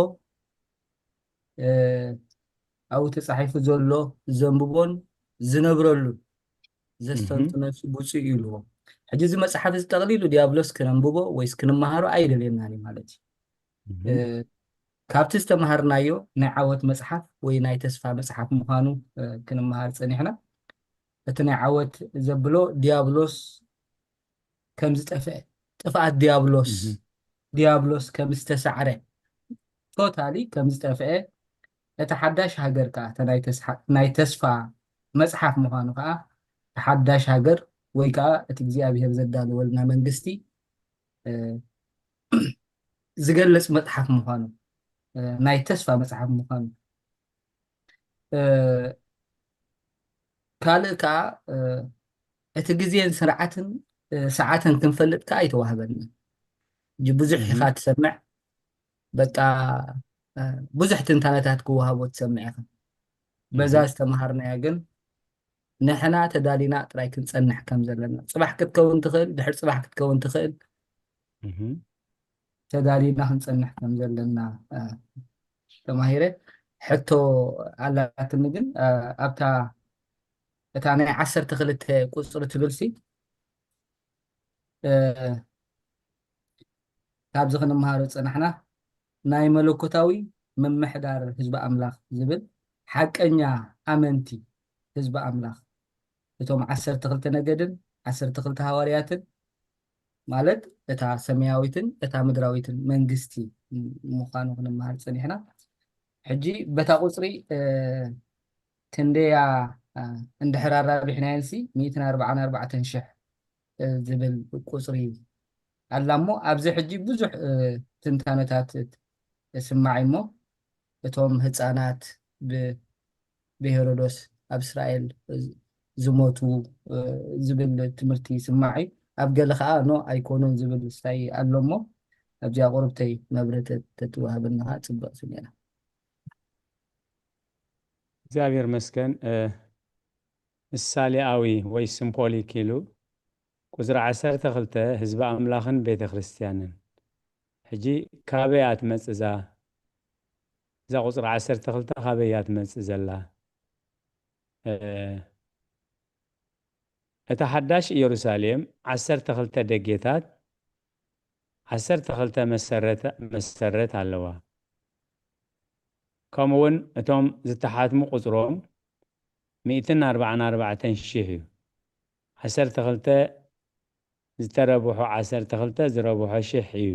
ኣብኡ ተፃሒፉ ዘሎ ዘንብቦን ዝነብረሉ ዘስተንትነሱ ብፁዕ ይብልዎ ሕጂ እዚ መጽሓፍ እዚ ጠቕሊሉ ዲያብሎስ ክነንብቦ ወይስ ክንመሃሮ ኣይደልየናኒ ማለት እዩ ካብቲ ዝተምሃርናዮ ናይ ዓወት መጽሓፍ ወይ ናይ ተስፋ መጽሓፍ ምዃኑ ክንመሃር ፀኒሕና እቲ ናይ ዓወት ዘብሎ ዲያብሎስ ከም ዝጠፍአ ጥፍኣት ዲያብሎስ ከም ዝተሳዕረ ቶታሊ ከም ዝጠፍአ እቲ ሓዳሽ ሃገር ከዓ ናይ ተስፋ መጽሓፍ ምዃኑ ከዓ ሓዳሽ ሃገር ወይ ከዓ እቲ እግዚኣብሔር ዘዳልወልና መንግስቲ ዝገልጽ መጽሓፍ ምዃኑ ናይ ተስፋ መጽሓፍ ምዃኑ ካልእ ከዓ እቲ ግዜን ስርዓትን ሰዓትን ክንፈልጥ ከዓ ኣይተዋህበና ብዙሕ ኢኻ ትሰምዕ በቃ ብዙሕ ትንታነታት ክወሃቦ ትሰምዕ ኢኻ በዛ ዝተምሃርናያ ግን ንሕና ተዳሊና ጥራይ ክንፀንሕ ከም ዘለና ፅባሕ ክትከውን ትኽእል ድሕሪ ፅባሕ ክትከውን ትኽእል ተዳሊና ክንፀንሕ ከም ዘለና ተማሂረ ሕቶ ኣላትኒ ግን ኣብታ እታ ናይ 12 ቁፅሪ ትብልሲ ካብዚ ክንመሃሮ ፀናሕና ናይ መለኮታዊ መምሕዳር ህዝቢ ኣምላኽ ዝብል ሓቀኛ ኣመንቲ ህዝቢ ኣምላኽ እቶም 12 ነገድን 12 ሃዋርያትን ማለት እታ ሰማያዊትን እታ ምድራዊትን መንግስቲ ምዃኑ ክንመሃር ፀኒሕና ሕጂ በታ ቁፅሪ ክንደያ እንድሕር ኣራቢሕናየንሲ 144,000 ዝብል ቁፅሪ ኣላ እሞ ኣብዚ ሕጂ ብዙሕ ትንታነታት ስማዕ እሞ እቶም ህፃናት ብሄሮዶስ ኣብ እስራኤል ዝሞቱ ዝብል ትምህርቲ ይስማዕ እዩ ኣብ ገለ ከዓ ኖ ኣይኮኑን ዝብል ስታይ ኣሎ እሞ ኣብዚኣ ቁርብተይ መብረት ተትዋህበና ፅቡቅ ስሜና እግዚአብሔር መስገን ምሳሌአዊ ወይ ሲምቦሊክ ኢሉ ቁፅሪ 12 ህዝቢ ኣምላኽን ቤተ ክርስቲያንን ሕጂ ካበይ እያ ትመፅእ እዛ ቁፅሪ 12 ካበይ እያ ትመፅእ ዘላ እታ ሓዳሽ ኢየሩሳሌም 12 ደጌታት 12 መሰረት ኣለዋ ከምኡውን እቶም ዝተሓትሙ ቁፅሮም 144,000 እዩ 12 ዝተረብሑ 12 ዝረብሑ 1000 እዩ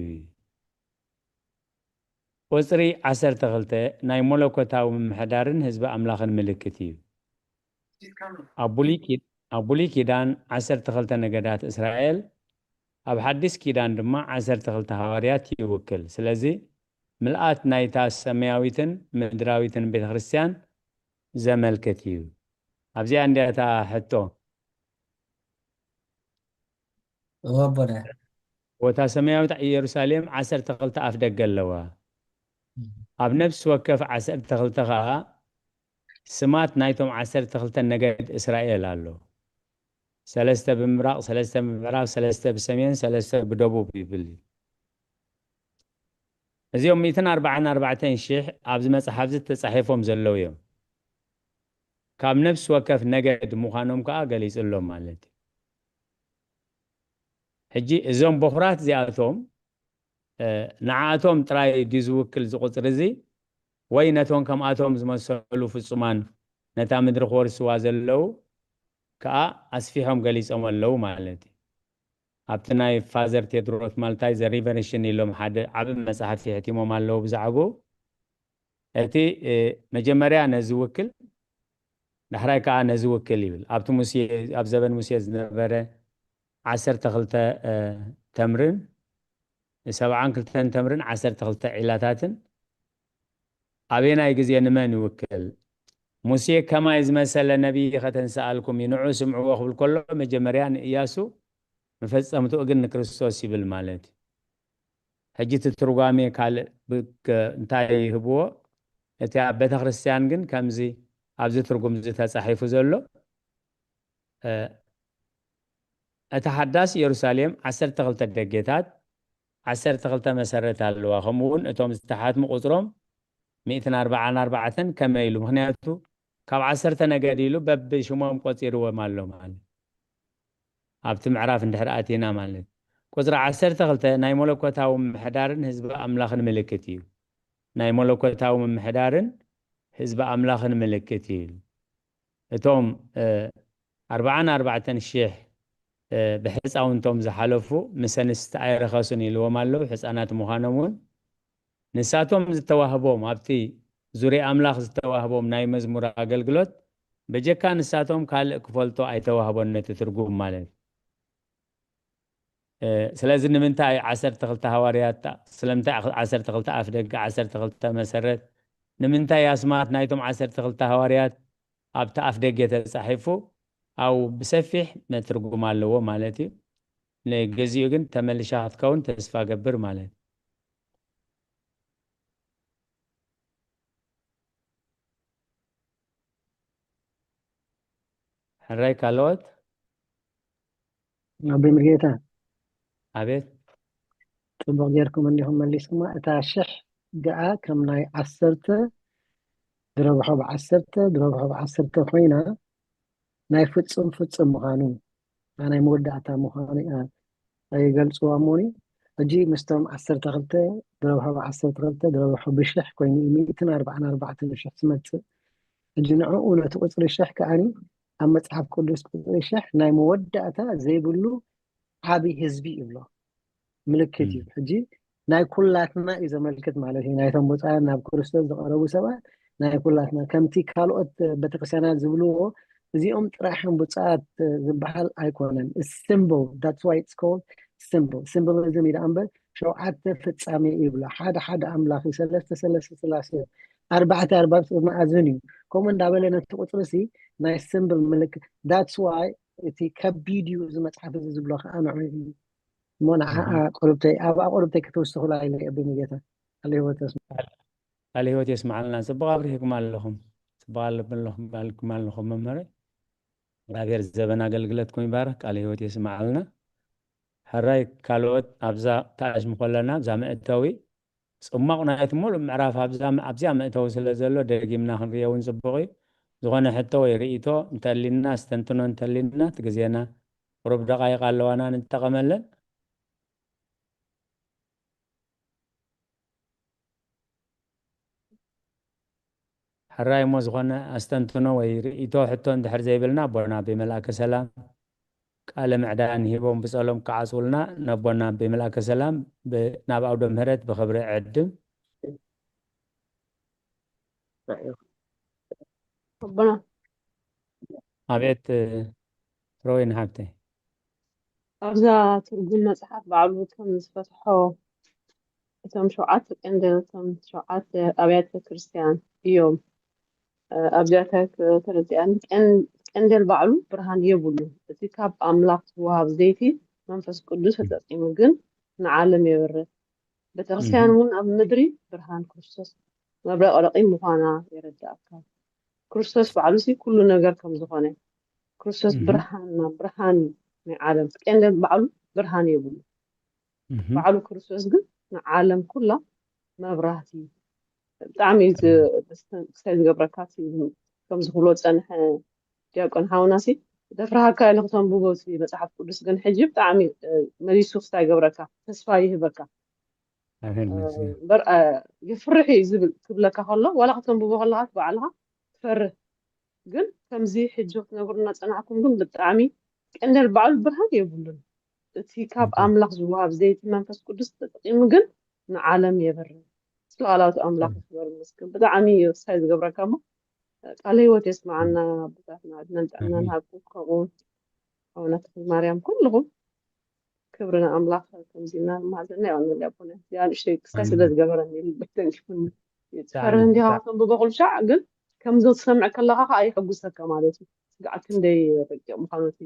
ቁፅሪ 12 ናይ መለኮታዊ ምምሕዳርን ህዝቢ ኣምላኽን ምልክት እዩ ኣብ ብሉይ ኪዳን 12 ነገዳት እስራኤል ኣብ ሓዲስ ኪዳን ድማ 12 ሃዋርያት ይውክል ስለዚ ምልኣት ናይታ ሰማያዊትን ምድራዊትን ቤተ ክርስቲያን ዘመልክት እዩ ኣብዚኣ እንዲያታ ሕቶ ወቦነ ወታ ሰማያዊት ኢየሩሳሌም 12 ኣፍ ደገ ኣለዋ ኣብ ነፍሲ ወከፍ 12 ከዓ ስማት ናይቶም 12 ነገድ እስራኤል ኣሎ 3 ብምብራቕ 3 ብምዕራብ 3 ብሰሜን 3 ብደቡብ ይብል እዚኦም 144,000 ኣብዚ መጽሓፍ ተጻሒፎም ዘለው እዮም ካብ ነፍሲ ወከፍ ነገድ ምዃኖም ከዓ ገሊጽሎም ማለት እዩ ሕጂ እዞም በኹራት እዚኣቶም ንዓቶም ጥራይ ድዩ ዝውክል ዝቁፅር እዚ ወይ ነቶም ከምኣቶም ዝመሰሉ ፍጹማን ነታ ምድሪ ክወርስዋ ዘለው ከዓ ኣስፊሖም ገሊፆም ኣለው ማለት እዩ ኣብቲ ናይ ፋዘር ቴድሮስ ማልታይ ዘ ሪቨሬሽን ኢሎም ሓደ ዓብ መፅሓፍ ሕቲሞም ኣለው ብዛዕባኡ እቲ መጀመርያ ነዚ ውክል ድሕራይ ከዓ ነዚ ውክል ይብል ኣብቲ ሙሴ ኣብ ዘበን ሙሴ ዝነበረ 12 ተምርን 72 ተምርን 12 ዒላታትን ኣበናይ ግዜ ንመን ይውክል ሙሴ ከማይ ዝመሰለ ነቢይ ከተንሰኣልኩም ንዑ ስምዕዎ ክብል ከሎ መጀመርያ ንኢያሱ መፈጸምቱ ግን ንክርስቶስ ይብል ማለት ሕጂ ትርጓሜ ካልእ እንታይ ይህብዎ እቲ ኣብ ቤተ ክርስቲያን ግን ከምዚ ኣብዚ ትርጉም ዝተጻሒፉ ዘሎ እቲ ሓዳስ ኢየሩሳሌም 12 ደገታት 12 መሰረት ኣለዋ ከምኡውን እቶም ዝተሓትሙ ቁፅሮም 144 ከመይ ኢሉ ምክንያቱ ካብ 10 ነገድ ኢሉ በብ ሽሞም ቆፂርዎም ኣሎ ማለት ኣብቲ ምዕራፍ እንድሕር ኣቲና ማለት ቁፅሪ 12 ናይ መለኮታዊ ምሕዳርን ህዝቢ ኣምላኽን ምልክት እዩ ናይ መለኮታዊ ምሕዳርን ህዝቢ ኣምላኽን ምልክት እዩ እቶም 44,000 ብሕፃውንቶም ዝሓለፉ ምሰንስቲ ኣይረኸሱን ኢልዎም ኣለው ህፃናት ምዃኖም እውን ንሳቶም ዝተዋህቦም ኣብቲ ዙርያ ኣምላኽ ዝተዋህቦም ናይ መዝሙር ኣገልግሎት በጀካ ንሳቶም ካልእ ክፈልጦ ኣይተዋህቦን ነቲ ትርጉም ማለት ስለዚ ንምንታይ 12 ሃዋርያት ስለምንታይ 12 ኣፍ ደገ 12 መሰረት ንምንታይ ኣስማት ናይቶም 12 ሃዋርያት ኣብቲ ኣፍ ደገ ተጻሒፉ ኣው ብሰፊሕ መትርጉም ኣለዎ ማለት እዩ ለግዚኡ ግን ተመልሻ ክትከውን ተስፋ ገብር ማለት ሕራይ ካልኦት ብምርጌታ ኣቤት ጽቡቕ ጌርኩም እንዲኹም መሊስኩማ እታ ሽሕ ገኣ ከም ናይ 10 ድረብሖ ብ10 ድረብሖ ብ10 ኮይና ናይ ፍጹም ምዃኑ ናይ መወዳእታ ምዃኑ ይገልጽዋ እሞኒ ሕጂ ምስቶም 12 ድረብሖ ብ12 ድረብሖ ብሽሕ ኮይኑ 144,000 ትመጽእ ሕጂ ንዕኡ ነቲ ቁፅሪ ሽሕ ከዓኒ ኣብ መጽሓፍ ቅዱስ ቁፅሪ ሽሕ ናይ መወዳእታ ዘይብሉ ዓብይ ህዝቢ ይብሎ ምልክት እዩ ሕጂ ናይ ኩላትና እዩ ዘመልክት ማለት እዩ ናይቶም ብፃን ናብ ክርስቶስ ዝቐረቡ ሰባት ናይ ኩላትና ከምቲ ካልኦት ቤተክርስትያናት ዝብልዎ እዚኦም ጥራሕን ብፃት ዝበሃል ኣይኮነን symbol that's why it's called symbolism ኢላ እምበር ሸውዓተ ፍጻሜ ይብሎ ሓደ ኣምላኽ ሰለስተ ስላሴ ኣርባዕተ መኣዝን እዩ ከምኡ እንዳበለ ነቲ ቁፅሪ ሲ ናይ symbol ምልክት that's why እቲ ከቢድ እዩ እዚ መፅሓፍ እዚ ዝብሎ ከዓ ንዑ ሞና ቆርብተይ ኣብ ቆርብተይ ከተወስኹ ላይ ብምጌታ ኣልህይወት የስማዓልና ጽቡቕ ኣብሪኩም ኣለኹም ጽቡቕ ኣለኹም መመረ እግዚአብሔር ዘበን አገልግሎትኩም ይባረክ ኣልህይወት የስማዓልና ሕራይ ካልኦት ኣብዛ ተኣሽሙ ከለና ኣብዛ ምእተዊ ጽማቕ ናይቲ ሙሉእ ምዕራፍ ኣብዛ ምእተዊ ስለ ዘሎ ደጊምና ክንሪኦ እውን ጽቡቕ እዩ ዝኾነ ሕቶ ወይ ርእይቶ እንተሊና ስተንትኖ እንተሊና ትግዜና ቁሩብ ደቃይቕ ኣለዋና ንጠቐመለን ሕራይ ሞ ዝኾነ ኣስተንትኖ ወይ ርእይቶ ሕቶ እንድሕር ዘይብልና ቦና ብመልኣከ ሰላም ቃለ ምዕዳን ሂቦም ብጸሎም ከዓጽውልና ነቦና ብመልኣከ ሰላም ናብ ኣውደ ምህረት ብኽብሪ ዕድም ኣቤት ሮይን ሃብተይ ኣብዛ ትርጉም መጽሓፍ ባዕሉ ከም ዝፈትሖ እቶም 7 ቀንደቶም 7 ኣብያተ ክርስቲያን እዮም ኣብያተ ክርስቲያን ቀንደል ባዕሉ ብርሃን የብሉ እቲ ካብ ኣምላኽ ዝወሃብ ዘይቲ መንፈስ ቅዱስ ተጠቂሙ ግን ንዓለም የብርህ ቤተክርስቲያን እውን ኣብ ምድሪ ብርሃን ክርስቶስ መብረቕ ረቒ ምዃና የረዳእካ ክርስቶስ ባዕሉ ሲ ኩሉ ነገር ከም ዝኾነ ክርስቶስ ብርሃን ናይ ዓለም ቀንደል ባዕሉ ብርሃን የብሉ ባዕሉ ክርስቶስ ግን ንዓለም ኩላ መብራህቲ ብጣዕሚ ክሳይ ዝገብረካ ከም ዝኽብሎ ፀንሐ ዲያቆን ሃውናሲ ደፍረሃካ ንክተንብቦ መፅሓፍ ቅዱስ ግን ሕጂ ብጣዕሚ መሊሱ ክሳይ ገብረካ ተስፋ ይህበካ يفرح يزبل كبلك هلا ولا قتن ببغلات بعلها تفرح ግን ከምዚ ሕጂ ክትነግሩና ፀናዕኩም ግን ብጣዕሚ ቀንዲ በዓል ብርሃን የብሉን እቲ ካብ ኣምላኽ ዝወሃብ ዘይቲ መንፈስ ቅዱስ ተጠቂሙ ግን ንዓለም የበርህ ስለኣላቱ ኣምላኽ ክበር ይመስገን ብጣዕሚ ወሳይ ዝገብረካ እሞ ቃል ህይወት የስማዓና ኣቦታትና ኣድናን ጥዕና ንሃብኩም ከምኡውን ኣቡነ ተክለ ማርያም ኩልኩም ክብርና ኣምላኽ ከምዚና ማዘና ይዋንል ያቦነ እዚኣ ንእሽተይ ክሳይ ስለ ዝገበረኒ ልበይተንኪፉኒ ትፈርህ እንዲኻ ከንብቦ ኩሉ ሻዕ ግን ከምዞ ትሰምዕ ከለኻ ከዓ ይሕጉሰካ ማለት እዩ ስጋዕ ክንደይ ረቂቕ ምዃኑ እቲ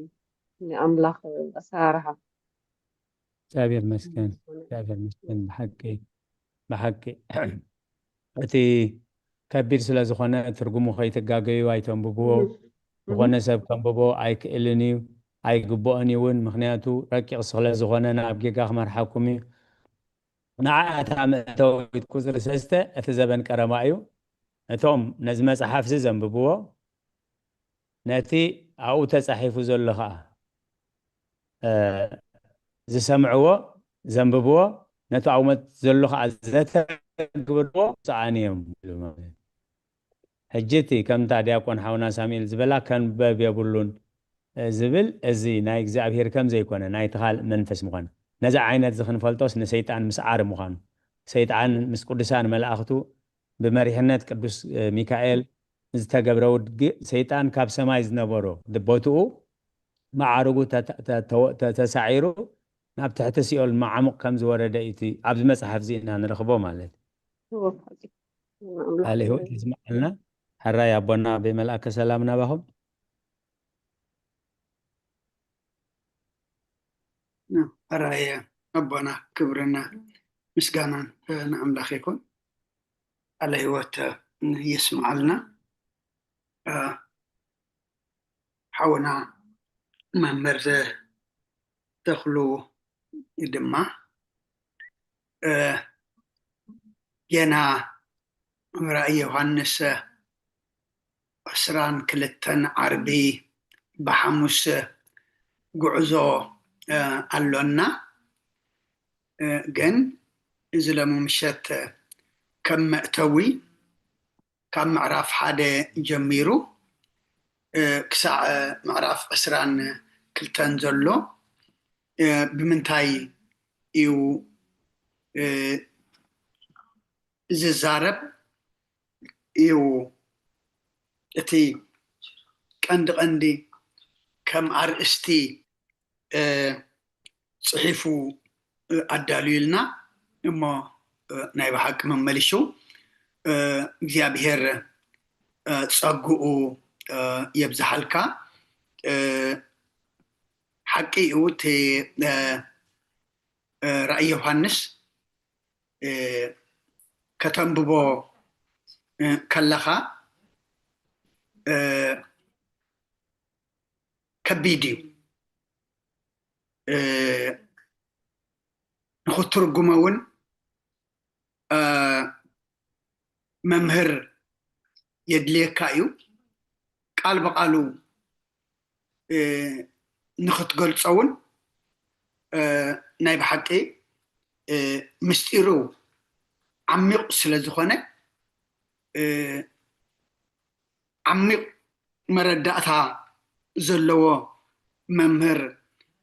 ንኣምላኽ ኣሰራርሓ እግዚአብሔር ይመስገን ብሓቂ እቲ ከቢድ ስለ ዝኾነ ትርጉሙ ከይትጋገዩ ኣይተንብብዎ ዝኾነ ሰብ ከንብቦ ኣይክእልን እዩ ኣይግብኦን እውን ምክንያቱ ረቂቕ ስለ ዝኾነ ናብ ጌጋ ክመርሓኩም እዩ ንዓኣታ መእተዊት ቁፅሪ 3 እቲ ዘበን ቀረማ እዩ እቶም ነዚ መፅሓፍ ዘንብብዎ ነቲ ኣብኡ ተፃሒፉ ዘሎ ከዓ ዝሰምዕዎ ዘንብብዎ ነቲ ኣብኡ ዘሎ ከዓ ዘተግብርዎ ፀዓንዮም ሕጂ እቲ ከምታ ዲያቆን ሓውና ሳሙኤል ዝበላ ከንበብ የብሉን ዝብል እዚ ናይ እግዚኣብሔር ከም ዘይኮነ ናይ ተኻል መንፈስ ምዃኑ ነዚ ዓይነት ዝክንፈልጦስ ንሰይጣን ምስዓር ምዃኑ ሰይጣን ምስ ቅዱሳን መላእኽቱ بمريحنات قدوس ميكائيل ዝተገብረው ሰይጣን ካብ ሰማይ ዝነበሮ ቦትኡ ማዓርጉ ተሳዒሩ ናብ ትሕቲ ሲኦል ማዓሙቕ ከም ዝወረደ እቲ ኣብዚ መጽሓፍ ዚና ንረኽቦ ማለት عليه ይስማዓልና ሕራይ ኣቦና ብመልአከ ሰላም ናባኹም ሕራይ ኣቦና ክብርና ምስጋናን ንኣምላኽ ይኩን على هوت يسمع لنا حاولنا ممر دخلو يدمع ينا رأي يوحنس أسران كلتن عربي بحمس قعزو ألونا جن إزلمو مشت كم مأتوي كم معرف حدا جميرو كسع معرف أسران كلتان زلو بمنتاي يو ززارب يو اتي كندي كم أرستي صحيفو الدليلنا إما ናይ ባሓቂ መመልሹ እግዚአብሔር ጸጉኡ የብዛሐልካ ሓቂ ውት ራእይ ዮሐንስ ከተንብቦ ከለኻ ከቢድ እዩ ንኽትርጉሞ እውን መምህር የድልየካ እዩ ቃል በቃሉ ንኽትገልጸውን ናይ ባሓቂ ምስጢሩ ዓሚቕ ስለ ዝኾነ ዓሚቕ መረዳእታ ዘለዎ መምህር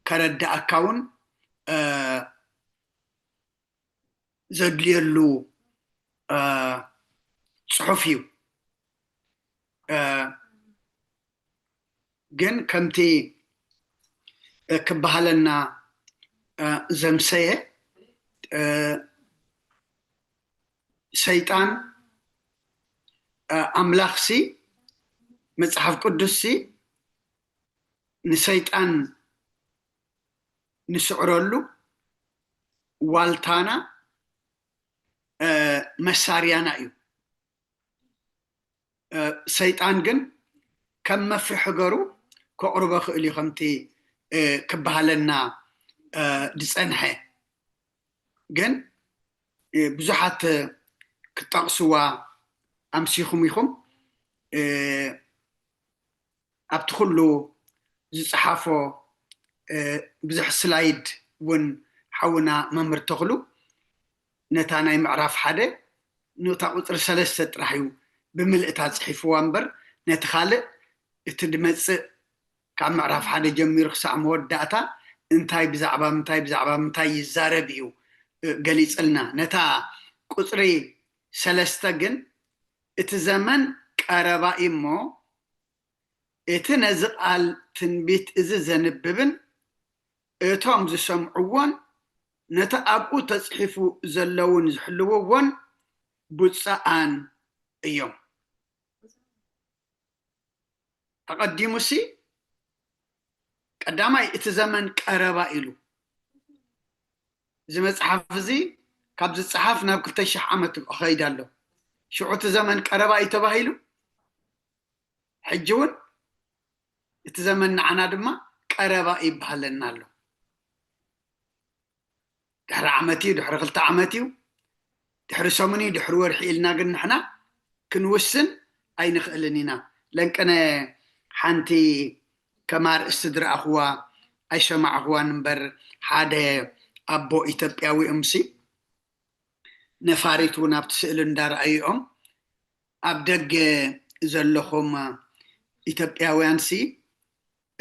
ከረዳእካ እውን ዘድልየሉ ጽሑፍ እዩ ግን ከምቲ ክበሃለና ዘምሰየ ሰይጣን ኣምላኽሲ መጽሓፍ ቅዱስሲ ንሰይጣን ንስዕረሉ ዋልታና መሳርያና እዩ ሰይጣን ግን ከም መፍርሒ ገሩ ከቕርቦ ክእል እዩ ከምቲ ክበሃለና ዝፀንሐ ግን ብዙሓት ክጠቕስዋ ኣምሲኹም ኢኹም ኣብቲ ኩሉ ዝፀሓፎ ብዙሕ ስላይድ እውን ሓውና መምህር ተኽሉ نتانا معرف حدا نوتا قطر 3 طرحيو بملئتا صحيفوا امبر نتخالق اتدمص كاب معرف حدا جمير خصع موداتا انتاي بزعبا منتاي يزارب يو قليصلنا نتا قطري 3 جن اتزمن قربا إمو اتنزقال تنبيت إذا زنببن اتهم زسمعوان نتا أبقو تصحيفو زلون زحلوون بوصان ايوم تقدموا سي قداماي اتزمن قربا إلو زي مصحف زي كابز الصحاف ناب 2000 عامت أخيدالو شعوت زمن قربا يتباهيلو حجون اتزمن عنا دما قربا يبهلنالو دحر عمتي دحر 2 عمتي دحر سمني دحر ورحي إلنا قلنا نحنا كنوسن أي نخلنينا لانك أنا حانتي كمار استدر أخوا أيشا مع أخوا نمبر حدا أبو إتبقاوي أمسي نفاريتونا بتسألن دار أيهم أبدق زلخهم إتبقاوي أنسي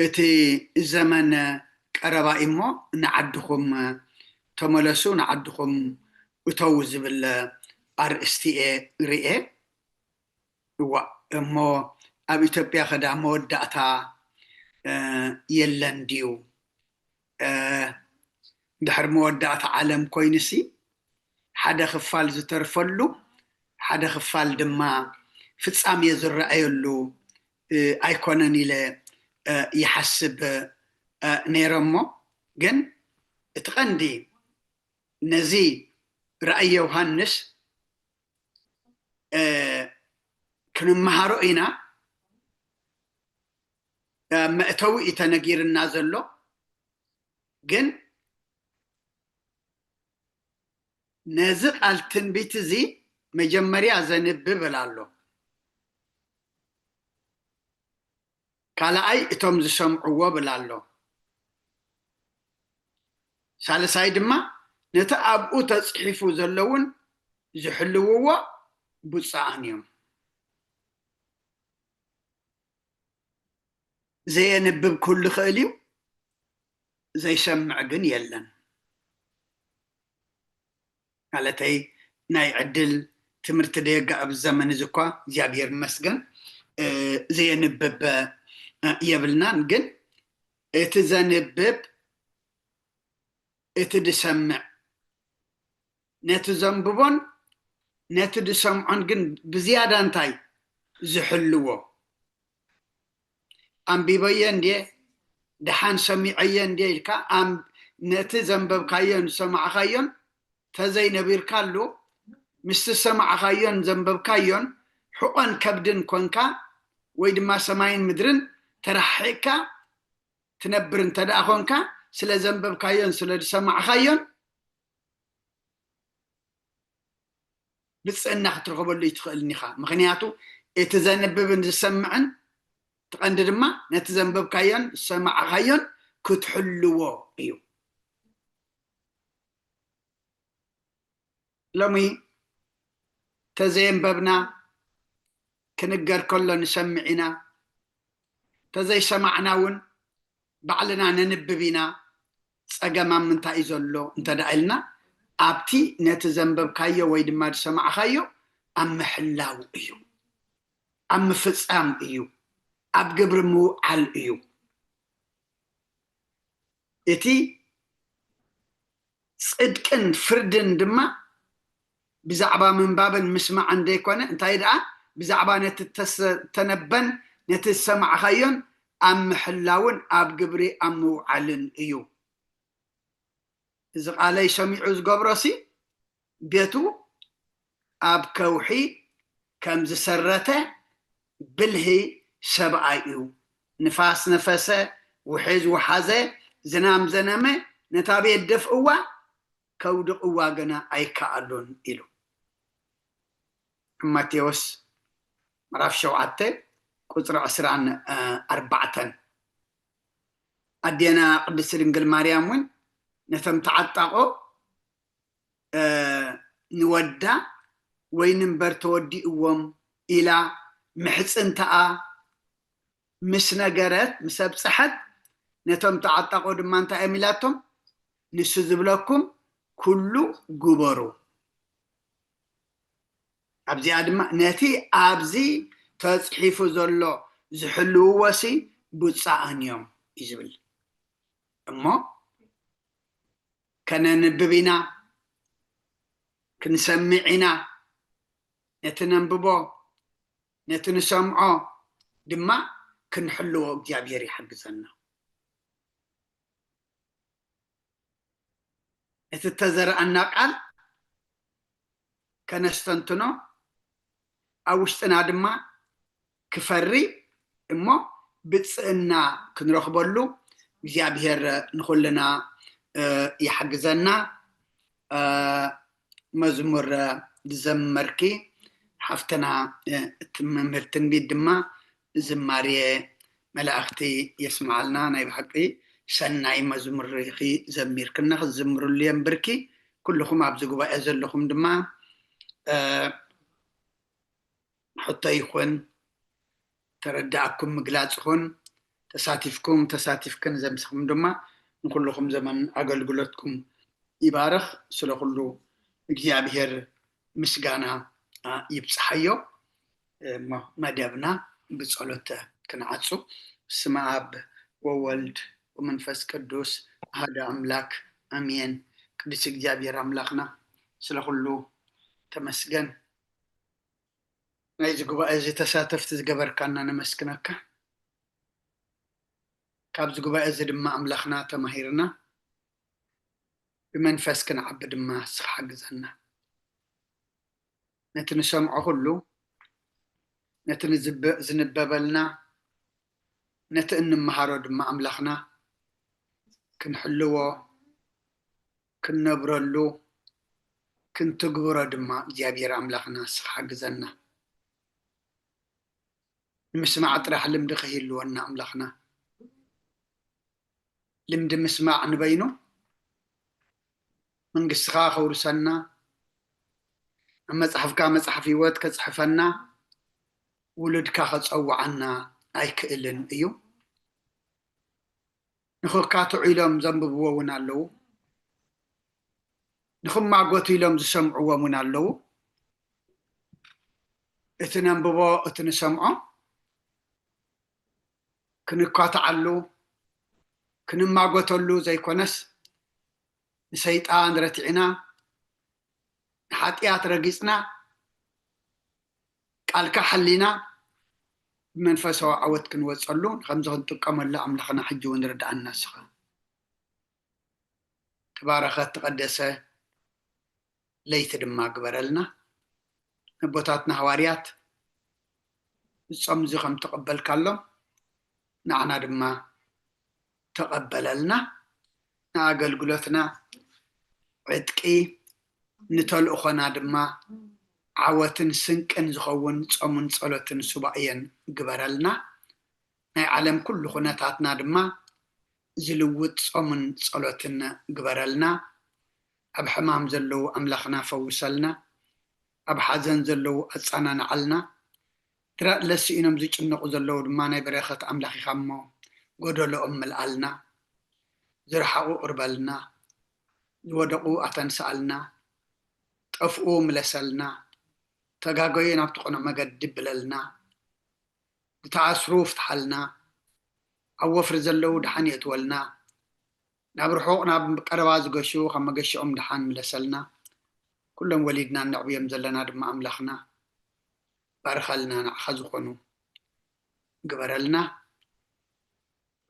إتي زمن قربا إمو نعدخم تملسو نعدخم وتوز بالRSTA رئي وإمو أبي إتبقى خدا موداتا يلن ديو دحر موداتا عالم كوينسي حدا خفال زترفلو حدا خفال دما فتصام يزرأيلو أيكونني ل يحسب نيرمو جن اتغندي نزي رأي يوهانس كنو مهارو إنا مأتوي إتناجير النازلو جن نازق التنبيت زي مجمري أزنب بلالو كالا أي إتوم زسمعوا بلالو سالساي دما نتا أبقو تصحيفو زلون زحلووا بصانيوم زي نبب كل خاليو زي سمع جن يلن قالتي ناي عدل تمرت ديقا بالزمن زكوا جابير مسجن زي نبب يبلنان جن اتزنبب اتدسمع نتزنببون نتدسمعون جن بزيادة انتاي زحلوه أم بيبين دي دحان سميعين دي لكا أم نتزنبب كايون سمع خايون تزي نبير كالو مستسمع خايون زنبب كايون حقن كبدن كونكا ويد ما سماين مدرن ترحيكا تنبرن تداخونكا سلا زنبب كايون سلا سمع خايون بس انك ترغب اللي يتخلني خا مغنياتو اتزنببن زسمعن تقند دما نتزنبب كايون سمع خايون كتحلوو ايو لمي تزين ببنا كنقر كله نسمعنا تزي سمعناون بعلنا ننببنا سأقما من تايزولو انت دعلنا ابتي نتزنبب كايو ويدما سمع خايو ام حلاو ايو ام فصام ايو اب قبر مو عل ايو اتي صدقن فردن دما بزعبا من باب المسمع عندي كونه انت يدعى بزعبا نتتنبن نتسمع خيون ام حلاون اب قبري ام علن ايو اذا قال سميع زقبرسي بيتو اب كوحي كم زسرته بلهي سبعايو نفاس نفسه وحيز وحزه زنام زنمه نتابع الدفقوا كود قوا جنا اي كالون إلو ماتيوس مرaf شوعته قطر 14 أدينا قدس دنقل مريم وين نتم تعطقو نودا وينبر توديهم إلى محصنتها مس نجرت مسبسحت نتم تعتقد ما انت عملاتهم نسذب لكم كل جبرو أبزي أدم نتي أبزي تصحيف زلو زحلو وسي بتصعن يوم يزبل أما كان نببينا كنسمعنا نتنببو نتنسمعو دما كنحلو እግዚአብሔር يحجزنا اتتزرعنا قال كنستنتنو أوشتنا دما كفري اما بتصنا كنرخبلو እግዚአብሔር نخلنا يحجزنا مزمور زمركي حفتنا تممرتن بيد دما زماري ملاختي يسمع لنا نايب حقي سناي مزمور ريخي زمير كنا زمروا اللي ينبركي كلكم عبزقوا بقى أزلكم دما حتى يكون تردعكم مقلاتكم تساتفكن زمسكم دما كلكم زمن أقل قلتكم يبارخ سلو كله እግዚአብሔር ምስጋና ይብጽሐዮ መደብና በጸሎት ከናዓጹ ስመ አብ ወወልድ ወመንፈስ ቅዱስ አሐዱ አምላክ አሜን። ቅዱስ እግዚአብሔር አምላክና ስለ ሁሉ ተመስገን። ናይዚ ጉባኤ እዚ ተሳተፍቲ ዝገበርካና ነመስክነካ ካብዚ ጉባኤ እዚ ድማ አምላክና ተማሂርና بمنفس كنعبد ما سحق زنا نتنسمع كله زنببلنا نتأن مهارد ما أملخنا كنحلوه كنبرلو كنتقبر دما جابير أملخنا سحق زنا مسمع طرح لمدخه اللو أن أملخنا لمد مسمع نبينه من قصخا خورسنا أما صحفكا مصحف يوت كصحفنا ولدكا خصوعنا أي كإلن أيو نخوكا تعيلهم زنببوا ونالو نخم معقوت إلهم زسمعوا ونالو اتننببوا اتنسمعوا كنكاتعلو كنمعقوتلو زي كونس سيطان رتعنا حاتيات رقصنا قالك حلينا بمنفسه عوت كنوصلون خمسة تقام الله أملخنا حج ونرد عن الناس تبارك تقدسه ليت دما قبر لنا نبوتاتنا هواريات الصمزي خم تقبل كلهم نعنا دما تقبل لنا ناقل قلتنا عدكي نتول أخونا دما عواتن سنكن زخون صمون صلوتن سبعين قبرلنا ناي عالم كل خوناتاتنا دما زلوت صمون صلوتن قبرلنا أب حمام زلو أملخنا فوسلنا أب حزن زلو أتصانا نعلنا ترى لسينم زيج النقو زلو دما ناي بريخت أملخي خمو قدولو أم العلنا زرحقو قربلنا زودقو أتنسألنا طفقو ملسلنا تقاقوين أبتقنا مقد دبللنا تعسرو فتحلنا أوفر زلو دحان يتولنا نابرحوقنا بقرواز قشو خما قشو أم دحان ملسلنا كلهم وليدنا نعبيهم زلنا دم أملخنا بارخلنا نعخزقنو قبرلنا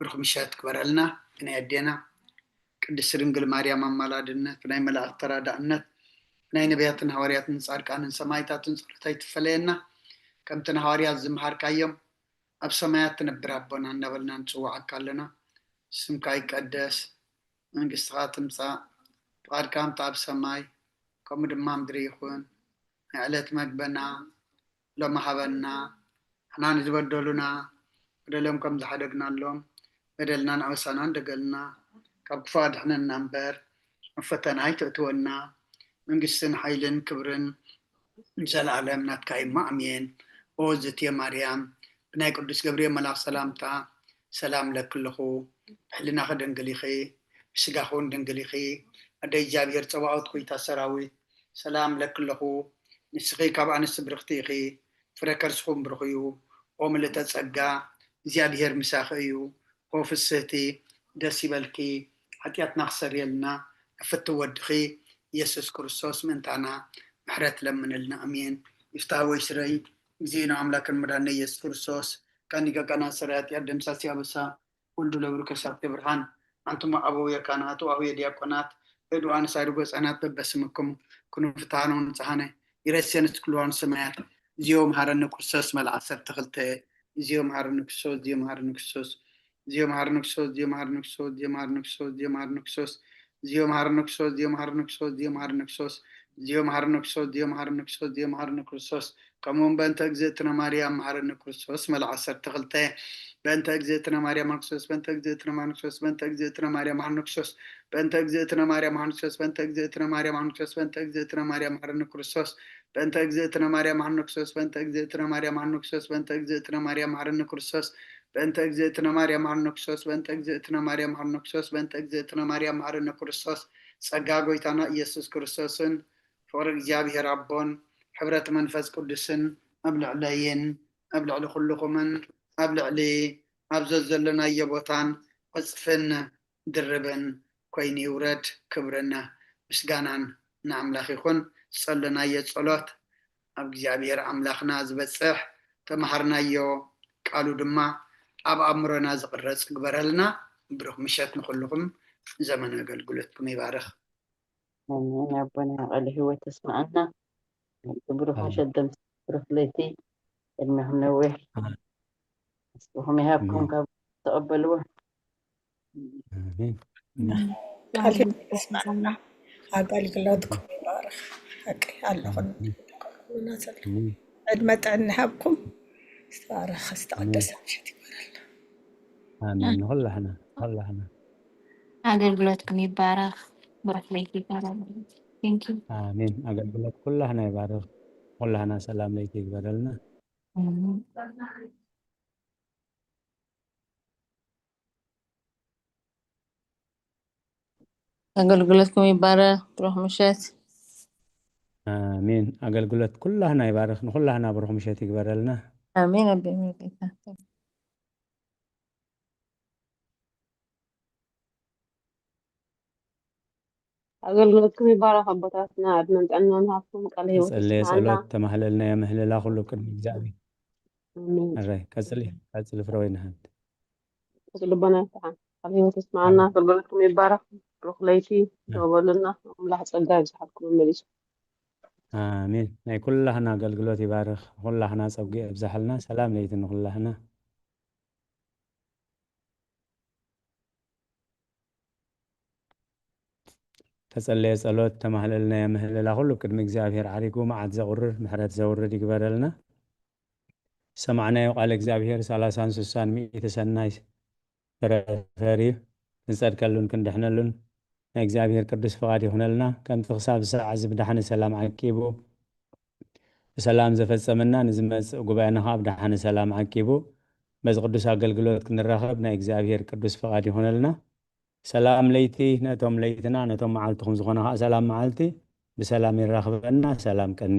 برخمشات قبرلنا إنا يدينا ቅድስት ድንግል ማርያም አማላድነት ናይ መላእክት ተራዳእነት ናይ ነቢያትን ሐዋርያትን ጻድቃንን ሰማዕታትን ጸሎት ይትፈለየና ከምተን ሐዋርያት ዝምሃርካዮም ኣብ ሰማያት ትነብር አቦና እናበልና ንጽዋዕካ ኣለና ስምካ ይቀደስ መንግስትኻ ትምጻእ ፈቃድካ ኣብ ሰማይ ከምኡ ድማ ምድሪ ይኹን ናይ ዕለት መግበና ሎሚ ሃበና ንሕና ንዝበደሉና በደሎም ከም ዝሓደግናሎም በደልናን ኣበሳናን ደገልና ካብ ክፋድ ሕነና እምበር መፈተና ኣይተእትወና መንግስትን ኃይልን ክብርን ዘላለም ናትካ ኢማ አሜን። ኦ ዘትየ ማርያም ብናይ ቅዱስ ገብርኤል መልአክ ሰላምታ ሰላም ለክልኹ ሕሊና ከደንገሊኺ ብስጋኹን ደንገሊኺ ኣደይ እግዚአብሔር ፀባዖት ኮይታ ሰራዊት ሰላም ለክልኹ ንስኺ ካብ ኣንስቲ ብርክቲ ኢኺ ፍረ ከርስኹም ብሩኽ እዩ። ኦ ምልዕተ ጸጋ እግዚአብሔር ምሳኺ እዩ። ኦ ፍስህቲ ደስ ይበልኪ ሓጢአትና ክሰርየልና ኣፈቲ ወድኺ ኢየሱስ ክርስቶስ ምእንታና ምሕረት ለምንልና አሜን። ይፍታህ ወይ ስረይ ጊዜና አምላክን መድኃኒነ ኢየሱስ ክርስቶስ ካኒ ቀና ሰራት ያደምሳስ ያበሳ ወልዱ ለብሩከ ሰብተ ብርሃን አንቱም አበውየ ካህናቱ አሁየ ዲያቆናት እዱአን ሳይርጎ ህፃናት በበስምኩም ኩኑ ፍትሃኖን ንጽሐነ ይረስየንስ ክልዋን ሰማያት እዚኦም ሃረነ ክርስቶስ መልአክ 12 እዚኦም ሃረነ ክርስቶስ እዚኦም ሃረነ ክርስቶስ እዚኦም ሃረነ ክርስቶስ እዚኦም ሃረነ ክርስቶስ እዚኦም ሃረነ ክርስቶስ እዚኦም ሃረነ ክርስቶስ እዚኦም ሃረነ ክርስቶስ እዚኦም ሃረነ ክርስቶስ እዚኦም ሃረነ ክርስቶስ እዚኦም ሃረነ ክርስቶስ እዚኦም ሃረነ ክርስቶስ እዚኦም ሃረነ ክርስቶስ ከምኡውን በእንተ እግዝእትነ ማርያም ሃረነ ክርስቶስ መልአክ 12 በእንተ እግዝእትነ ማርያም ክርስቶስ በእንተ እግዝእትነ ማርያም ክርስቶስ በእንተ እግዝእትነ ማርያም ሃረነ ክርስቶስ በእንተ እግዝእትነ ማርያም ሃረነ ክርስቶስ በእንተ እግዝእትነ ማርያም ሃረነ ክርስቶስ በእንተ እግዝእትነ ማርያም ሃረነ ክርስቶስ በእንተ እግዝእትነ ማርያም ሃረነ ክርስቶስ በእንተ እግዝእትነ ማርያም ሃረነ ክርስቶስ በእንተ እግዝእትነ ማርያም ሃረነ ክርስቶስ በእንተ እግዝእትነ ማርያም ሃረነ ክርስቶስ በእንተ እግዝእትነ ማርያም ሃረነ ክርስቶስ በእንተ እግዝእትነ ማርያም ሃረነ ክርስቶስ ጸጋ ጎይታና ኢየሱስ ክርስቶስን ፍቅሪ እግዚአብሔር አቦን ሕብረት መንፈስ ቅዱስን ኣብ ልዕለይን ኣብ ልዕሊ ኩልኩምን ኣብ ልዕሊ ኣብ ዘለናዮ ቦታን ቅፅፍን ድርብን ኮይኑ ይውረድ። ክብርን ምስጋናን ንኣምላኽ ይኹን። ዝጸለናዮ ጸሎት ኣብ እግዚአብሔር ኣምላኽና ዝበፅሕ ተማሃርናዮ ቃሉ ድማ ኣብ ኣእምሮና ዝቅረጽ ግበረልና። ብሩኽ ምሸት ንኩልኩም ዘመን ኣገልግሎትኩም ይባርኽ። አሜን። አቦና ቃል ህይወት ተስማዕና ብሩህ ሸደም ብሩህ ለይቲ እድሜኹም ነዊሕ ንስኹም ይሃብኩም ካብ ተቐበልዎ አሜን። ቃል ተስማዕና ኣገልግሎትኩም ይባርኽ። ሓቂ ኣለኹን ዕድመ ጥዕና ሃብኩም ዝተባረኸ ዝተቀደሰ ምሸት ይባረልና። አሜን። ሁላህና ሁላህና አገልግሎትኩም ይባረኽ። ብሩህ ለይቲ ይባረኽ። ቴንክ ዩ አሜን። አገልግሎት ኩላህና ይባርኽ። ኩላህና ሰላም ለይቲ ይግበረልና። አገልግሎትኩም ይባረኽ። ብሩህ ምሸት። አሜን። አገልግሎት ኩላህና ይባርኽ። ንኩላህና ብሩህ ምሸት ይግበረልና። አሜን። አቤት ጌታ አገልግሎትኩም ይባረኽ። አቦታትና ዕድመን ጥዕናን ሃብኩም ቃል ህይወት ጸለየ ተስማዕና ጸሎት ተማህለልና የምህለላ ሁሉ ቅድሚ እግዚአብሔር አሜን። አራይ ቀጽል ፍረወይና ሀንት ልቦና ይፍታሕ ቃል ህይወት ተስማዕና። አገልግሎትኩም ይባረኽ። ብሩኽ ለይቲ ተወበሉና አምላኽ ጸጋ ይብዛሓልኩም መሊሱ አሜን። ናይ ኩላህና አገልግሎት ይባርኽ። ኩላህና ጸጉ ይብዛሓልና። ሰላም ለይቲ ንኩላህና ተጸለየ ጸሎት ተማህለልና የምህለላ ሁሉ ቅድሚ እግዚአብሔር ዓሪጉ መዓት ዘቁርር ምሕረት ዘውርድ ይግበረልና። ሰማዕናዮ ቃል እግዚአብሔር 30 60 ሚእቲ ሰናይ ፍረፈሪ ንጸድቀሉን ክንድሕነሉን ናይ እግዚአብሔር ቅዱስ ፍቃድ ይኹነልና። ከምቲ ክሳብ ሰዓት ብድሓነ ሰላም ዓቂቡ ብሰላም ዘፈጸመና ንዝመጽእ ጉባኤና ከዓ ብድሓነ ሰላም ዓቂቡ በዚ ቅዱስ አገልግሎት ክንረኸብ ናይ እግዚአብሔር ቅዱስ ፍቃድ ይኹነልና። ሰላም ለይቲ ነቶም ለይትና ነቶም መዓልትኩም ዝኾነ ከዓ ሰላም መዓልቲ ብሰላም ይራኽበና። ሰላም ቀኒ